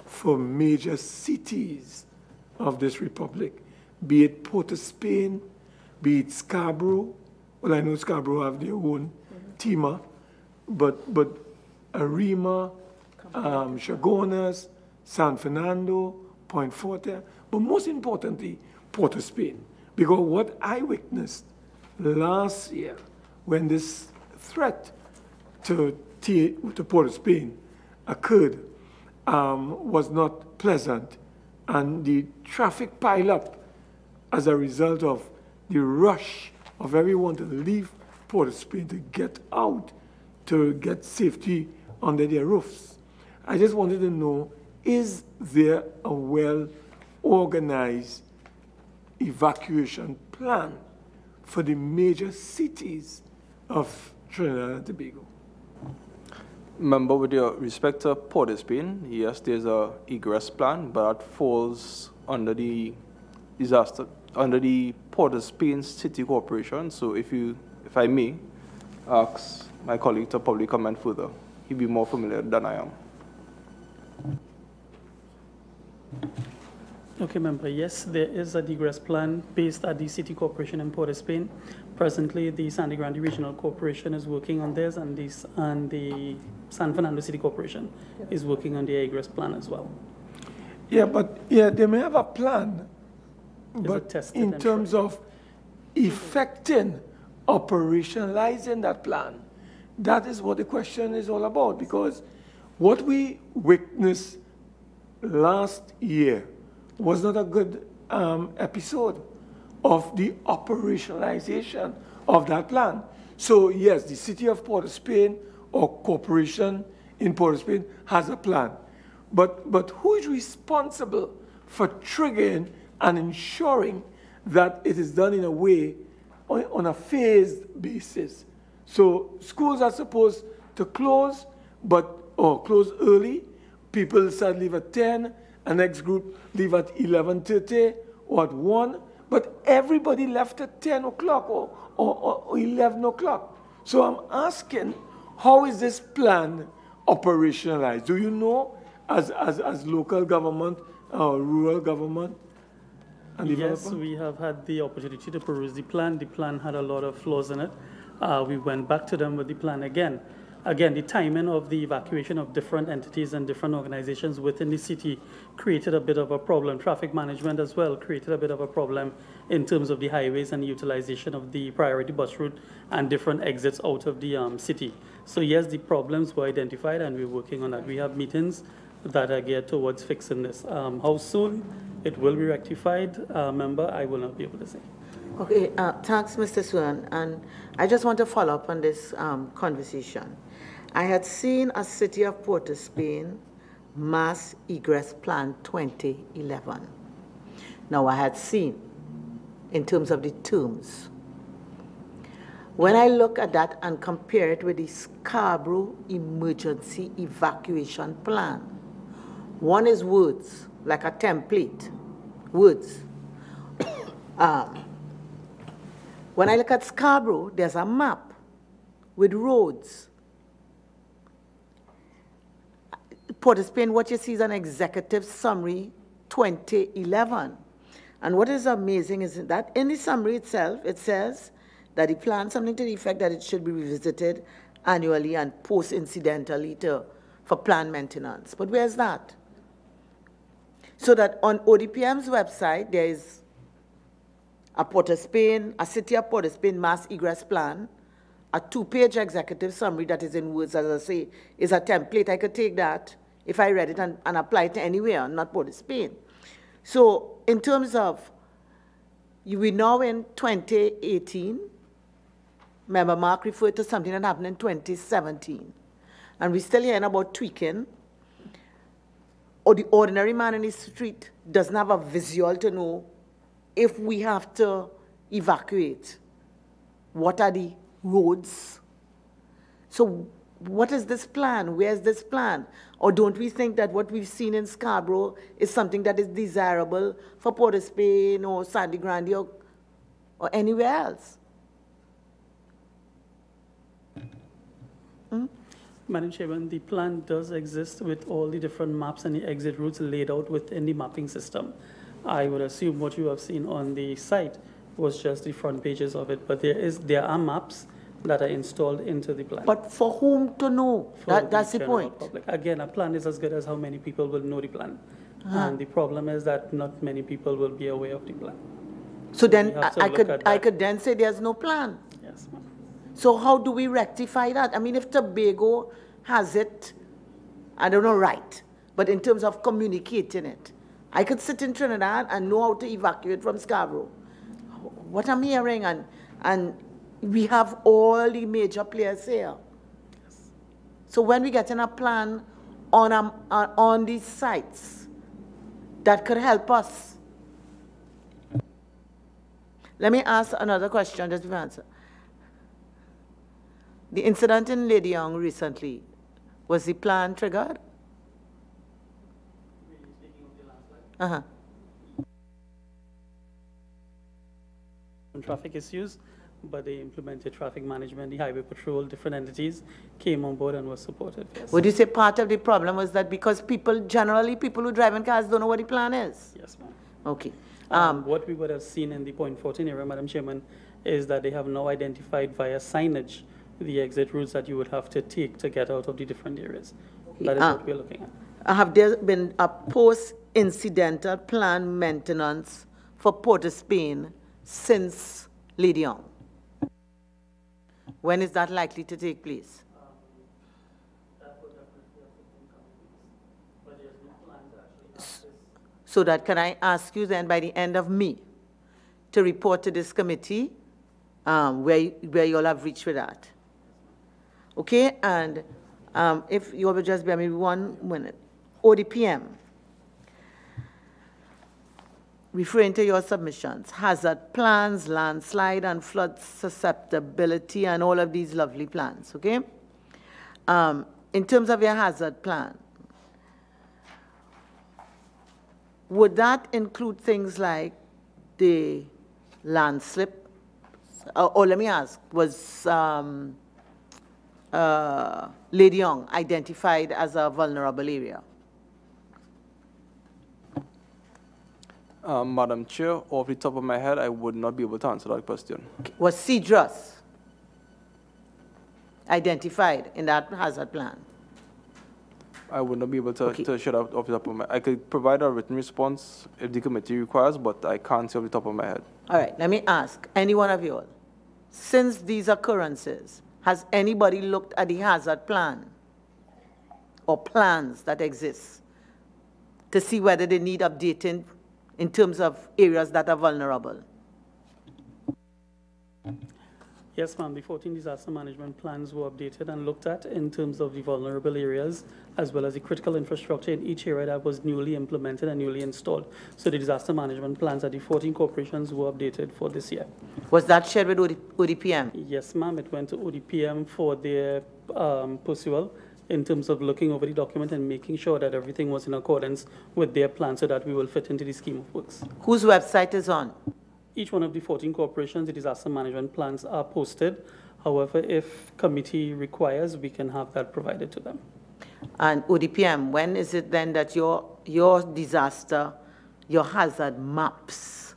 K: for major cities of this republic, be it Port of Spain, be it Scarborough? Well, I know Scarborough have their own TEMA, but ARIMA, Chagonas, San Fernando, Point Forte, but most importantly, Port of Spain. Because what I witnessed last year when this threat to Port of Spain occurred was not pleasant, and the traffic piled up as a result of the rush of everyone to leave Port of Spain to get out, to get safety under their roofs. I just wanted to know, is there a well-organized evacuation plan for the major cities of Trinidad and Tobago?
F: Member, with your respect to Port of Spain, yes, there's a egress plan, but that falls under the Port of Spain City Corporation. So if I may ask my colleague to probably comment further, he'd be more familiar than I am.
C: Okay, member. Yes, there is a egress plan based at the City Corporation in Port of Spain. Presently, the Sandy Grande Regional Corporation is working on this, and the San Fernando City Corporation is working on the egress plan as well.
K: Yeah, but they may have a plan, but in terms of effecting, operationalizing that plan, that is what the question is all about. Because what we witnessed last year was not a good episode of the operationalization of that plan. So yes, the City of Port of Spain or corporation in Port of Spain has a plan. But who is responsible for triggering and ensuring that it is done in a way on a phased basis? So schools are supposed to close, or close early. People start leave at 10, the next group leave at 11:30 or at 1, but everybody left at 10 o'clock or 11 o'clock. So I'm asking, how is this plan operationalized? Do you know, as local government, rural government? And
C: yes, we have had the opportunity to peruse the plan. The plan had a lot of flaws in it. We went back to them with the plan again. Again, the timing of the evacuation of different entities and different organizations within the city created a bit of a problem. Traffic management as well created a bit of a problem in terms of the highways and the utilization of the priority bus route and different exits out of the city. So yes, the problems were identified and we're working on that. We have meetings that are geared towards fixing this. How soon it will be rectified, member, I will not be able to say.
A: Okay, thanks, Mr. Swan. And I just want to follow up on this conversation. I had seen a City of Port of Spain Mass Egress Plan 2011. Now, I had seen in terms of the terms. When I look at that and compare it with the Scarborough Emergency Evacuation Plan, one is words, like a template, words. When I look at Scarborough, there's a map with roads. Port of Spain, what you see is an executive summary 2011. And what is amazing is that in the summary itself, it says that he plans something to the effect that it should be revisited annually and post-incidentally for planned maintenance. But where's that? So that on ODPM's website, there is a Port of Spain, a City of Port of Spain mass egress plan, a 2-page executive summary that is in words, as I say, is a template. I could take that if I read it and apply it to anywhere, not Port of Spain. So in terms of, we now in 2018, Member Mark referred to something that happened in 2017. And we're still hearing about tweaking, or the ordinary man in the street doesn't have a visual to know if we have to evacuate, what are the roads? So what is this plan? Where's this plan? Or don't we think that what we've seen in Scarborough is something that is desirable for Port of Spain or Sandy Grande or anywhere else?
C: Madam Chairman, the plan does exist with all the different maps and the exit routes laid out within the mapping system. I would assume what you have seen on the site was just the front pages of it, but there are maps that are installed into the plan.
A: But for whom to know? That's the point.
C: Public. Again, a plan is as good as how many people will know the plan. And the problem is that not many people will be aware of the plan.
A: So then I could then say there's no plan.
C: Yes, ma'am.
A: So how do we rectify that? I mean, if Tobago has it, I don't know, right, but in terms of communicating it, I could sit in Trinidad and know how to evacuate from Scarborough. what I'm hearing, and we have all the major players here. So when we get in a plan on these sites, that could help us. Let me ask another question, just to answer. The incident in Lady Young recently, was the plan triggered? Uh-huh.
C: Traffic issues, but they implemented traffic management, the highway patrol, different entities came on board and were supportive. Yes.
A: Would you say part of the problem was that because generally people who drive in cars don't know what the plan is?
C: Yes, ma'am.
A: Okay.
C: What we would have seen in the Point 14 area, Madam Chairman, is that they have now identified via signage the exit routes that you would have to take to get out of the different areas. That is what we're looking at.
A: Have there been a post-incidental plan maintenance for Port of Spain since Lady Young? When is that likely to take place? So that, can I ask you then by the end of May to report to this committee where you all have reached with that? Okay, and if you will just bear me 1 minute. ODPM, referring to your submissions, hazard plans, landslide and flood susceptibility, and all of these lovely plans, okay? In terms of your hazard plan, would that include things like the landslip? Or let me ask, was Lady Young identified as a vulnerable area?
F: Madam Chair, off the top of my head, I would not be able to answer that question.
A: Was Cedrus identified in that hazard plan?
F: I would not be able to share that off the top of my head. I could provide a written response if the committee requires, but I can't say off the top of my head.
A: All right, let me ask any one of you all, since these occurrences, has anybody looked at the hazard plan or plans that exist to see whether they need updating in terms of areas that are vulnerable?
C: Yes, ma'am. The 14 disaster management plans were updated and looked at in terms of the vulnerable areas, as well as the critical infrastructure in each area that was newly implemented and newly installed. So the disaster management plans at the 14 corporations were updated for this year.
A: Was that shared with ODPM?
C: Yes, ma'am. It went to ODPM for their pursual in terms of looking over the document and making sure that everything was in accordance with their plan so that we will fit into the scheme of works.
A: Whose website is on?
C: Each one of the 14 corporations, the disaster management plans are posted. However, if committee requires, we can have that provided to them.
A: And ODPM, when is it then that your disaster, your hazard maps?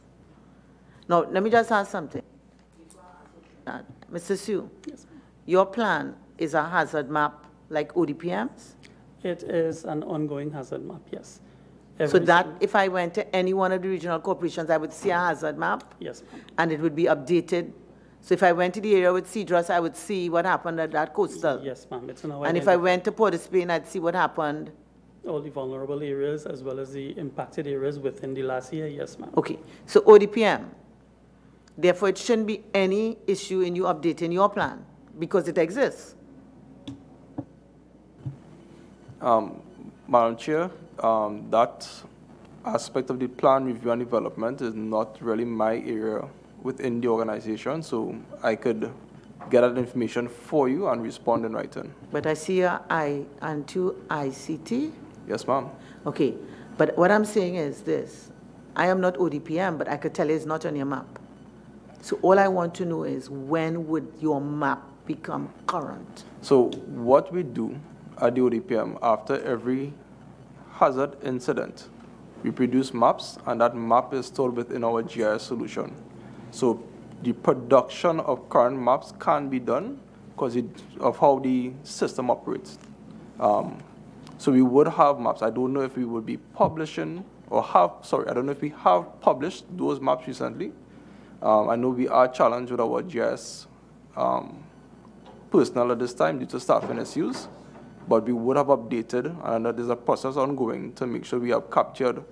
A: Now, let me just ask something. Mr. Sue,
C: yes,
A: your plan is a hazard map like ODPM's?
C: It is an ongoing hazard map, yes.
A: So that if I went to any one of the regional corporations, I would see a hazard map?
C: Yes, ma'am.
A: And it would be updated? So if I went to the area with Cedrus, I would see what happened at that coastal?
C: Yes, ma'am. It's
A: and if I went to Port of Spain, I'd see what happened?
C: All the vulnerable areas as well as the impacted areas within the last year, yes, ma'am.
A: Okay. So ODPM, therefore it shouldn't be any issue in you updating your plan because it exists?
F: Madam Chair, that aspect of the plan review and development is not really my area within the organization, so I could get that information for you and respond in writing.
A: But I see your ICT?
F: Yes, ma'am.
A: Okay, but what I'm saying is this. I am not ODPM, but I could tell you it's not on your map. So all I want to know is when would your map become current?
F: So what we do at the ODPM, after every hazard incident, we produce maps, and that map is stored within our GIS solution. So the production of current maps can be done because of how the system operates. So we would have maps. I don't know if we would be publishing or I don't know if we have published those maps recently. I know we are challenged with our GIS personnel at this time due to staffing issues. But we would have updated, and there's a process ongoing to make sure we have captured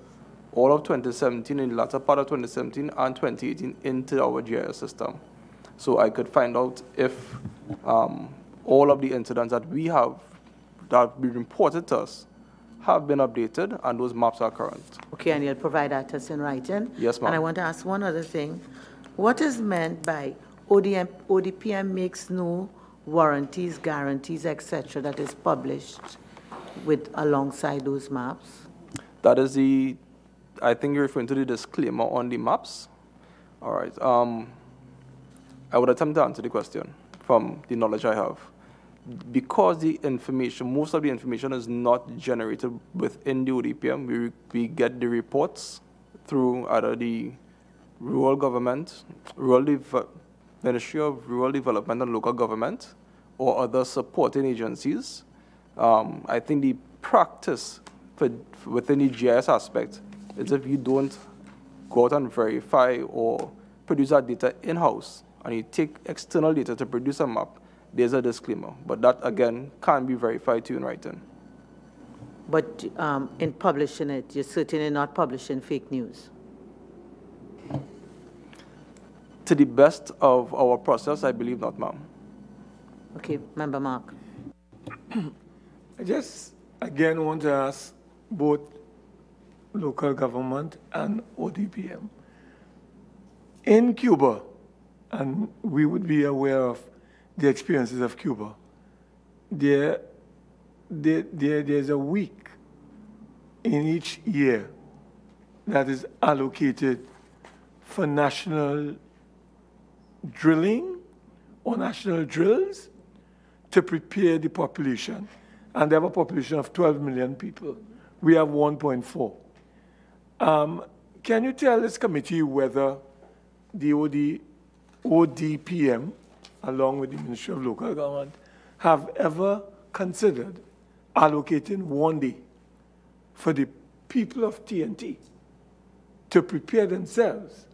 F: all of 2017, in the latter part of 2017 and 2018 into our GIS system. So I could find out if all of the incidents that we have that have been reported to us have been updated and those maps are current.
A: Okay, and you'll provide that to us in writing?
F: Yes, ma'am.
A: And I want to ask one other thing. What is meant by ODPM makes no warranties, guarantees, etc., that is published alongside those maps?
F: That is I think you're referring to the disclaimer on the maps. All right. I would attempt to answer the question from the knowledge I have. Because the information, most of the information is not generated within the ODPM, we get the reports through either the rural government, Ministry of Rural Development and Local Government, or other supporting agencies. I think the practice within the GIS aspect is if you don't go out and verify or produce that data in-house, and you take external data to produce a map, there's a disclaimer. But that, again, can't be verified to you in writing.
A: But in publishing it, you're certainly not publishing fake news?
F: To the best of our process, I believe not, ma'am.
A: Okay, Member Mark.
K: I just, again, want to ask both local government and ODPM. In Cuba, and we would be aware of the experiences of Cuba, there's a week in each year that is allocated for national drilling or national drills to prepare the population. And they have a population of 12 million people. We have 1.4. Can you tell this committee whether the ODPM, along with the Ministry of Local Government, have ever considered allocating one day for the people of TNT to prepare themselves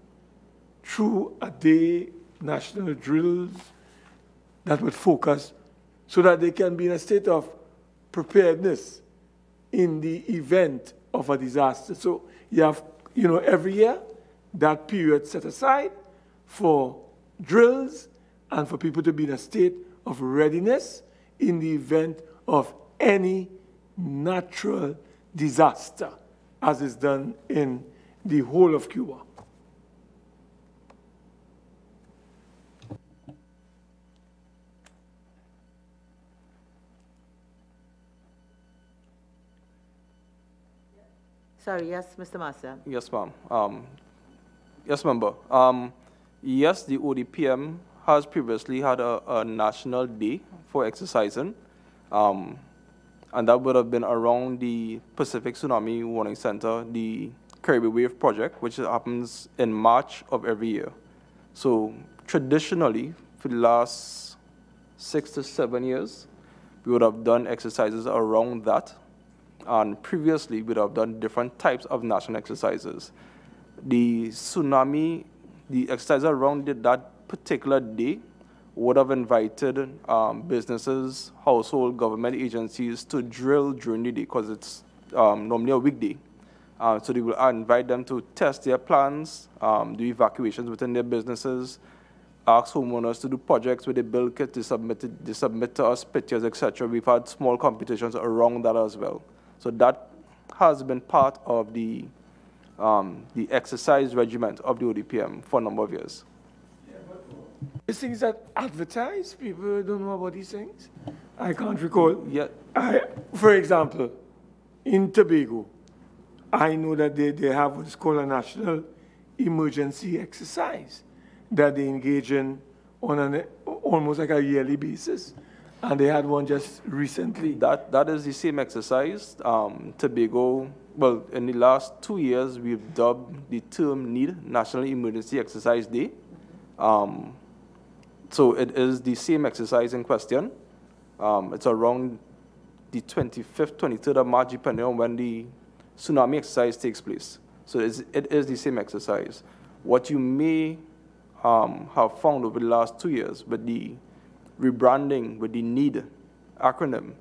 K: through a day national drills that would focus so that they can be in a state of preparedness in the event of a disaster. So you have, every year, that period set aside for drills and for people to be in a state of readiness in the event of any natural disaster, as is done in the whole of Cuba.
A: Sorry, yes, Mr. Marcia.
F: Yes, ma'am. Yes, member. Yes, the ODPM has previously had a national day for exercising, and that would have been around the Pacific Tsunami Warning Center, the Caribbean Wave Project, which happens in March of every year. So traditionally, for the last 6 to 7 years, we would have done exercises around that. And previously, we would have done different types of national exercises. The tsunami, the exercise around that particular day would have invited businesses, household, government agencies to drill during the day because it's normally a weekday. So they will invite them to test their plans, do evacuations within their businesses, ask homeowners to do projects where they build kits, they submit to us pictures, etc. We've had small competitions around that as well. So that has been part of the exercise regiment of the ODPM for a number of years.
K: These things that advertise, people don't know about these things. I can't recall.
F: Yeah.
K: For example, in Tobago, I know that they have what's called a national emergency exercise that they engage in on an almost like a yearly basis. And they had one just recently.
F: That is the same exercise. Tobago, well, in the last 2 years, we've dubbed the term NEED, National Emergency Exercise Day. So it is the same exercise in question. It's around the 25th, 23rd of March, depending on when the tsunami exercise takes place. So it is the same exercise. What you may have found over the last 2 years with the rebranding, with the NEED acronym,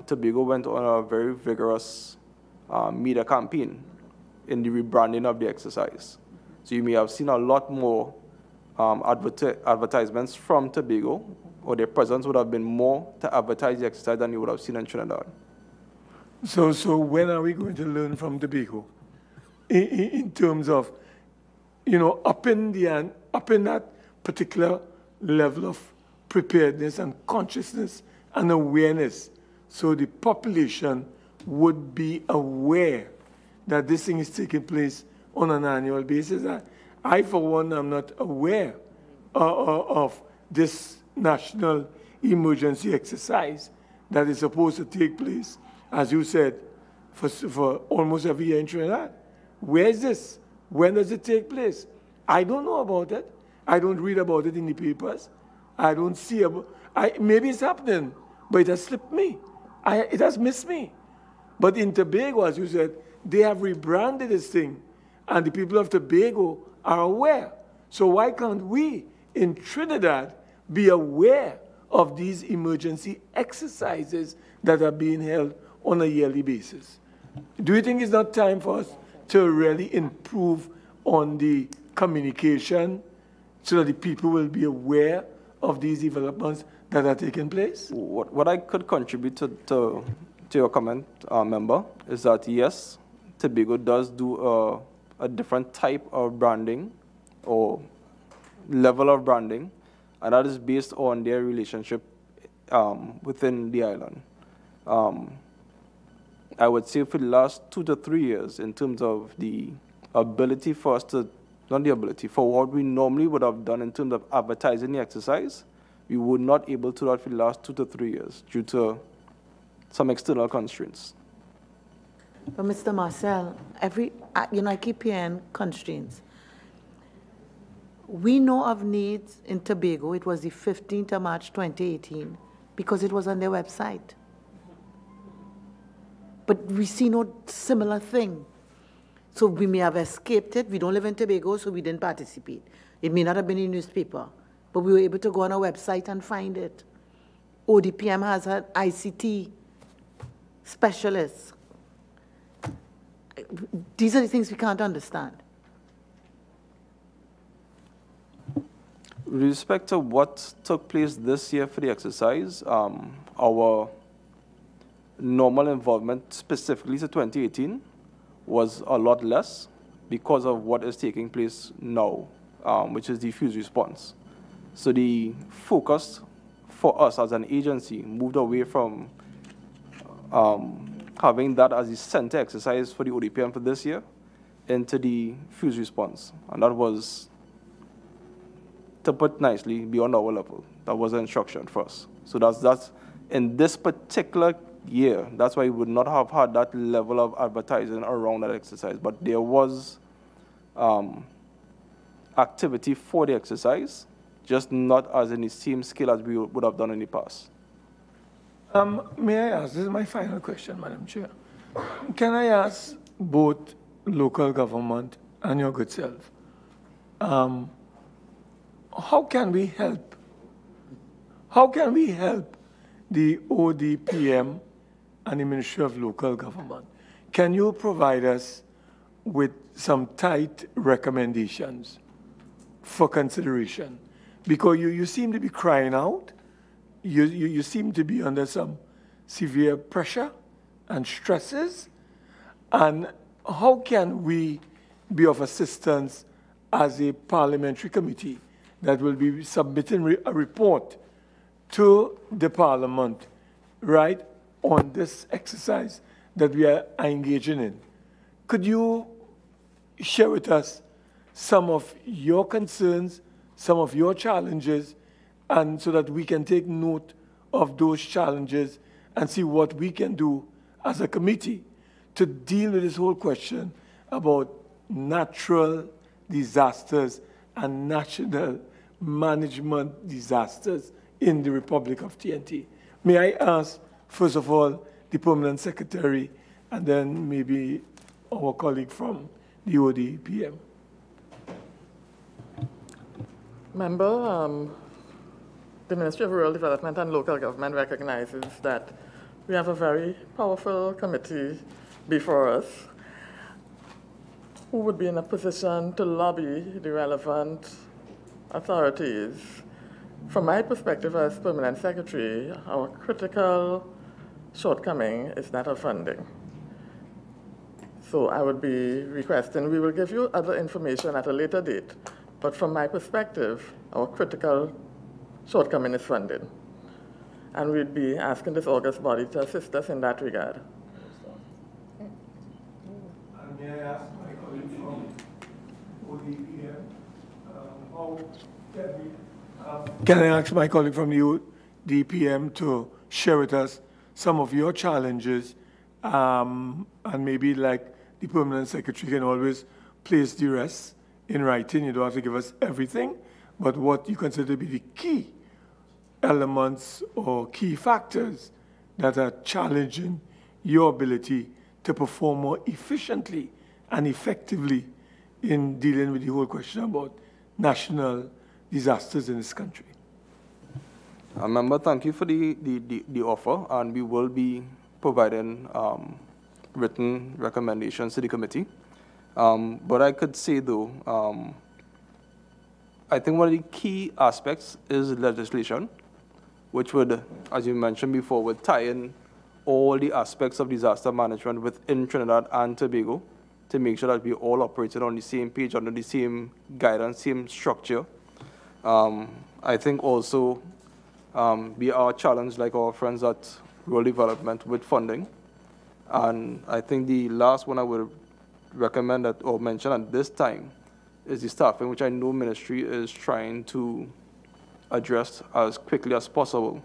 F: Tobago went on a very vigorous media campaign in the rebranding of the exercise. So you may have seen a lot more advertisements from Tobago, or their presence would have been more to advertise the exercise than you would have seen in Trinidad.
K: So when are we going to learn from Tobago in terms of, you know, up in that particular level of preparedness and consciousness and awareness, so the population would be aware that this thing is taking place on an annual basis? I for one, am not aware of this national emergency exercise that is supposed to take place, as you said, for almost every year in Trinidad. Where is this? When does it take place? I don't know about it. I don't read about it in the papers. I don't see about maybe it's happening, but it has slipped me. It has missed me. But in Tobago, as you said, they have rebranded this thing, and the people of Tobago are aware. So why can't we in Trinidad be aware of these emergency exercises that are being held on a yearly basis? Do you think it's not time for us to really improve on the communication so that the people will be aware of these developments that are taking place?
F: What I could contribute to your comment, member, is that yes, Tobago does do a different type of branding or level of branding, and that is based on their relationship within the island. I would say for the last 2 to 3 years, in terms of the ability for us to, not the ability, for what we normally would have done in terms of advertising the exercise, we were not able to do that for the last 2 to 3 years due to some external constraints.
A: But Mr. Marcel, I keep hearing constraints. We know of needs in Tobago. It was the 15th of March, 2018, because it was on their website. But we see no similar thing. So we may have escaped it. We don't live in Tobago, so we didn't participate. It may not have been in the newspaper, but we were able to go on our website and find it. ODPM has an ICT specialist. These are the things we can't understand.
F: With respect to what took place this year for the exercise, our normal involvement, specifically to 2018, was a lot less because of what is taking place now, which is the fuse response. So the focus for us as an agency moved away from having that as the center exercise for the ODPM for this year into the fuse response. And that was, to put nicely, beyond our level. That was an instruction for us. So that's in this particular year, that's why we would not have had that level of advertising around that exercise. But there was activity for the exercise, just not as in the same scale as we would have done in the past.
K: May I ask, this is my final question, Madam Chair. Can I ask both local government and your good self, how can we help? How can we help the ODPM and the Ministry of Local Government? Can you provide us with some tight recommendations for consideration? Because you seem to be crying out. You seem to be under some severe pressure and stresses. And how can we be of assistance as a parliamentary committee that will be submitting a report to the Parliament, right, on this exercise that we are engaging in? Could you share with us some of your concerns, some of your challenges, and so that we can take note of those challenges and see what we can do as a committee to deal with this whole question about natural disasters and national management disasters in the Republic of TNT? May I ask, first of all, the Permanent Secretary, and then maybe our colleague from the ODPM.
B: Member, the Ministry of Rural Development and Local Government recognizes that we have a very powerful committee before us. who would be in a position to lobby the relevant authorities. From my perspective as Permanent Secretary, our critical shortcoming is that of funding. So I would be requesting, we will give you other information at a later date, but from my perspective, our critical shortcoming is funding. And we'd be asking this August body to assist us in that regard.
K: And may I ask my colleague from ODPM, how can we... Can I ask my colleague from the ODPM to share with us some of your challenges, and maybe like the Permanent Secretary can always place the rest in writing. You don't have to give us everything, but what you consider to be the key elements or key factors that are challenging your ability to perform more efficiently and effectively in dealing with the whole question about national disasters in this country.
F: Member, thank you for the offer, and we will be providing written recommendations to the committee. But I could say, though, I think one of the key aspects is legislation, which would, as you mentioned before, would tie in all the aspects of disaster management within Trinidad and Tobago to make sure that we all operated on the same page, under the same guidance, same structure. I think also we are challenged, like our friends at Rural Development, with funding. And I think the last one I would recommend that, or mention at this time, is the staffing, which I know Ministry is trying to address as quickly as possible.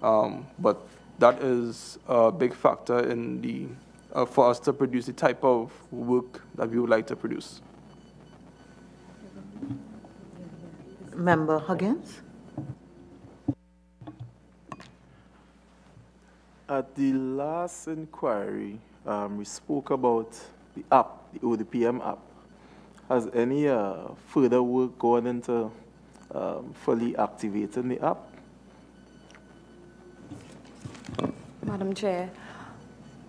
F: But that is a big factor in the for us to produce the type of work that we would like to produce.
A: Member Huggins?
M: At the last inquiry, we spoke about the app, the ODPM app. Has any further work gone into fully activating the app?
G: Madam Chair,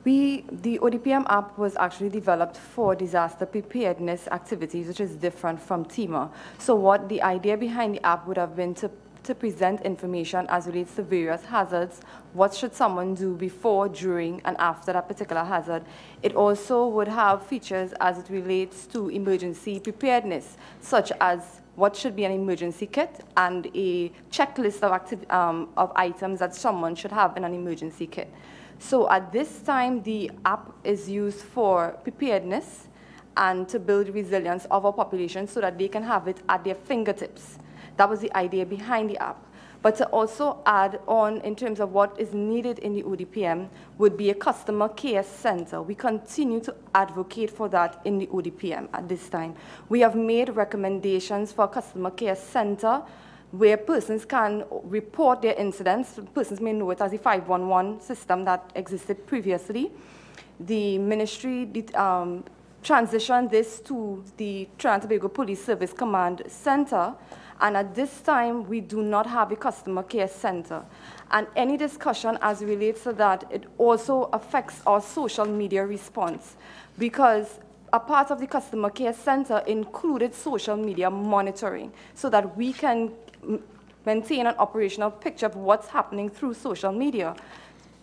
G: the ODPM app was actually developed for disaster preparedness activities, which is different from TEMA. So what the idea behind the app would have been to present information as relates to various hazards, what should someone do before, during, and after that particular hazard. It also would have features as it relates to emergency preparedness, such as what should be an emergency kit and a checklist of items that someone should have in an emergency kit. So at this time, the app is used for preparedness and to build resilience of our population so that they can have it at their fingertips. That was the idea behind the app. But to also add on in terms of what is needed in the ODPM would be a customer care center. We continue to advocate for that in the ODPM at this time. We have made recommendations for a customer care center where persons can report their incidents. Persons may know it as the 511 system that existed previously. The ministry transitioned this to the Trinidad and Tobago Police Service Command Center, and at this time, we do not have a customer care center. And any discussion as relates to that, it also affects our social media response, because a part of the customer care center included social media monitoring so that we can maintain an operational picture of what's happening through social media.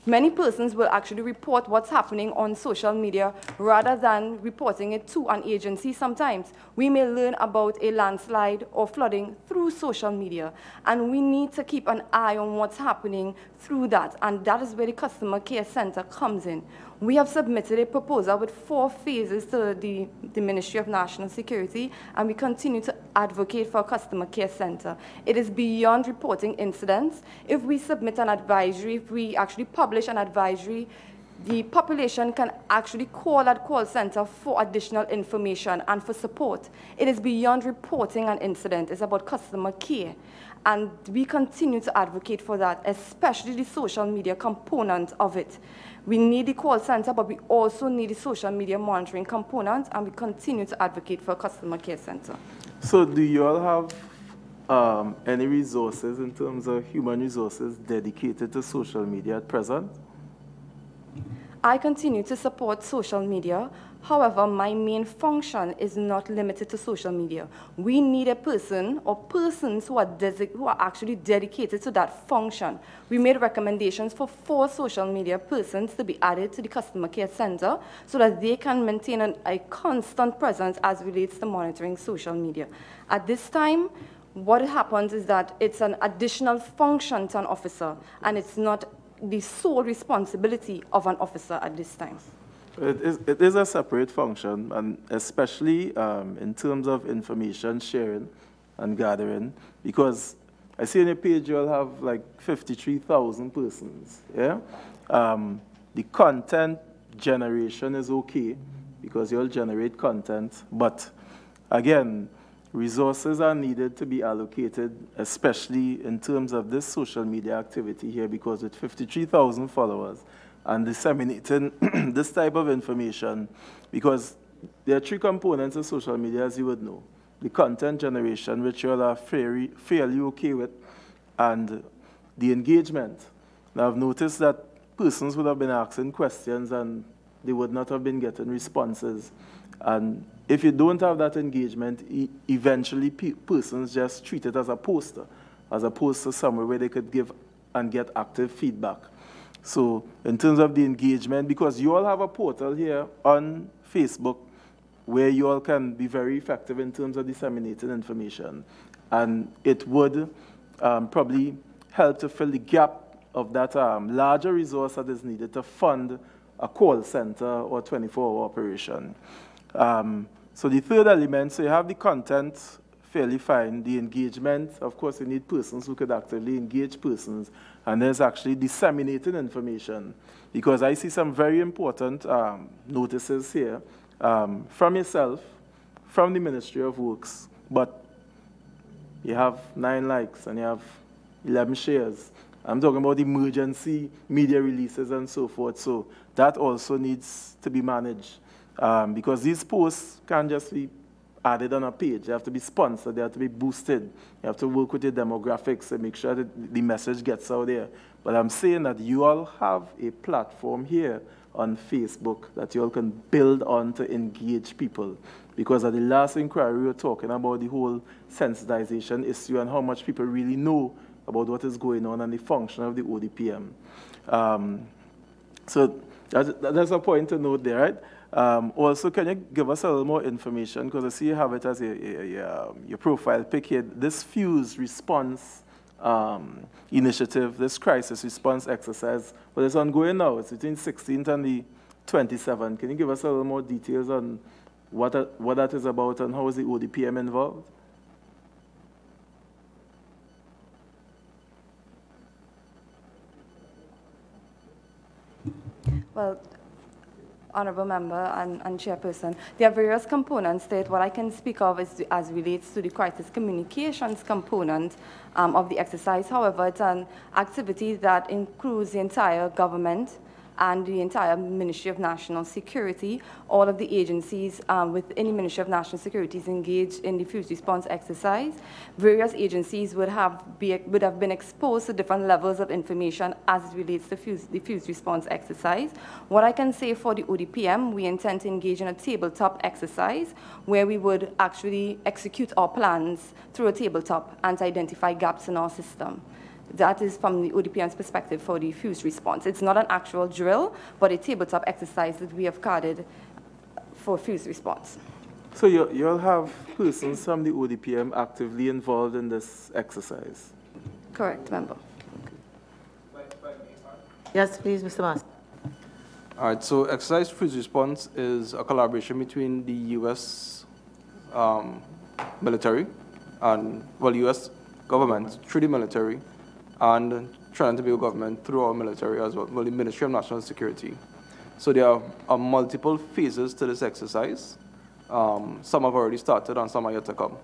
G: Many persons will actually report what's happening on social media rather than reporting it to an agency sometimes. We may learn about a landslide or flooding through social media, and we need to keep an eye on what's happening through that, and that is where the customer care center comes in. We have submitted a proposal with 4 phases to the Ministry of National Security, and we continue to advocate for a customer care center. It is beyond reporting incidents. If we submit an advisory, if we actually publish an advisory, the population can actually call that call center for additional information and for support. It is beyond reporting an incident. It's about customer care. And we continue to advocate for that, especially the social media component of it. We need the call center, but we also need the social media monitoring component, and we continue to advocate for a customer care center.
M: So do you all have any resources in terms of human resources dedicated to social media at present?
G: I continue to support social media. However, my main function is not limited to social media. We need a person or persons who are actually dedicated to that function. We made recommendations for 4 social media persons to be added to the customer care center so that they can maintain a constant presence as relates to monitoring social media. At this time, what happens is that it's an additional function to an officer, and it's not the sole responsibility of an officer at this time.
M: It is a separate function, and especially in terms of information sharing and gathering, because I see on your page you'll have like 53,000 persons, yeah? The content generation is okay, because you'll generate content, but again, resources are needed to be allocated, especially in terms of this social media activity here, because with 53,000 followers, and disseminating this type of information, because there are 3 components of social media, as you would know. The content generation, which you all are fairly okay with, and the engagement. Now, I've noticed that persons would have been asking questions and they would not have been getting responses. And if you don't have that engagement, eventually persons just treat it as a poster, as opposed to somewhere where they could give and get active feedback. So in terms of the engagement, because you all have a portal here on Facebook where you all can be very effective in terms of disseminating information. And it would probably help to fill the gap of that larger resource that is needed to fund a call center or 24-hour operation. So the third element, so you have the content, fairly fine. The engagement, of course, you need persons who could actively engage persons. And there's actually disseminating information, because I see some very important notices here from yourself, from the Ministry of Works, but you have 9 likes and you have 11 shares. I'm talking about emergency media releases and so forth. So that also needs to be managed, because these posts can't just be added on a page. They have to be sponsored, they have to be boosted. You have to work with your demographics and make sure that the message gets out there. But I'm saying that you all have a platform here on Facebook that you all can build on to engage people. Because at the last inquiry, we were talking about the whole sensitization issue and how much people really know about what is going on and the function of the ODPM. So that's a point to note there, right? Also, can you give us a little more information, because I see you have it as your profile pic here, this fuse response initiative, this crisis response exercise, but it's ongoing now. It's between 16th and the 27th. Can you give us a little more details on what that is about and how is the ODPM involved?
G: Well, Honourable Member and Chairperson, there are various components to it. What I can speak of is as relates to the crisis communications component of the exercise. However, it's an activity that includes the entire government and the entire Ministry of National Security. All of the agencies within the Ministry of National Security is engaged in the fuse response exercise. Various agencies would have been exposed to different levels of information as it relates to the fuse response exercise. What I can say for the ODPM, we intend to engage in a tabletop exercise where we would actually execute our plans through a tabletop and to identify gaps in our system. That is from the ODPM's perspective for the fuse response. It's not an actual drill, but a tabletop exercise that we have carded for fuse response.
M: So you'll have persons from the ODPM actively involved in this exercise?
G: Correct, Member.
A: Yes, please, Mr. Master.
F: All right, so exercise fuse response is a collaboration between the U.S. Military and, well, U.S. government through the military and Trinidad and Tobago government through our military as well, the Ministry of National Security. So there are multiple phases to this exercise. Some have already started and some are yet to come.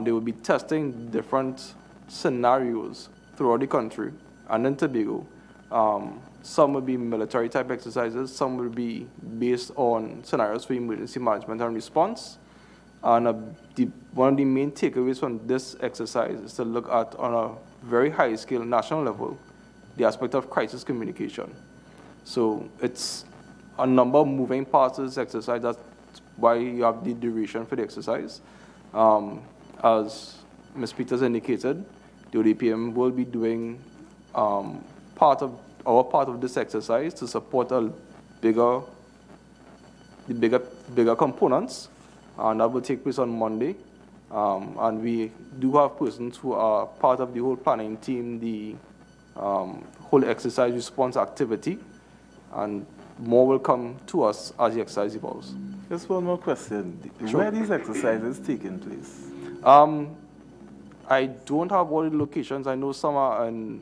F: They will be testing different scenarios throughout the country and in Tobago. Some will be military type exercises, some will be based on scenarios for emergency management and response. And one of the main takeaways from this exercise is to look at, on a very high scale national level, the aspect of crisis communication. So it's a number of moving parts of this exercise. That's why you have the duration for the exercise. As Ms. Peters indicated, the ODPM will be doing part of this exercise to support the bigger components, and that will take place on Monday. And we do have persons who are part of the whole planning team, the whole exercise response activity, and more will come to us as the exercise evolves.
M: Just one more question.
F: Sure.
M: Where are these exercises taking place?
F: I don't have all the locations. I know some are in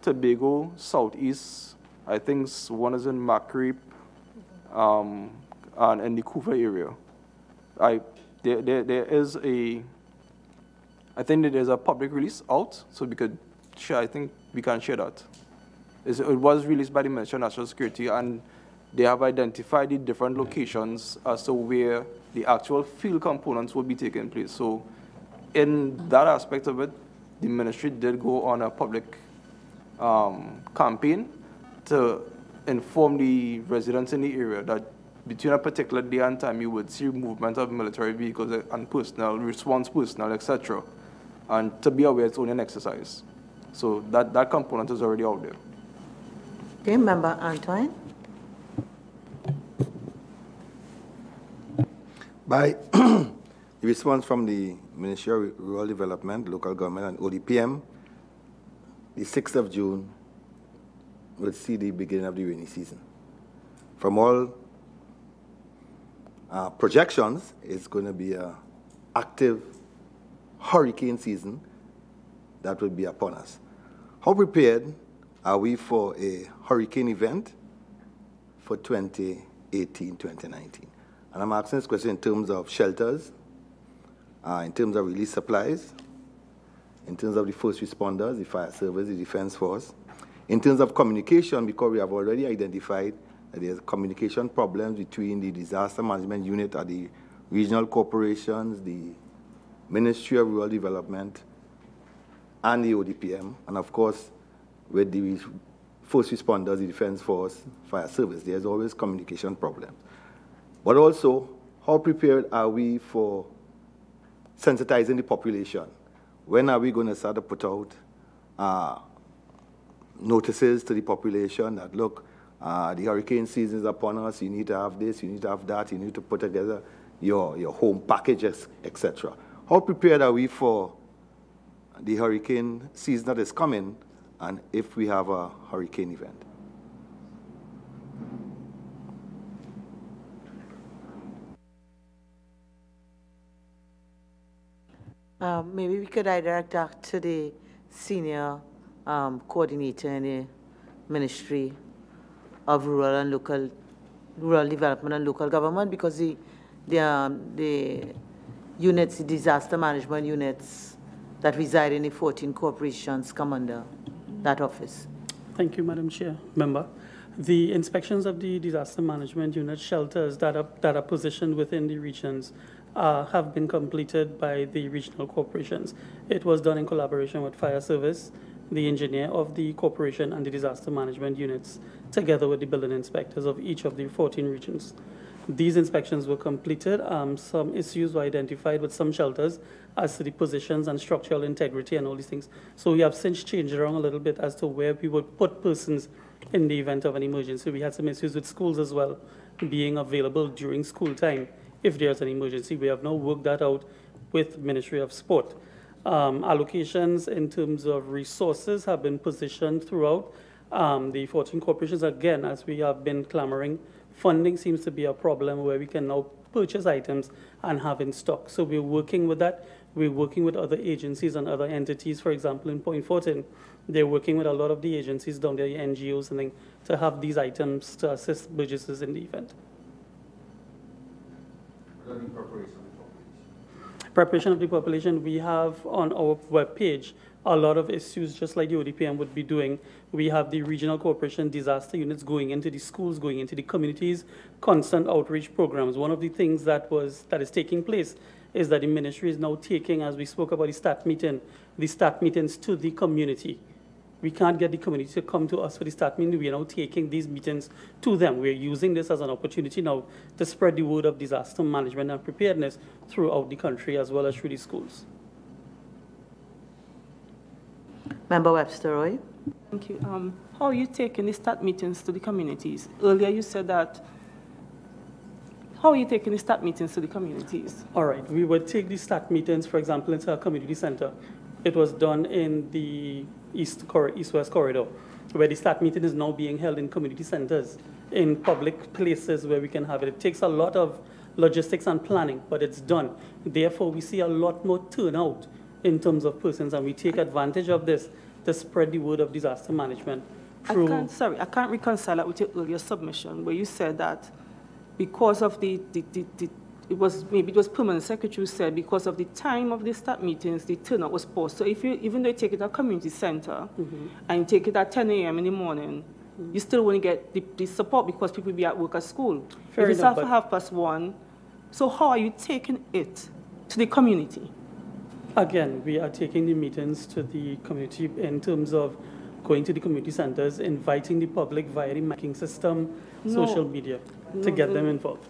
F: Tobago, Southeast. I think one is in Macreep, and in the Couva area. There is I think that there's a public release out, so we could share. I think we can share that. It was released by the Ministry of National Security, and they have identified the different locations as to where the actual field components will be taking place. So in that aspect of it, the ministry did go on a public campaign to inform the residents in the area that between a particular day and time you would see movement of military vehicles and personnel, response personnel, etc. And to be aware it's only an exercise. So that component is already out there.
A: Okay, Member Antoine.
I: By the response from the Ministry of Rural Development, Local Government, and ODPM, the 6th of June will see the beginning of the rainy season. From all projections, it's going to be an active hurricane season that will be upon us. How prepared are we for a hurricane event for 2018-2019? And I'm asking this question in terms of shelters, in terms of relief supplies, in terms of the first responders, the fire service, the defense force, in terms of communication, because we have already identified that there's communication problems between the disaster management unit at the regional corporations, the Ministry of Rural Development, and the ODPM, and of course, with the first responders, the defense force, fire service, there's always communication problems. But also, how prepared are we for sensitizing the population? When are we going to start to put out notices to the population that, look, the hurricane season is upon us, you need to have this, you need to have that, you need to put together your home packages, etc. How prepared are we for the hurricane season that is coming, and if we have a hurricane event?
A: Maybe we could redirect that to the senior coordinator in the Ministry of Rural Development and Local Government, because the units, the disaster management units that reside in the 14 corporations come under that office.
C: Thank you, Madam Chair. Member, the inspections of the disaster management unit shelters that are positioned within the regions have been completed by the regional corporations. It was done in collaboration with fire service, the engineer of the corporation, and the disaster management units, together with the building inspectors of each of the 14 regions. These inspections were completed. Some issues were identified with some shelters as to the positions and structural integrity and all these things. So we have since changed around a little bit as to where we would put persons in the event of an emergency. We had some issues with schools as well, being available during school time if there's an emergency. We have now worked that out with Ministry of Sport. Allocations in terms of resources have been positioned throughout the 14 corporations. Again, as we have been clamoring, funding seems to be a problem where we can now purchase items and have in stock. So we're working with that. We're working with other agencies and other entities. For example, in Point Fortin, they're working with a lot of the agencies down there, the NGOs and things, to have these items to assist Burgesses in the event. Preparation of the population, we have on our webpage a lot of issues, just like the ODPM would be doing. We have the regional corporation disaster units going into the schools, going into the communities, constant outreach programs. One of the things that is taking place is that the ministry is now taking, as we spoke about the staff meetings to the community We can't get the community to come to us for the start meeting. We are now taking these meetings to them. We're using this as an opportunity now to spread the word of disaster management and preparedness throughout the country as well as through the schools.
A: Member Webster Roy.
L: Thank you. How are you taking the start meetings to the communities? Earlier you said that. How are you taking the start meetings to the communities?
C: All right. We would take the start meetings, for example, into a community center. It was done in the East-West corridor, where the start meeting is now being held in community centers, in public places where we can have it. It takes a lot of logistics and planning, but it's done. Therefore, we see a lot more turnout in terms of persons, and we take advantage of this to spread the word of disaster management through...
L: I can't reconcile that with your earlier submission, where you said that because of it was Permanent Secretary who said because of the time of the start meetings, the turnout was poor. So even though you take it at a community center and you take it at 10 a.m. in the morning, you still won't get the support because people be at work at school. If it's after 1:30, so how are you taking it to the community?
C: Again, we are taking the meetings to the community in terms of going to the community centers, inviting the public via the miking system, social media, to get them involved.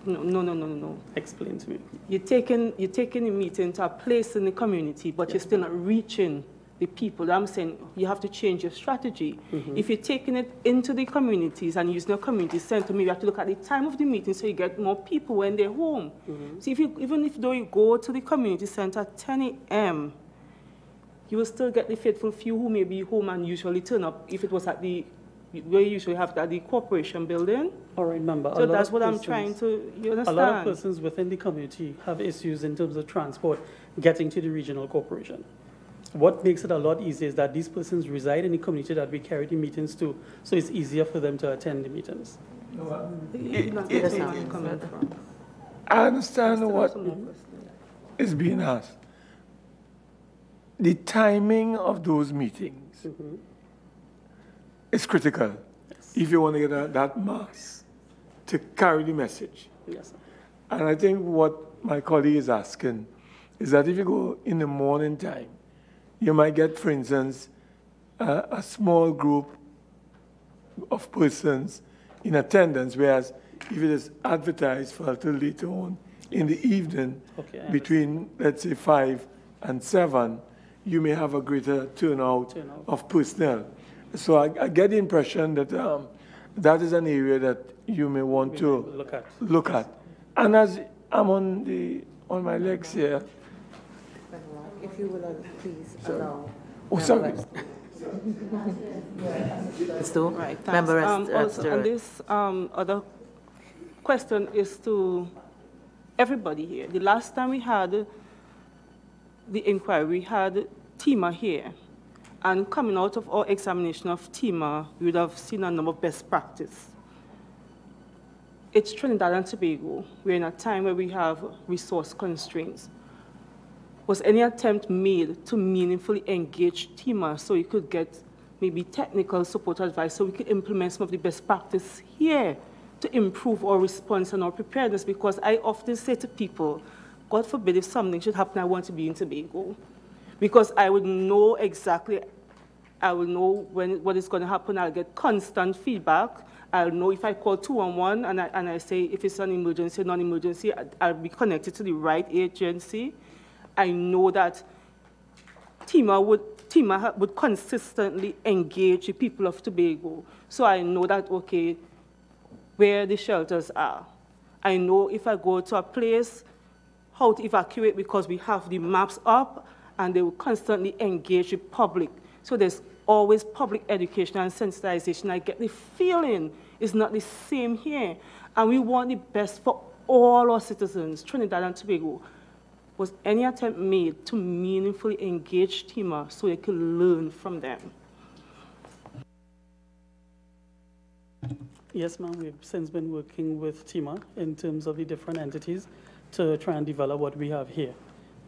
L: No.
C: Explain to me.
L: You're taking the meeting to a place in the community, but you're still not reaching the people. I'm saying you have to change your strategy. If you're taking it into the communities and using a community center, maybe you have to look at the time of the meeting so you get more people when they're home. So even if you go to the community center at 10 a.m., you will still get the faithful few who may be home and usually turn up if it was at the where you usually have at the corporation building.
C: All right, remember.
L: So that's what I'm trying to, you understand?
C: A lot of persons within the community have issues in terms of transport getting to the regional corporation. What makes it a lot easier is that these persons reside in the community that we carry the meetings to, so it's easier for them to attend the meetings.
K: I understand what is being asked. The timing of those meetings is critical if you want to get that mass to carry the message.
C: Yes.
K: And I think what my colleague is asking is that if you go in the morning time, you might get, for instance, a small group of persons in attendance, whereas if it is advertised for a little later on in the evening, between, let's say, 5 and 7, you may have a greater turnout of personnel. So I get the impression that that is an area that you may want to look at. And as I'm on my legs here.
A: If you will please allow.
K: Oh, sorry.
L: Right, thanks. Also, and this other question is to everybody here. The last time we had the inquiry, we had TIMA here. And coming out of our examination of TIMA, we would have seen a number of best practice. It's Trinidad and Tobago. We're in a time where we have resource constraints. Was any attempt made to meaningfully engage TIMA so you could get maybe technical support advice so we could implement some of the best practice here to improve our response and our preparedness? Because I often say to people, God forbid if something should happen, I want to be in Tobago. Because I would know exactly, I will know what is going to happen. I'll get constant feedback. I'll know if I call 211 and I say if it's an emergency or non-emergency, I'll be connected to the right agency. I know that TIMA would consistently engage the people of Tobago. So I know that, okay, where the shelters are. I know if I go to a place, how to evacuate because we have the maps up and they will constantly engage the public. So there's always public education and sensitization. I get the feeling it's not the same here. And we want the best for all our citizens, Trinidad and Tobago. Was any attempt made to meaningfully engage TIMA so they could learn from them?
C: Yes, ma'am. We've since been working with TIMA in terms of the different entities to try and develop what we have here.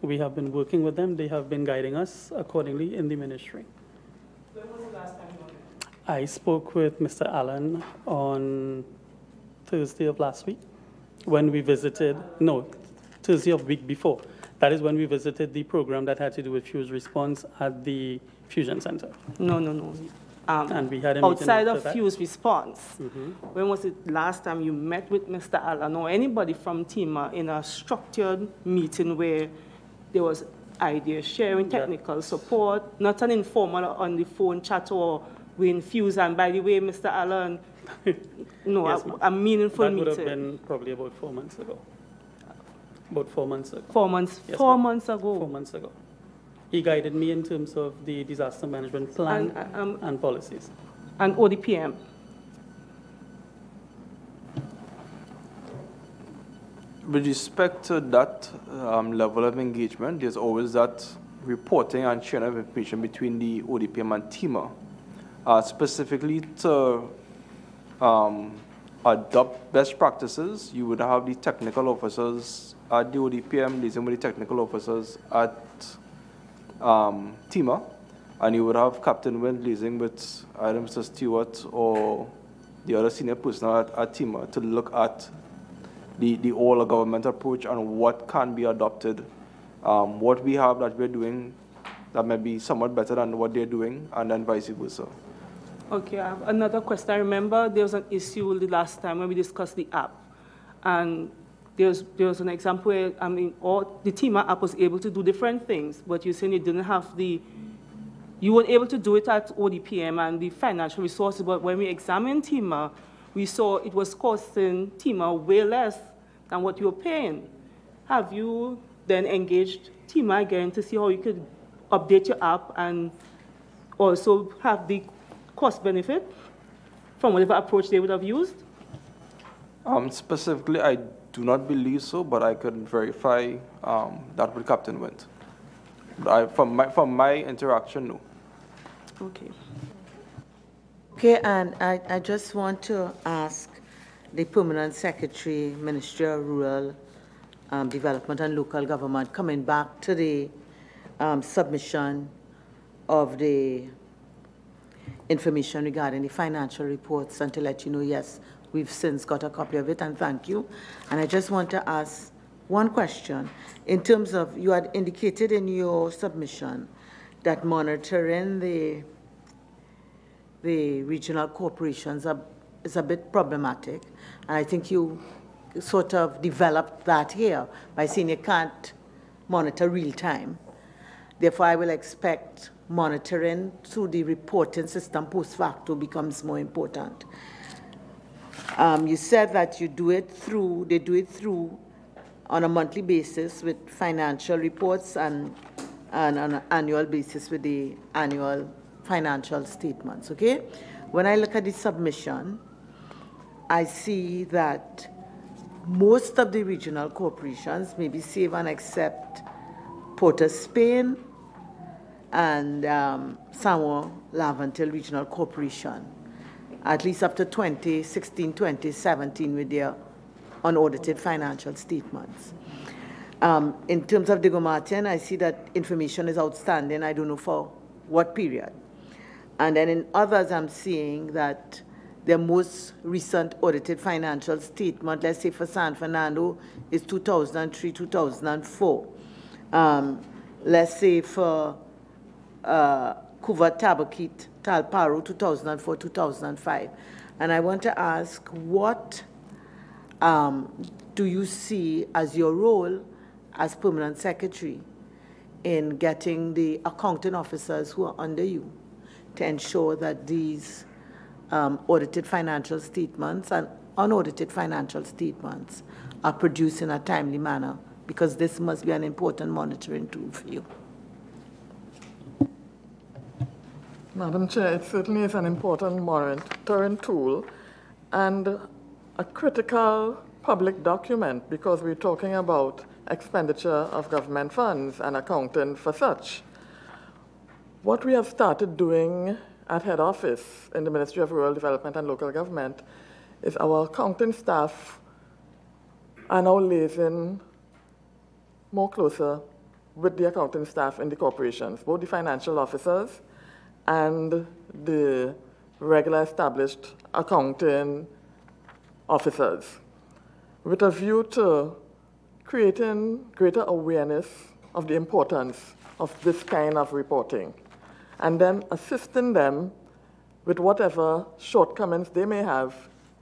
C: We have been working with them. They have been guiding us accordingly in the ministry.
L: When was the last time you met?
C: I spoke with Mr. Allen on Thursday of last week when we visited, no, Thursday of the week before. That is when we visited the program that had to do with fuse response at the Fusion Center.
L: No.
C: And we had a meeting
L: outside
C: after
L: of
C: that.
L: fuse response. When was it last time you met with Mr. Allen or anybody from TIMA in a structured meeting where there was idea sharing, technical support, not an informal on the phone chat or we infuse? And by the way, Mr. Allen, no,
C: Yes,
L: a meaningful
C: that
L: meeting.
C: would have been probably about 4 months ago. About 4 months ago.
L: 4 months.
C: Yes,
L: 4
C: ma'am.
L: months ago.
C: 4 months ago. He guided me in terms of the disaster management plan and policies.
L: And ODPM.
F: With respect to that level of engagement, there's always that reporting and sharing of information between the ODPM and TIMA, specifically to adopt best practices. You would have the technical officers at the ODPM liaising with the technical officers at TIMA, and you would have Captain Wind liaising with either Mr. Stewart or the other senior personnel at TIMA to look at the all-government approach and what can be adopted, what we have that we're doing that may be somewhat better than what they're doing, and then vice versa.
L: Okay, I have another question. I remember there was an issue the last time when we discussed the app, and there was an example where, I mean, the TIMA app was able to do different things, but you're saying you didn't have you weren't able to do it at ODPM and the financial resources, but when we examined TIMA, we saw it was costing TIMA way less than what you were paying. Have you then engaged TIMA again to see how you could update your app and also have the cost benefit from whatever approach they would have used?
F: Specifically, I do not believe so, but I could verify that with Captain Wind. But from my interaction, no.
L: Okay.
A: Okay, and I just want to ask the Permanent Secretary, Ministry of Rural Development and Local Government, coming back to the submission of the information regarding the financial reports, and to let you know, yes, we've since got a copy of it, and thank you. And I just want to ask one question. In terms of, you had indicated in your submission that monitoring the regional corporations is a bit problematic, and I think you sort of developed that here by saying you can't monitor real time. Therefore, I will expect monitoring through the reporting system post facto becomes more important. You said that they do it through on a monthly basis with financial reports and on an annual basis with the annual financial statements, okay? When I look at the submission, I see that most of the regional corporations, maybe save and except Port of Spain and Samoa Laventil Regional Corporation, at least up to 2016, 2017 with their unaudited financial statements. In terms of Diego Martin, I see that information is outstanding. I don't know for what period. And then in others, I'm seeing that their most recent audited financial statement, let's say for San Fernando, is 2003, 2004. Let's say for Cuba Tabakit, Talparo, 2004, 2005. And I want to ask, what do you see as your role as Permanent Secretary in getting the accounting officers who are under you to ensure that these audited financial statements and unaudited financial statements are produced in a timely manner, because this must be an important monitoring tool for you?
B: Madam Chair, it certainly is an important monitoring tool and a critical public document, because we're talking about expenditure of government funds and accounting for such. What we have started doing at head office in the Ministry of Rural Development and Local Government is our accounting staff are now liaising more closer with the accounting staff in the corporations, both the financial officers and the regular established accounting officers, with a view to creating greater awareness of the importance of this kind of reporting, and then assisting them with whatever shortcomings they may have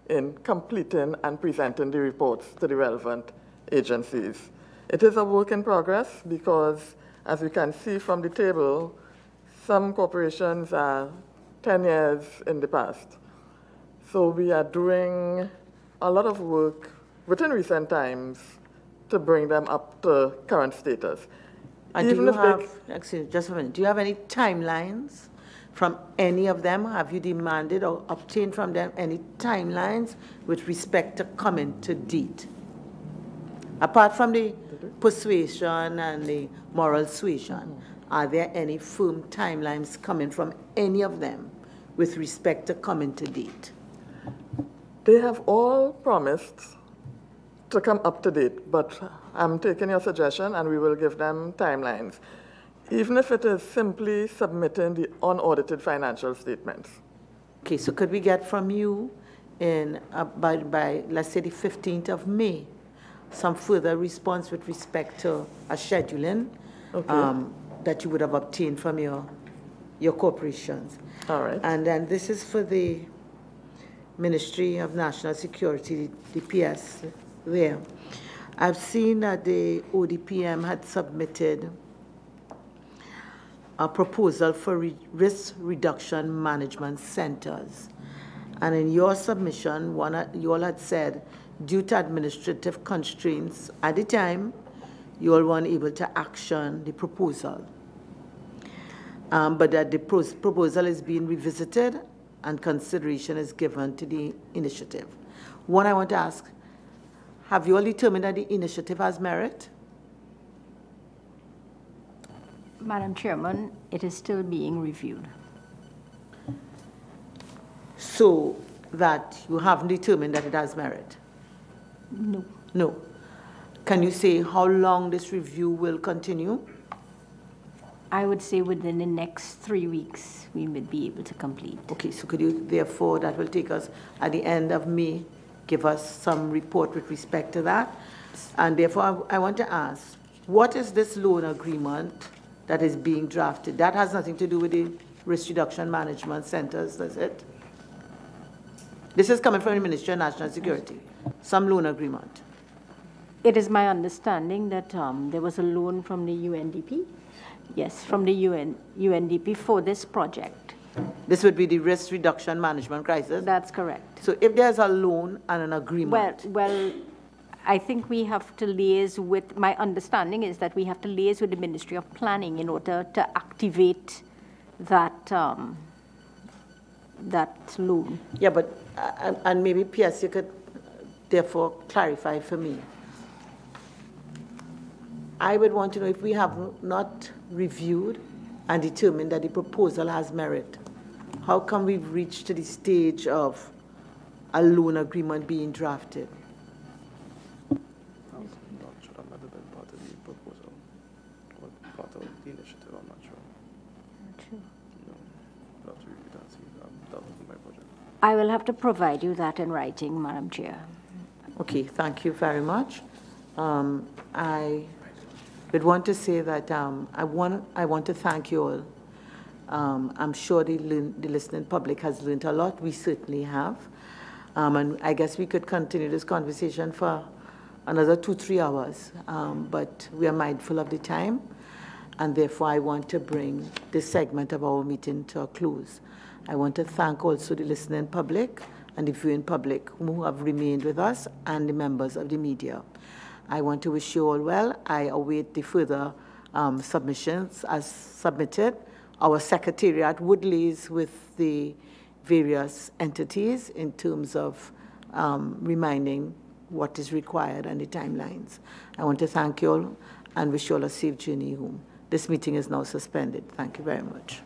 B: in completing and presenting the reports to the relevant agencies. It is a work in progress because, as we can see from the table, some corporations are 10 years in the past. So we are doing a lot of work within recent times to bring them up to current status.
A: And do you have, excuse me, just a minute, do you have any timelines from any of them? Have you demanded or obtained from them any timelines with respect to coming to deed? Apart from the persuasion and the moral suasion, are there any firm timelines coming from any of them with respect to coming to date?
B: They have all promised to come up to date, but I'm taking your suggestion and we will give them timelines, even if it is simply submitting the unaudited financial statements.
A: Okay, so could we get from you in by let's say the 15th of May, some further response with respect to a scheduling that you would have obtained from your corporations?
B: All right.
A: And then this is for the Ministry of National Security, the PS there. I've seen that the ODPM had submitted a proposal for risk reduction management centers. And in your submission, you all had said, due to administrative constraints at the time, you all weren't able to action the proposal. But that the proposal is being revisited and consideration is given to the initiative. One, I want to ask, have you all determined that the initiative has merit?
E: Madam Chairman, it is still being reviewed.
A: So that you haven't determined that it has merit?
E: No.
A: No. Can you say how long this review will continue?
E: I would say within the next 3 weeks, we would be able to complete.
A: Okay, so could you, therefore, that will take us at the end of May, give us some report with respect to that? And therefore, I want to ask, what is this loan agreement that is being drafted? That has nothing to do with the risk reduction management centers, does it? This is coming from the Ministry of National Security, some loan agreement.
E: It is my understanding that there was a loan from the UNDP. Yes, from the UNDP for this project.
A: This would be the risk reduction management crisis?
E: That's correct.
A: So if there's a loan and an agreement?
E: Well, I think we have to liaise with, my understanding is that we have to liaise with the Ministry of Planning in order to activate that, that loan.
A: Yeah, but, and maybe PS, you could therefore clarify for me. I would want to know if we have not reviewed and determined that the proposal has merit, how come we've reached to the stage of a loan agreement being drafted?
F: I'm not sure. That might have been part of the proposal or part of the initiative. I'm not sure.
E: Not sure.
F: No, I'll have to review that. See, that wasn't my project.
E: I will have to provide you that in writing, Madam Chair.
A: Okay, thank you very much. I would want to say that I want to thank you all. I'm sure the listening public has learned a lot. We certainly have. And I guess we could continue this conversation for another 2-3 hours. But we are mindful of the time. And therefore, I want to bring this segment of our meeting to a close. I want to thank also the listening public and the viewing public who have remained with us and the members of the media. I want to wish you all well. I await the further submissions as submitted. Our secretariat would liaise with the various entities in terms of reminding what is required and the timelines. I want to thank you all and wish you all a safe journey home. This meeting is now suspended. Thank you very much.